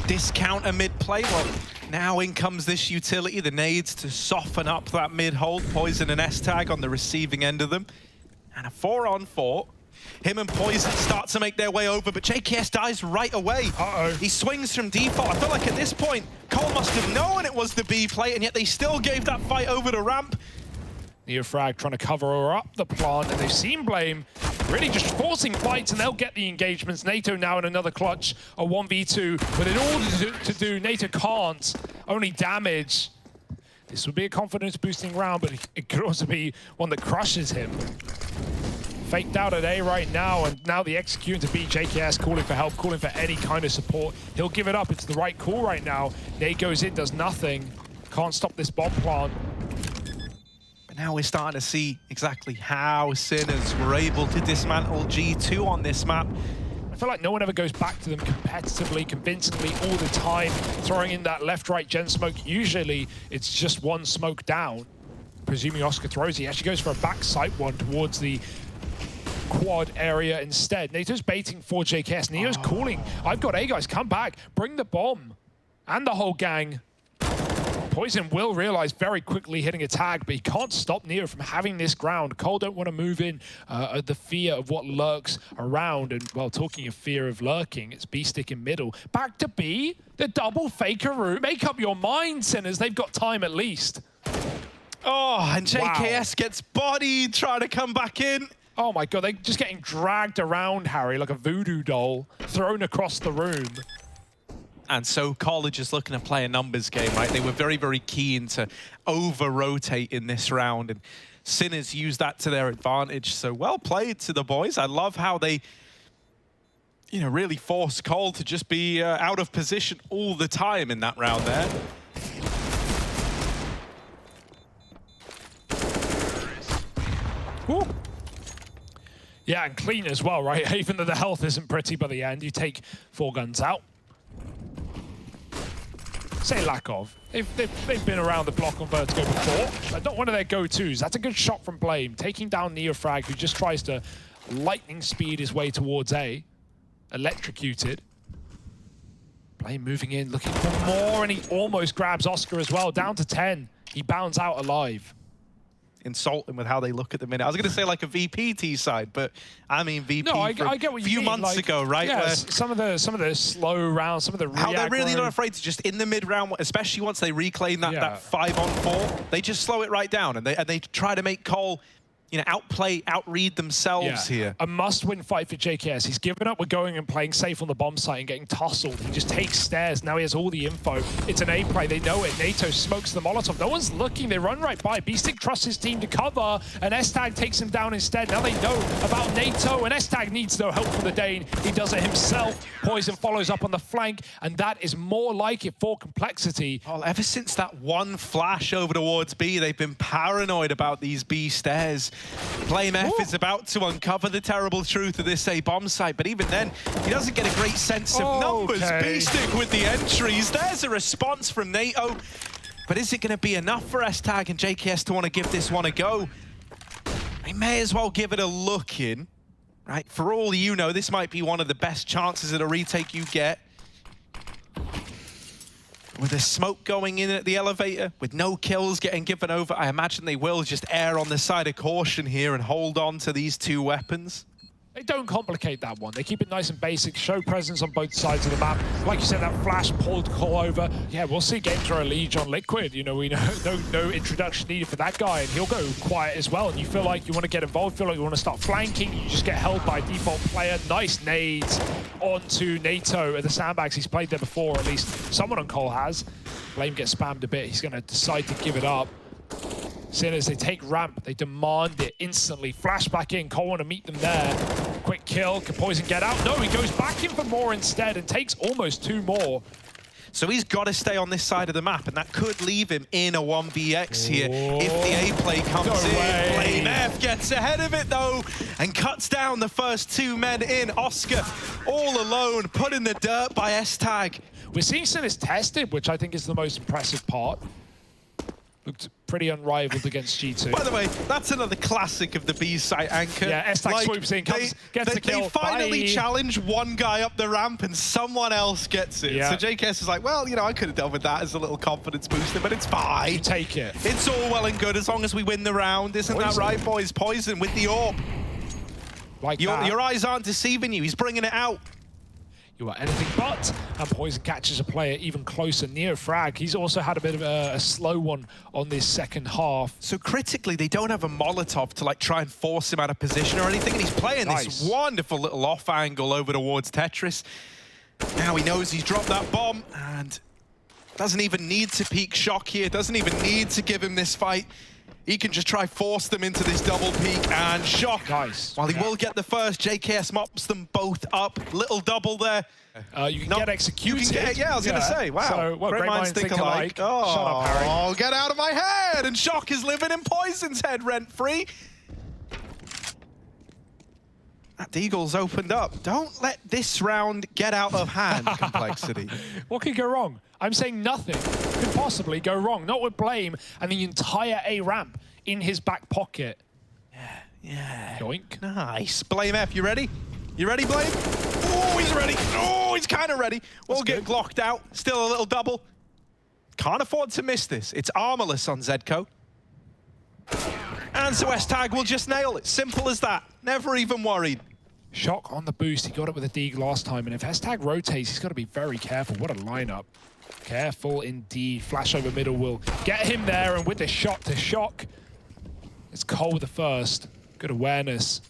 discount a mid play. Well, now in comes this utility, the nades to soften up that mid hold. Poison and S-Tag on the receiving end of them. And a 4-on-4. Him and Poison start to make their way over, but JKS dies right away. He swings from default. I feel like at this point, Cole must have known it was the B play, and yet they still gave that fight over to ramp. Neofrag trying to cover up the plant, and they've seen Blame really just forcing fights, and they'll get the engagements. NATO now in another clutch, a 1v2, but in order to do, NATO can't, only damage. This would be a confidence-boosting round, but it could also be one that crushes him. Faked out at A right now, and now the executing to B. JKS calling for help, calling for any kind of support. He'll give it up. It's the right call right now. Nate goes in, does nothing. Can't stop this bomb plant. But now we're starting to see exactly how Sinners were able to dismantle G2 on this map. I feel like no one ever goes back to them competitively, convincingly, all the time, throwing in that left-right gen smoke. Usually, it's just one smoke down. Presuming Oscar throws, he actually goes for a backside one towards the quad area instead. NATO's baiting for JKS. Neo's calling, I've got A, guys, come back, bring the bomb. And the whole gang. Poison will realize very quickly hitting a tag, but he can't stop Neo from having this ground. Cole don't want to move in at the fear of what lurks around. And, well, talking of fear of lurking, it's B stick in middle. Back to B, the double faker room. Make up your mind, Sinners. They've got time at least. Oh, and JKS gets bodied, trying to come back in. Oh my God, they're just getting dragged around, Harry, like a voodoo doll, thrown across the room. And so College is looking to play a numbers game, right? They were very, very keen to over-rotate in this round, and Sinners used that to their advantage. So well played to the boys. I love how they, you know, really forced Cole to just be out of position all the time in that round there. Ooh. Yeah, and clean as well, right? Even though the health isn't pretty by the end, you take 4 guns out. Say lack of. They've been around the block on Vertigo before. Not one of their go-tos. That's a good shot from Blame, taking down Neofrag, who just tries to lightning speed his way towards A. Electrocuted. Blame moving in, looking for more, and he almost grabs Oscar as well, down to 10. He bounds out alive. Insulting with how they look at the minute. I was going to say like a VPT side, but I mean VP I get what you mean. A few months ago, right? Yeah, some of the slow rounds, some of the how they're really not afraid to just in the mid round, especially once they reclaim that, that 5-on-4, they just slow it right down and they try to make Cole, you know, outread themselves here. A must-win fight for JKS. He's given up with going and playing safe on the bomb site and getting tussled. He just takes stairs. Now he has all the info. It's an A play. They know it. NATO smokes the Molotov. No one's looking. They run right by. B-Stick trusts his team to cover, and S-Tag takes him down instead. Now they know about NATO, and S-Tag needs no help from the Dane. He does it himself. Poison follows up on the flank, and that is more like it for Complexity. Oh, ever since that one flash over towards B, they've been paranoid about these B stairs. Blame F is about to uncover the terrible truth of this A bomb site, but even then, he doesn't get a great sense of numbers. B-Stick with the entries. There's a response from NATO, but is it going to be enough for S-Tag and JKS to want to give this one a go? They may as well give it a look in, right? For all you know, this might be one of the best chances at a retake you get. With the smoke going in at the elevator, with no kills getting given over, I imagine they will just err on the side of caution here and hold on to these 2 weapons. They don't complicate that one. They keep it nice and basic, show presence on both sides of the map. Like you said, that flash pulled Cole over. Yeah, we'll see games where a Liege on Liquid. You know, we know no introduction needed for that guy, and he'll go quiet as well. And you feel like you want to get involved, feel like you want to start flanking, you just get held by a default player. Nice nades onto NATO at the sandbags. He's played there before, or at least someone on Cole has. Blame gets spammed a bit. He's going to decide to give it up. Sinners, they take ramp, they demand it instantly. Flash back in, Cole want to meet them there. Quick kill, can Poison get out? No, he goes back in for more instead and takes almost 2 more. So he's got to stay on this side of the map, and that could leave him in a 1vx here if the A play comes in. Flame F gets ahead of it, though, and cuts down the first 2 men in. oscar, all alone, put in the dirt by S-Tag. We're seeing Sinners tested, which I think is the most impressive part. Looked pretty unrivaled against G2. By the way, that's another classic of the B site anchor. Yeah, S-Tag swoops in, gets the kill. They finally challenge one guy up the ramp and someone else gets it. Yeah. So JKS is like, well, you know, I could have done with that as a little confidence booster, but it's fine. You take it. It's all well and good as long as we win the round. Isn't that right, boys? Poison with the AWP. Like your eyes aren't deceiving you. He's bringing it out. You are anything but, and Poison catches a player even closer. Neo Frag, he's also had a bit of a slow one on this second half. So critically, they don't have a Molotov to like try and force him out of position or anything, and he's playing this wonderful little off angle over towards Tetris. Now he knows he's dropped that bomb, and doesn't even need to peek Shock here, doesn't even need to give him this fight. He can just try force them into this double peek, and Shock. Nice. While he will get the first, JKS mops them both up. Little double there. You can get executed. You can get, yeah, I was going to say, wow. So, well, great minds think alike. Oh, shut up, Harry. Oh, get out of my head! And Shock is living in Poison's head rent-free. That Deagle's opened up. Don't let this round get out of hand, Complexity. What could go wrong? I'm saying nothing could possibly go wrong. Not with Blame and the entire A ramp in his back pocket. Yeah. Yoink. Nice. Blame F, you ready? You ready, Blame? Oh, he's ready. Oh, he's kind of ready. We'll get glocked out. Still a little double. Can't afford to miss this. It's armorless on Zedco. And so S-Tag will just nail it. Simple as that. Never even worried. Shock on the boost. He got it with a Deagle last time. And if S-Tag rotates, he's got to be very careful. What a lineup. Careful indeed. Flash over middle will get him there. And with the shot to Shock, it's Cole with the first. Good awareness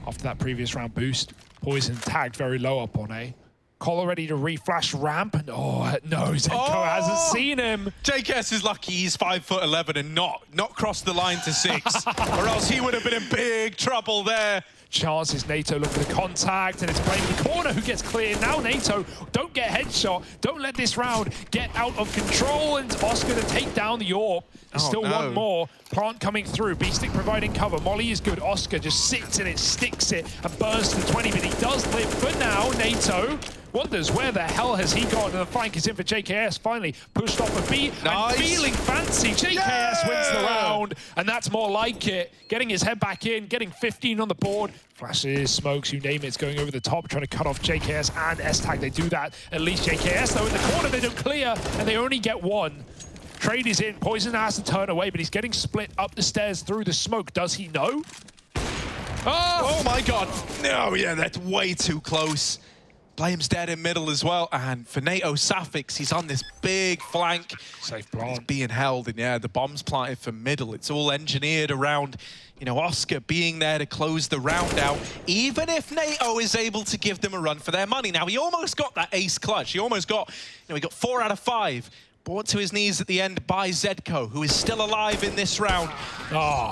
after that previous round boost. Poison tagged very low up on A. Cole ready to re-flash ramp, and oh no, Zedco hasn't seen him. JKS is lucky he's 5'11" and not crossed the line to 6, or else he would have been in big trouble there. Chances, NATO look for the contact, and it's Blame in the corner who gets cleared. Now NATO, don't get headshot. Don't let this round get out of control, and oscar to take down the AWP. There's still one more. Plant coming through. B-Stick providing cover. Molly is good. oscar just sits in it, sticks it, and burns to the 20, but he does live for now. NATO wonders where the hell has he gone, and the flank is in for JKS. Finally pushed off a B, and feeling fancy. JKS wins the round, and that's more like it. Getting his head back in, getting 15 on the board. Flashes, smokes, you name it, it's going over the top, trying to cut off JKS and S-Tag. They do that. At least JKS, though, in the corner, they don't clear, and they only get 1. Trade is in. Poison has to turn away, but he's getting split up the stairs through the smoke. Does he know? Oh my God. No, yeah, that's way too close. Blame's dead in middle as well, and for NATO Safix, he's on this big flank. Safe plant. He's being held, and yeah, the bomb's planted for middle. It's all engineered around, you know, oscar being there to close the round out, even if NATO is able to give them a run for their money. Now, he almost got that ace clutch. He almost got, you know, he got 4 out of 5. Brought to his knees at the end by Zedco, who is still alive in this round.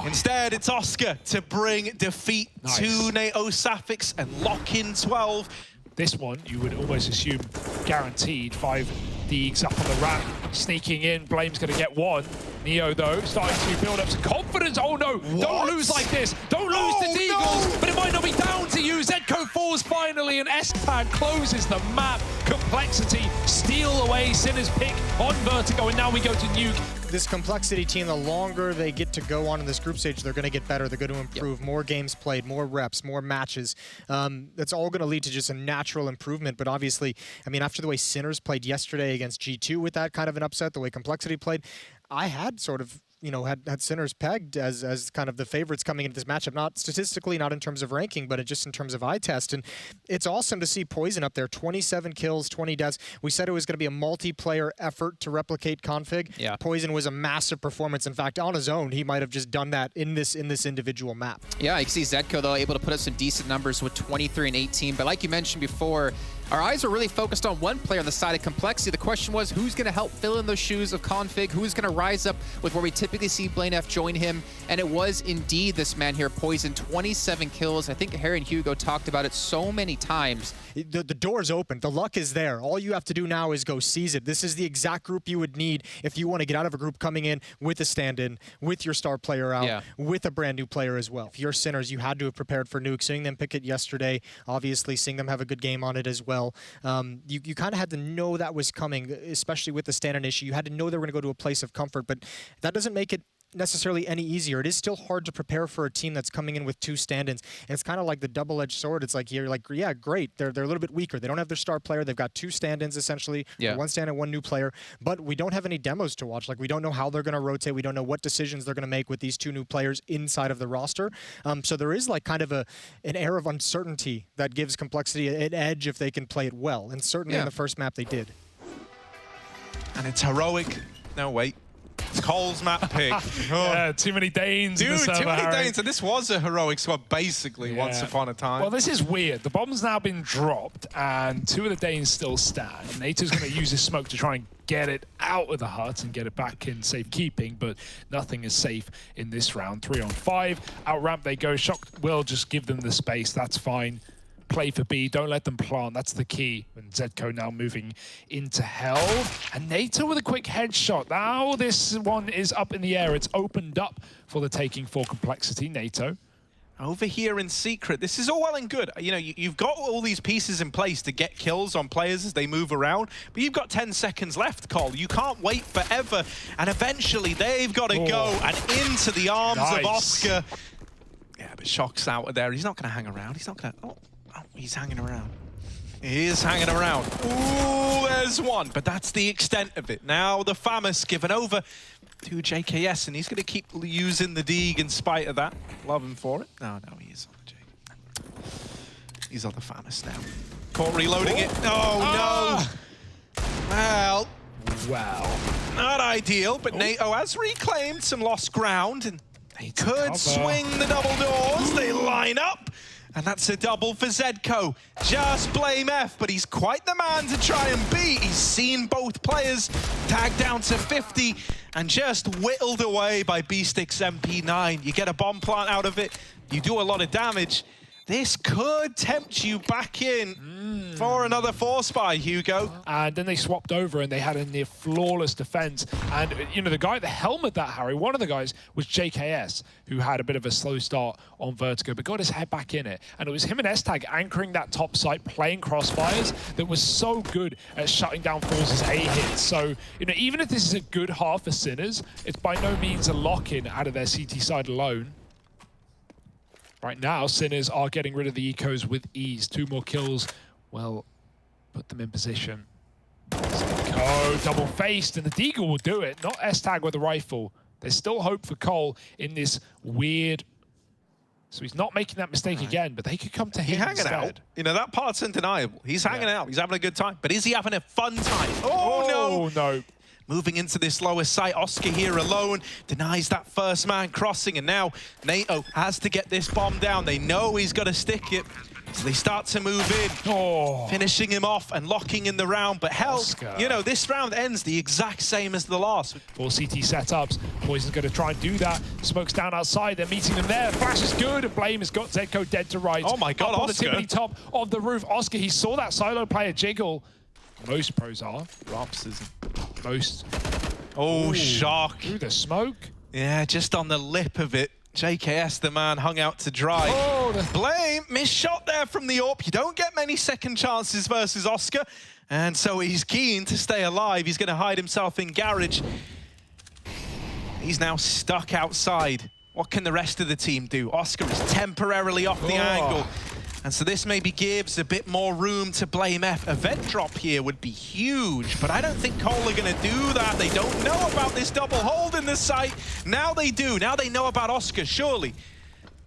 Instead, it's oscar to bring defeat to NATO Safix and lock in 12. This one, you would almost assume guaranteed. 5 Deags up on the ramp, sneaking in. Blame's going to get 1. Neo, though, starting to build up some confidence. Oh, no. What? Don't lose like this. Don't lose to Deagles. But it might not be down to you. Zedco falls finally, and S-Tag closes the map. Complexity steal away Sinner's pick on Vertigo, and now we go to Nuke. This Complexity team, the longer they get to go on in this group stage, they're going to get better. They're going to improve. More games played, more reps, more matches. That's all going to lead to just a natural improvement. But obviously, I mean, after the way Sinners played yesterday against G2 with that kind of an upset, the way Complexity played, I had sort of, you know, had Sinners pegged as kind of the favorites coming into this matchup, not statistically, not in terms of ranking, but just in terms of eye test. And it's awesome to see Poison up there, 27 kills, 20 deaths. We said it was going to be a multiplayer effort to replicate config. Yeah. Poison was a massive performance. In fact, on his own, he might have just done that in this individual map. Yeah, you can see Zedco, though, able to put up some decent numbers with 23 and 18. But like you mentioned before, Our eyes were really focused on one player on the side of Complexity. The question was, who's going to help fill in those shoes of Config? Who's going to rise up with where we typically see blameF join him? And it was indeed this man here, Poison, 27 kills. I think Harry and Hugo talked about it so many times. The door's open. The luck is there. All you have to do now is go seize it. This is the exact group you would need if you want to get out of a group coming in with a stand-in, with your star player out, with a brand new player as well. If you're Sinners, you had to have prepared for Nuke. Seeing them pick it yesterday, obviously seeing them have a good game on it as well. You kind of had to know that was coming, especially with the stand-in issue. You had to know they were going to go to a place of comfort, but that doesn't make it necessarily any easier. It is still hard to prepare for a team that's coming in with 2 stand-ins, and it's kind of like the double-edged sword. It's like, you're like, yeah, great, they're a little bit weaker. They don't have their star player. They've got 2 stand-ins essentially, 1 stand-in, 1 new player, but we don't have any demos to watch. Like, we don't know how they're going to rotate. We don't know what decisions they're going to make with these 2 new players inside of the roster. So there is like kind of an air of uncertainty that gives Complexity an edge if they can play it well, and certainly in the first map they did. And it's heroic. No, wait. It's Cole's map pick. Yeah, too many Danes. Dude, in the server, too many Harry. Danes. And this was a heroic squad, basically, once upon a time. Well, this is weird. The bomb's now been dropped, and 2 of the Danes still stand. NATO's going to use his smoke to try and get it out of the hut and get it back in safekeeping, but nothing is safe in this round. 3 on 5. Out ramp they go. Shock will just give them the space. That's fine. Play for B, don't let them plant. That's the key. And Zedco now moving into hell. And NATO with a quick headshot. Now this one is up in the air. It's opened up for the taking for Complexity. NATO. Over here in secret, this is all well and good. You know, you've got all these pieces in place to get kills on players as they move around, but you've got 10 seconds left, Cole. You can't wait forever, and eventually they've got to go and into the arms of Oscar. Yeah, but Shock's out of there. He's not going to hang around. He's not going to... Oh, he's hanging around. He is hanging around. Ooh, there's one, but that's the extent of it. Now the FAMAS given over to JKS, and he's going to keep using the Deeg in spite of that. Love him for it. No, he is on the J. He's on the FAMAS now. Caught reloading it. Oh, no. Well, not ideal, but NATO has reclaimed some lost ground, and they could swing the double doors. They line up. And that's a double for Zedco. Just blameF, but he's quite the man to try and beat. He's seen both players tagged down to 50 and just whittled away by B-Stick's MP9. You get a bomb plant out of it, you do a lot of damage. This could tempt you back in for another force buy, Hugo. And then they swapped over and they had a near flawless defense. And, you know, the guy at the helm of that, Harry, one of the guys was JKS, who had a bit of a slow start on Vertigo, but got his head back in it. And it was him and S-Tag anchoring that top site, playing crossfires, that was so good at shutting down forZe's A hits. So, you know, even if this is a good half for Sinners, it's by no means a lock-in out of their CT side alone. Right now, Sinners are getting rid of the ecos with ease. 2 more kills, well, put them in position. Zedco double-faced, and the Deagle will do it, not S-Tag with a rifle. There's still hope for Cole in this weird... So he's not making that mistake again, but they could come to him instead. Out. You know, that part's undeniable. He's hanging out. He's having a good time. But is he having a fun time? Oh, no. Moving into this lower site, Oscar here alone, denies that first man crossing, and now NATO has to get this bomb down. They know he's got to stick it, so they start to move in, finishing him off and locking in the round. But hell, you know, this round ends the exact same as the last. 4 CT setups. Poison's going to try and do that. Smoke's down outside. They're meeting them there. Flash is good. And Blame has got Zedco dead to right. Oh my God, Up Oscar. on the tippity top of the roof. Oscar, he saw that silo player jiggle. Most pros are. Rops isn't. Most. Oh, Shock. Through the smoke. Yeah, just on the lip of it. JKS, the man, hung out to dry. Blame, missed shot there from the AWP. You don't get many second chances versus Oscar. And so he's keen to stay alive. He's going to hide himself in garage. He's now stuck outside. What can the rest of the team do? Oscar is temporarily off the angle. And so this maybe gives a bit more room to blameF. A vent drop here would be huge, but I don't think Cole are going to do that. They don't know about this double hold in the site. Now they do. Now they know about Oscar, surely.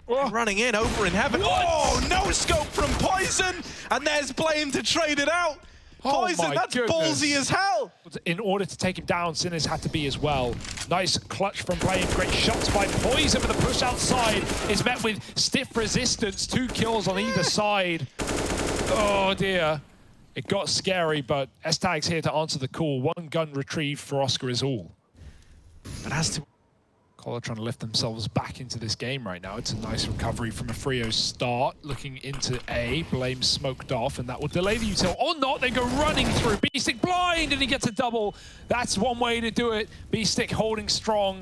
Running in over in heaven. Oh, no scope from Poison. And there's Blame to trade it out. Poison, that's ballsy as hell. In order to take him down, Sinners had to be as well. Nice clutch from Blame. Great shots by Poison, but the push outside is met with stiff resistance. 2 kills on either side. Oh dear. It got scary, but S-Tag's here to answer the call. One gun retrieved for Oscar is all. But as to... Collar trying to lift themselves back into this game right now. It's a nice recovery from a Frio start. Looking into A, Blame smoked off, and that will delay the util. Or not, they go running through. B-Stick blind, and he gets a double. That's one way to do it. B-Stick holding strong.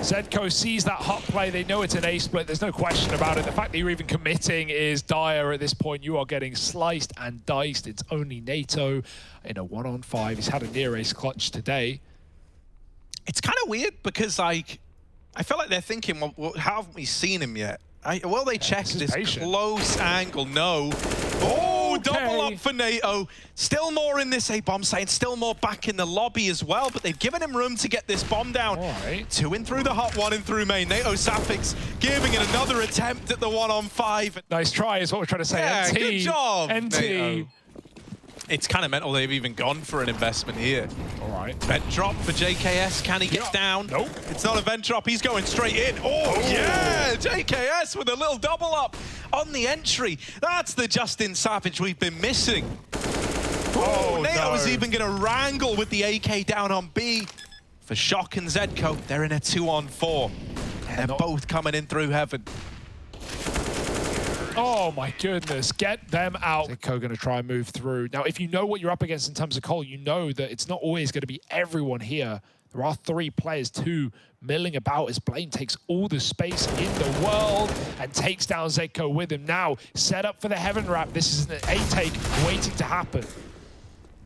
Zedco sees that hot play. They know it's an A split. There's no question about it. The fact that you're even committing is dire at this point. You are getting sliced and diced. It's only NATO in a 1-on-5. He's had a near ace clutch today. It's kind of weird because, like, I feel like they're thinking, well, how haven't we seen him yet? Will they check this close angle? No. Oh, okay. Double up for NATO. Still more in this A-bomb site, still more back in the lobby as well, but they've given him room to get this bomb down. Right. 2 in through the hot, 1 in through main. NATO Sapphix giving it another attempt at the 1-on-5. Nice try is what we're trying to say. Yeah, NT, good job, NT. NATO. It's kind of mental they've even gone for an investment here. All right. Vent drop for JKS. Can he get down? Nope. It's not a vent drop. He's going straight in. Oh, yeah! JKS with a little double up on the entry. That's the Justin Savage we've been missing. Oh, NATO's even going to wrangle with the AK down on B. For Shock and Zedco, they're in a 2-on-4. They're both coming in through heaven. Oh my goodness, get them out. Zedco going to try and move through. Now, if you know what you're up against in terms of Cole, you know that it's not always going to be everyone here. There are 3 players, 2 milling about as Blaine takes all the space in the world and takes down Zedco with him. Now, set up for the heaven wrap. This is an A-take waiting to happen.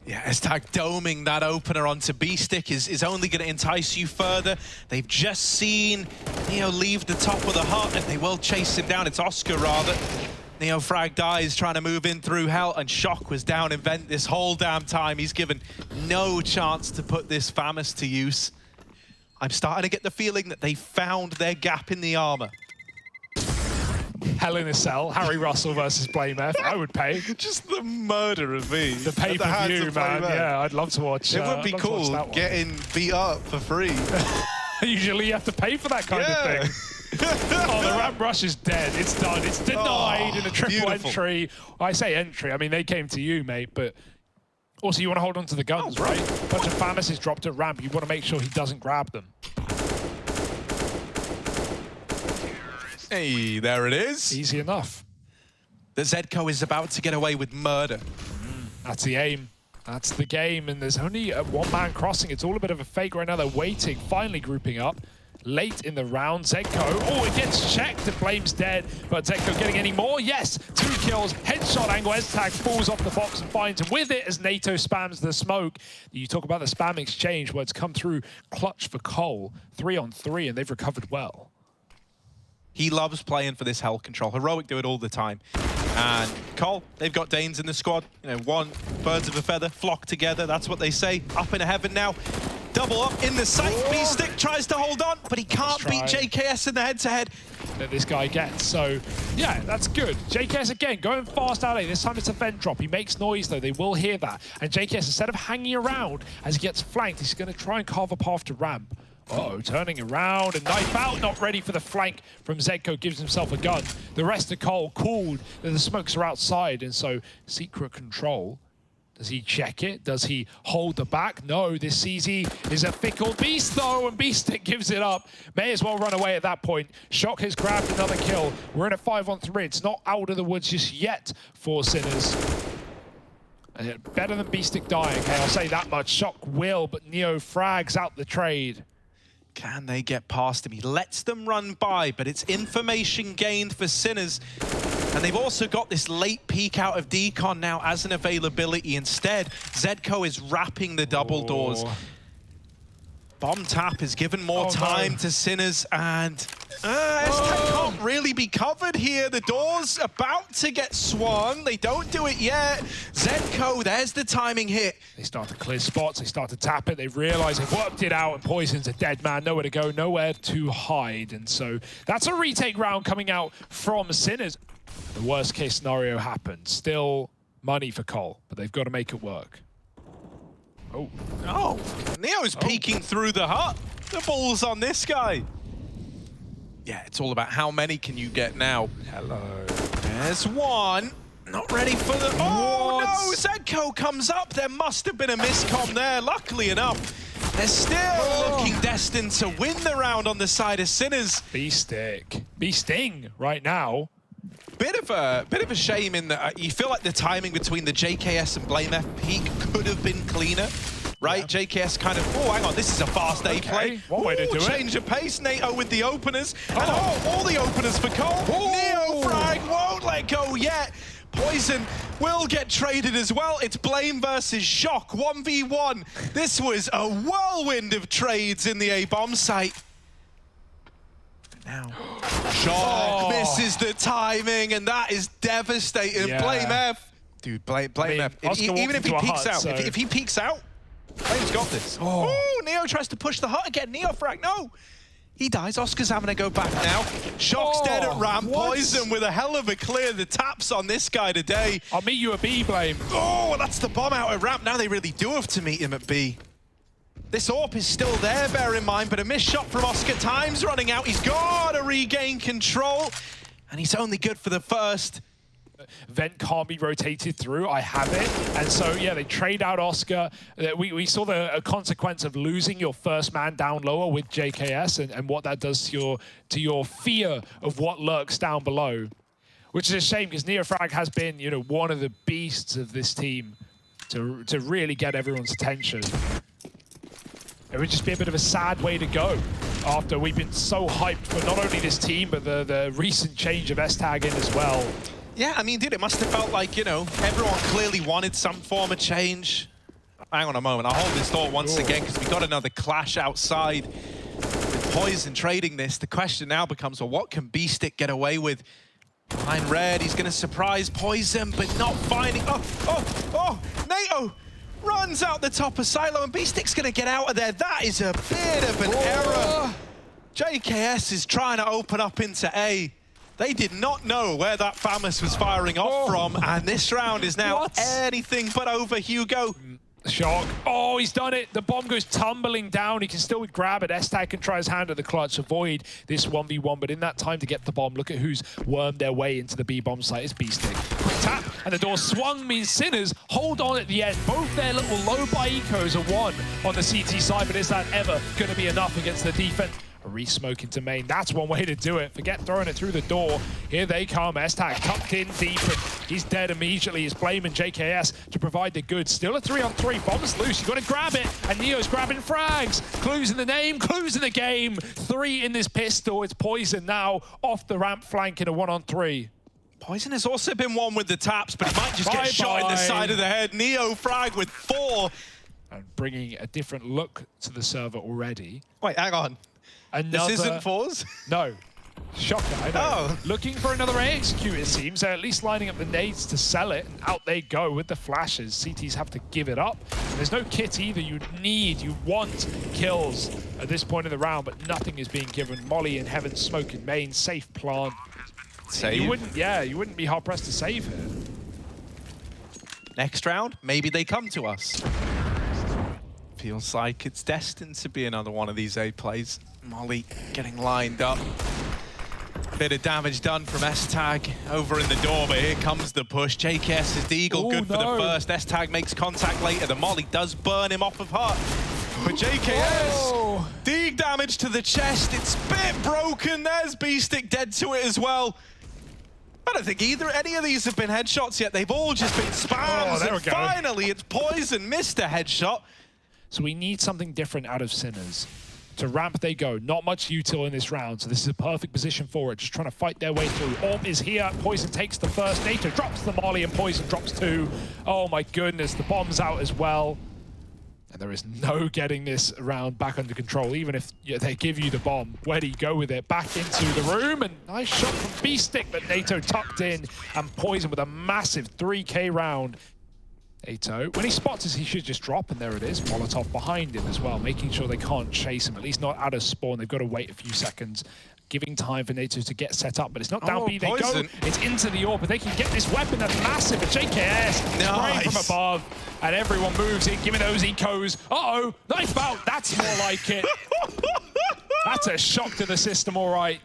Yeah, S-Tag doming that opener onto B-Stick is only going to entice you further. They've just seen Neo leave the top of the hut, and they will chase him down. It's Oscar, rather. Neo Frag dies, trying to move in through Hell, and Shock was down in Vent this whole damn time. He's given no chance to put this FAMAS to use. I'm starting to get the feeling that they found their gap in the armor. Hell in a Cell, Harry Russell versus Blame F. I would pay. Just the murder of me. The pay-per-view, man. Yeah, I'd love to watch. It would be cool getting beat up for free. Usually you have to pay for that kind of thing. Oh, the ramp rush is dead. It's done. It's denied in a triple entry. I say entry. I mean, they came to you, mate, but also you want to hold on to the guns, right? A bunch of FAMAS is dropped at ramp. You want to make sure he doesn't grab them. Hey, there it is. Easy enough. The Zedco is about to get away with murder. That's the aim. That's the game, and there's only one man crossing. It's all a bit of a fake right now. They're waiting, finally grouping up. Late in the round, Zedco, oh, it gets checked, the Flame's dead, but Zedco getting any more? Yes, 2 kills, headshot angle, S-Tag falls off the box and finds him with it as NATO spams the smoke. You talk about the spam exchange where it's come through clutch for Cole, 3-on-3, and they've recovered well. He loves playing for this Hell control. Heroic do it all the time. And Cole, they've got Danes in the squad. You know, 1 birds of a feather, flock together. That's what they say. Up in heaven now. Double up in the sight. B-Stick tries to hold on, but he can't beat JKS in the head-to-head. That this guy gets. So, yeah, that's good. JKS, again, going fast out. This time it's a vent drop. He makes noise, though. They will hear that. And JKS, instead of hanging around as he gets flanked, he's going to try and carve a path to ramp. Uh-oh, turning around and knife out, not ready for the flank from Zedco, gives himself a gun. The rest of Cole called that the smokes are outside, and so secret control. Does he check it? Does he hold the back? No, this CZ is a fickle beast, though, and B-Stick gives it up. May as well run away at that point. Shock has grabbed another kill. We're in a 5-on-3. It's not out of the woods just yet for Sinners. Better than B-Stick dying, okay? I'll say that much. Shock will, but Neo frags out the trade. Can they get past him? He lets them run by, but it's information gained for Sinners. And they've also got this late peek out of Decon now as an availability instead. Zedco is wrapping the double doors. Bomb tap is given more time to Sinners, and S-Tag can't really be covered here. The door's about to get swung. They don't do it yet. Zedco, there's the timing hit. They start to clear spots. They start to tap it. They realize they've worked it out, and Poison's a dead man. Nowhere to go, nowhere to hide. And so that's a retake round coming out from Sinners. The worst case scenario happened. Still money for Cole, but they've got to make it work. Oh. Oh, Neo's peeking through the hut. The ball's on this guy. Yeah, it's all about how many can you get now. Hello. There's one. Not ready for the... Oh, no! Zedco comes up. There must have been a miscomm there. Luckily enough, they're still looking destined to win the round on the side of Sinners. Sting right now. Bit of a shame in that you feel like the timing between the JKS and BlameF peak could have been cleaner. Right, yeah. JKS kind of, oh, hang on, this is a fast A play. One way to do it. Change of pace, NATO with the openers. And all the openers for Cole. Neo frag won't let go yet. Poison will get traded as well. It's Blame versus Shock, 1v1. This was a whirlwind of trades in the A-bomb site. Now, Shock misses the timing, and that is devastating. Yeah. BlameF. Dude, BlameF. Even if he peeks out, if he peeks out, Flame's got this. Oh, Neo tries to push the hut again. Neo frag, no. He dies. Oscar's having to go back now. Shock's dead at ramp. Poison with a hell of a clear. The taps on this guy today. I'll meet you at B, Blame. Oh, that's the bomb out at ramp. Now they really do have to meet him at B. This AWP is still there, bear in mind, but a missed shot from Oscar. Time's running out. He's got to regain control, and he's only good for the first. Vent can't be rotated through. I have it. And so, yeah, they trade out Oscar. We saw the consequence of losing your first man down lower with JKS and what that does to your fear of what lurks down below. Which is a shame because Neofrag has been, you know, one of the beasts of this team to really get everyone's attention. It would just be a bit of a sad way to go after we've been so hyped for not only this team, but the recent change of S-Tag in as well. Yeah, I mean, dude, it must have felt like, you know, everyone clearly wanted some form of change. Hang on a moment, I'll hold this thought once again because we got another clash outside with Poison trading this. The question now becomes, well, what can B-Stick get away with? Behind red, he's going to surprise Poison, but not finding... Oh, NATO runs out the top of Silo, and B-Stick's going to get out of there. That is a bit of an error. JKS is trying to open up into A. They did not know where that FAMAS was firing off from, and this round is now anything but over, Hugo. Shock. Oh, he's done it. The bomb goes tumbling down. He can still grab it. S-Tag can try his hand at the clutch, avoid this 1v1, but in that time to get the bomb, look at who's wormed their way into the B-bomb site. It's B-Stick. Quick tap, and the door swung means Sinners hold on at the end. Both their little low by ecos are one on the CT side, but is that ever going to be enough against the defense? A re-smoke into main. That's one way to do it. Forget throwing it through the door. Here they come. S-Tag tucked in deep, and he's dead immediately. He's blaming JKS to provide the goods. Still a 3-on-3. Bomb's loose. You've got to grab it. And Neo's grabbing frags. Clues in the name, clues in the game. 3 in this pistol. It's Poison now off the ramp flank in a 1-on-3. Poison has also been one with the taps, but he might just get shot in the side of the head. Neo frag with 4. And bringing a different look to the server already. Wait, hang on. This isn't forZe? No. Shocker, I know. Oh. Looking for another A execute, it seems. They're at least lining up the nades to sell it, and out they go with the flashes. CTs have to give it up. And there's no kit either. You want kills at this point in the round, but nothing is being given. Molly in heaven, smoke in main, safe plant. Save? You wouldn't be hard-pressed to save here. Next round, maybe they come to us. Feels like it's destined to be another one of these A plays. Molly getting lined up. Bit of damage done from S-Tag over in the door, but here comes the push. JKS is the Eagle, good for the first. S-Tag makes contact later. The Molly does burn him off of Hut. But JKS, dig damage to the chest. It's a bit broken. There's B-Stick dead to it as well. I don't think any of these have been headshots yet. They've all just been spams. And finally, it's Poison, missed a headshot. So we need something different out of Sinners. To ramp they go. Not much util in this round, so this is a perfect position for it. Just trying to fight their way through. AWP is here. Poison takes the first. NATO drops the Molly, and Poison drops 2. Oh my goodness, the bomb's out as well. And there is no getting this round back under control, even if they give you the bomb. Where do you go with it? Back into the room, and nice shot from B-Stick, but NATO tucked in, and Poison with a massive 3K round. NATO, when he spots us, he should just drop, and there it is. Molotov behind him as well, making sure they can't chase him, at least not out of spawn. They've got to wait a few seconds, giving time for NATO to get set up, but it's not down B. They go, it's into the AWP, but they can get this weapon that's massive. But JKS spraying from above, and everyone moves in. Give me those ecos. Uh-oh, knife out. That's more like it. That's a shock to the system, all right.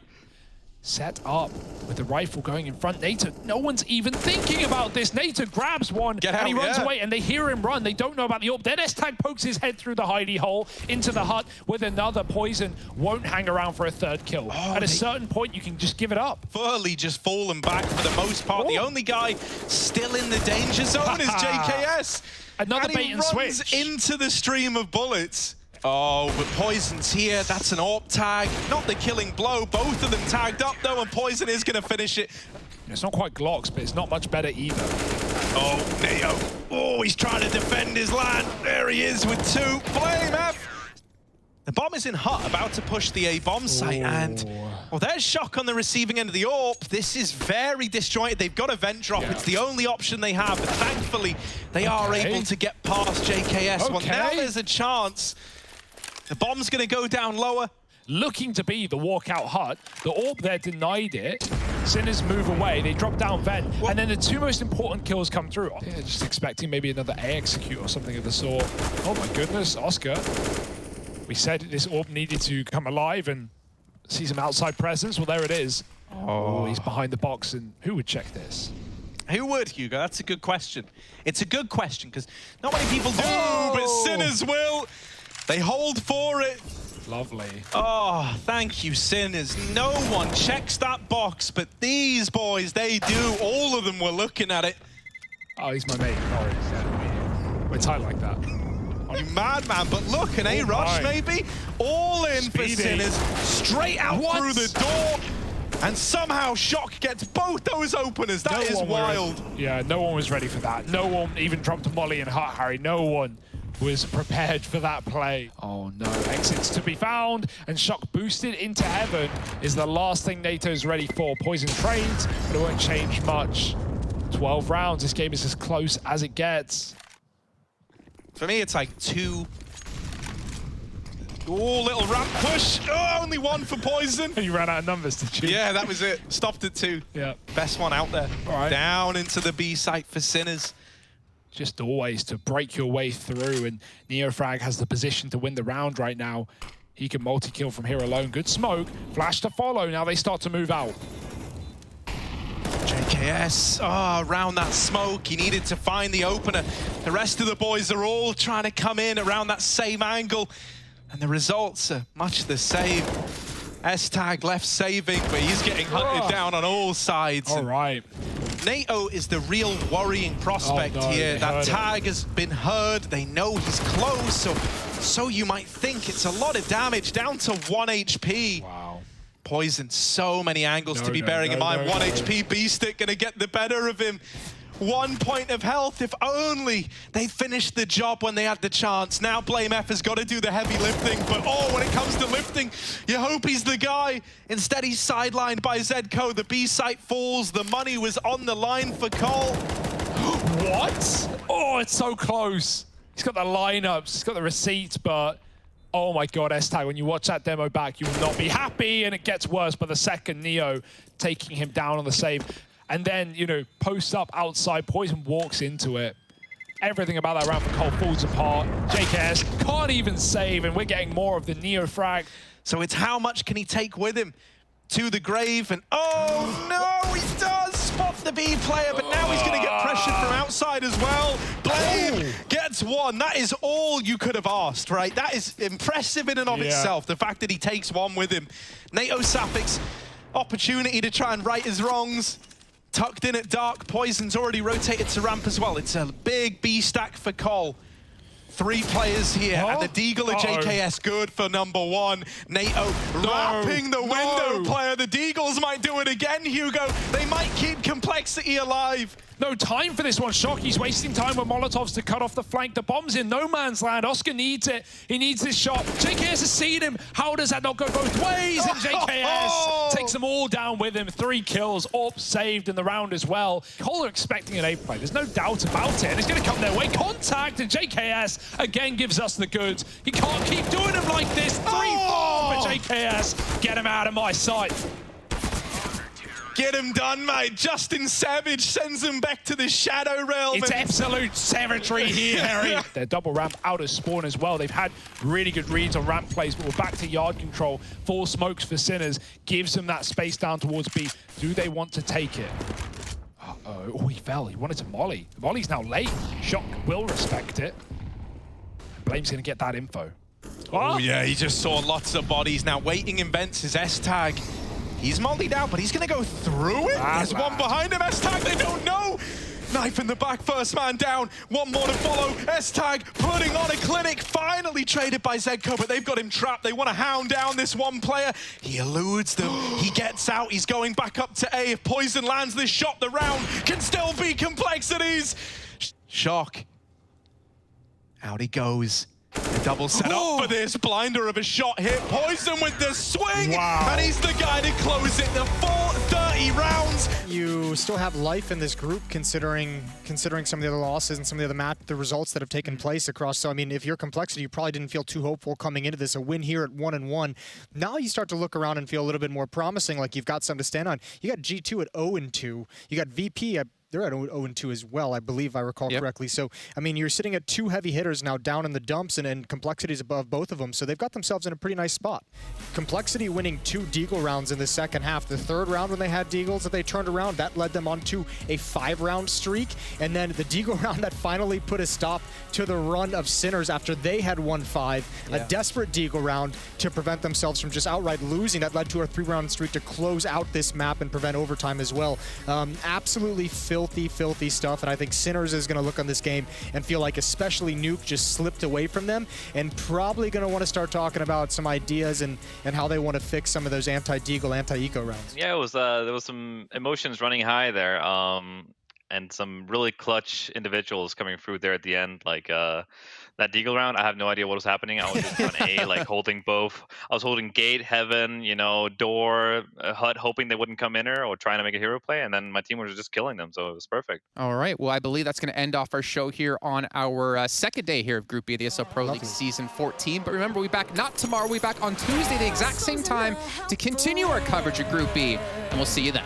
set up with the rifle going in front. NATO, no one's even thinking about this. NATO grabs one and he runs away, and they hear him run. They don't know about the AWP. Then S-Tag pokes his head through the hidey hole into the hut with another. Poison won't hang around for a third kill. At a certain point, you can just give it up. Fully just fallen back for the most part. The only guy still in the danger zone is JKS. Another bait and runs switch into the stream of bullets. Oh, but Poison's here. That's an AWP tag. Not the killing blow. Both of them tagged up, though, and Poison is going to finish it. It's not quite Glocks, but it's not much better either. Oh, Neo. Oh, he's trying to defend his land. There he is with 2. Flame F. The bomb is in hut, about to push the A-bomb site, and well, there's Shock on the receiving end of the AWP. This is very disjointed. They've got a vent drop. It's the only option they have, but thankfully, they are able to get past JKS. Well, now there's a chance. The bomb's going to go down lower. Looking to be the walkout hut. The AWP there denied it. Sinners move away. They drop down vent. And then the 2 most important kills come through. Yeah, just expecting maybe another A execute or something of the sort. Oh my goodness, Oscar. We said this AWP needed to come alive and see some outside presence. Well, there it is. Oh, he's behind the box. And who would check this? Who would, Hugo? That's a good question. It's a good question because not many people do, but Sinners will. They hold for it. Lovely. Oh, thank you, Sinners. No one checks that box, but these boys, they do. All of them were looking at it. Oh, he's my mate. Oh, yeah. We're tight like that. You madman, but look, an A-rush maybe? All in for Sinners. Straight out through the door. And somehow Shock gets both those openers. That is wild. Yeah, no one was ready for that. No one even dropped a molly in hut, Harry. No one was prepared for that play. Oh no, exits to be found, and Shock boosted into heaven is the last thing NATO's ready for. Poison trades, but it won't change much. 12 rounds, this game is as close as it gets. For me, it's like 2. Oh, little ramp push. Oh, only 1 for Poison. You ran out of numbers, did you? Yeah, that was it. Stopped at 2. Yeah. Best one out there. All right. Down into the B site for Sinners. Just always to break your way through, and Neofrag has the position to win the round right now. He can multi-kill from here alone. Good smoke. Flash to follow. Now they start to move out. JKS, around that smoke. He needed to find the opener. The rest of the boys are all trying to come in around that same angle, and the results are much the same. S-Tag left saving, but he's getting hunted down on all sides. All right. NATO is the real worrying prospect here. That tag has been heard. They know he's close, so you might think it's a lot of damage, down to 1 HP. Wow. Poison, so many angles to be bearing in mind. 1 HP, B-Stick gonna get the better of him. 1 point of health. If only they finished the job when they had the chance. Now Blame F has got to do the heavy lifting, but when it comes to lifting, you hope he's the guy. Instead, he's sidelined by Zedco. The B site falls. The money was on the line for Cole. What? Oh, it's so close. He's got the lineups, he's got the receipts, but oh my God, S-Tag, when you watch that demo back, you will not be happy, and it gets worse by the second. Neo taking him down on the save. And then, you know, posts up outside. Poison walks into it. Everything about that round for Cole falls apart. JKS can't even save, and we're getting more of the Neo frag. So it's how much can he take with him to the grave? And oh no, he does spot the B player, but now he's going to get pressured from outside as well. Blame gets 1. That is all you could have asked, right? That is impressive in and of itself, the fact that he takes 1 with him. NATO Sapphic's opportunity to try and right his wrongs. Tucked in at dark. Poison's already rotated to ramp as well. It's a big B stack for Cole. 3 players here, and the Deagle of JKS good for number 1. NATO wrapping the window player. The Deagles might do it again, Hugo. They might keep Complexity alive. No time for this one. Shock, he's wasting time with Molotovs to cut off the flank. The bomb's in no man's land. Oscar needs it. He needs this shot. JKS has seen him. How does that not go both ways? And JKS takes them all down with him. 3 kills, AWP saved in the round as well. Cole are expecting an A play. There's no doubt about it. And it's going to come their way. Contact, and JKS again gives us the goods. He can't keep doing them like this. 3-4 for JKS. Get him out of my sight. Get him done, mate. Justin Savage sends him back to the Shadow Realm. It's absolute savagery here, Harry. They're double ramp out of spawn as well. They've had really good reads on ramp plays, but we're back to yard control. 4 smokes for Sinners gives them that space down towards B. Do they want to take it? Uh-oh. Oh, he fell. He wanted to molly. The volley's now late. Shock will respect it. Blame's going to get that info. Oh, yeah, he just saw lots of bodies. Now waiting in vents is S-Tag. He's mollied out, but he's going to go through it. There's one behind him. S-Tag, they don't know. Knife in the back, first man down. One more to follow. S-Tag putting on a clinic. Finally traded by Zedco, but they've got him trapped. They want to hound down this one player. He eludes them. He gets out. He's going back up to A. If Poison lands this shot, the round can still be complexities. Shock. Out he goes. A double set up for this. Blinder of a shot hit. Poison with the swing. Wow. And he's the guy to close it. The full 30 rounds. You still have life in this group considering some of the other losses and some of the results that have taken place across. So, I mean, if you're Complexity, you probably didn't feel too hopeful coming into this. A win here at 1-1. Now you start to look around and feel a little bit more promising, like you've got something to stand on. You got G2 at 0-2. You got VP at they're at 0-2 as well, I believe, if I recall correctly. So, I mean, you're sitting at 2 heavy hitters now down in the dumps, and Complexity's above both of them. So they've got themselves in a pretty nice spot. Complexity winning 2 Deagle rounds in the second half. The third round when they had Deagles that they turned around, that led them onto a 5-round streak. And then the Deagle round that finally put a stop to the run of Sinners after they had won 5. A desperate Deagle round to prevent themselves from just outright losing. That led to a 3-round streak to close out this map and prevent overtime as well. Absolutely filthy stuff, and I think Sinners is going to look on this game and feel like especially Nuke just slipped away from them, and probably going to want to start talking about some ideas and how they want to fix some of those anti-Deagle, anti-eco rounds. Yeah, it was there was some emotions running high there, and some really clutch individuals coming through there at the end, like that Deagle round. I have no idea what was happening. I was just on A, like holding both. I was holding gate, heaven, you know, door, hut, hoping they wouldn't come in her or trying to make a hero play, and then my team was just killing them, so it was perfect. All right, well, I believe that's going to end off our show here on our second day here of Group B of the ESL Pro League Season 14. But remember, we'll be back not tomorrow, we'll be back on Tuesday, the exact same time, to continue our coverage of Group B, and we'll see you then.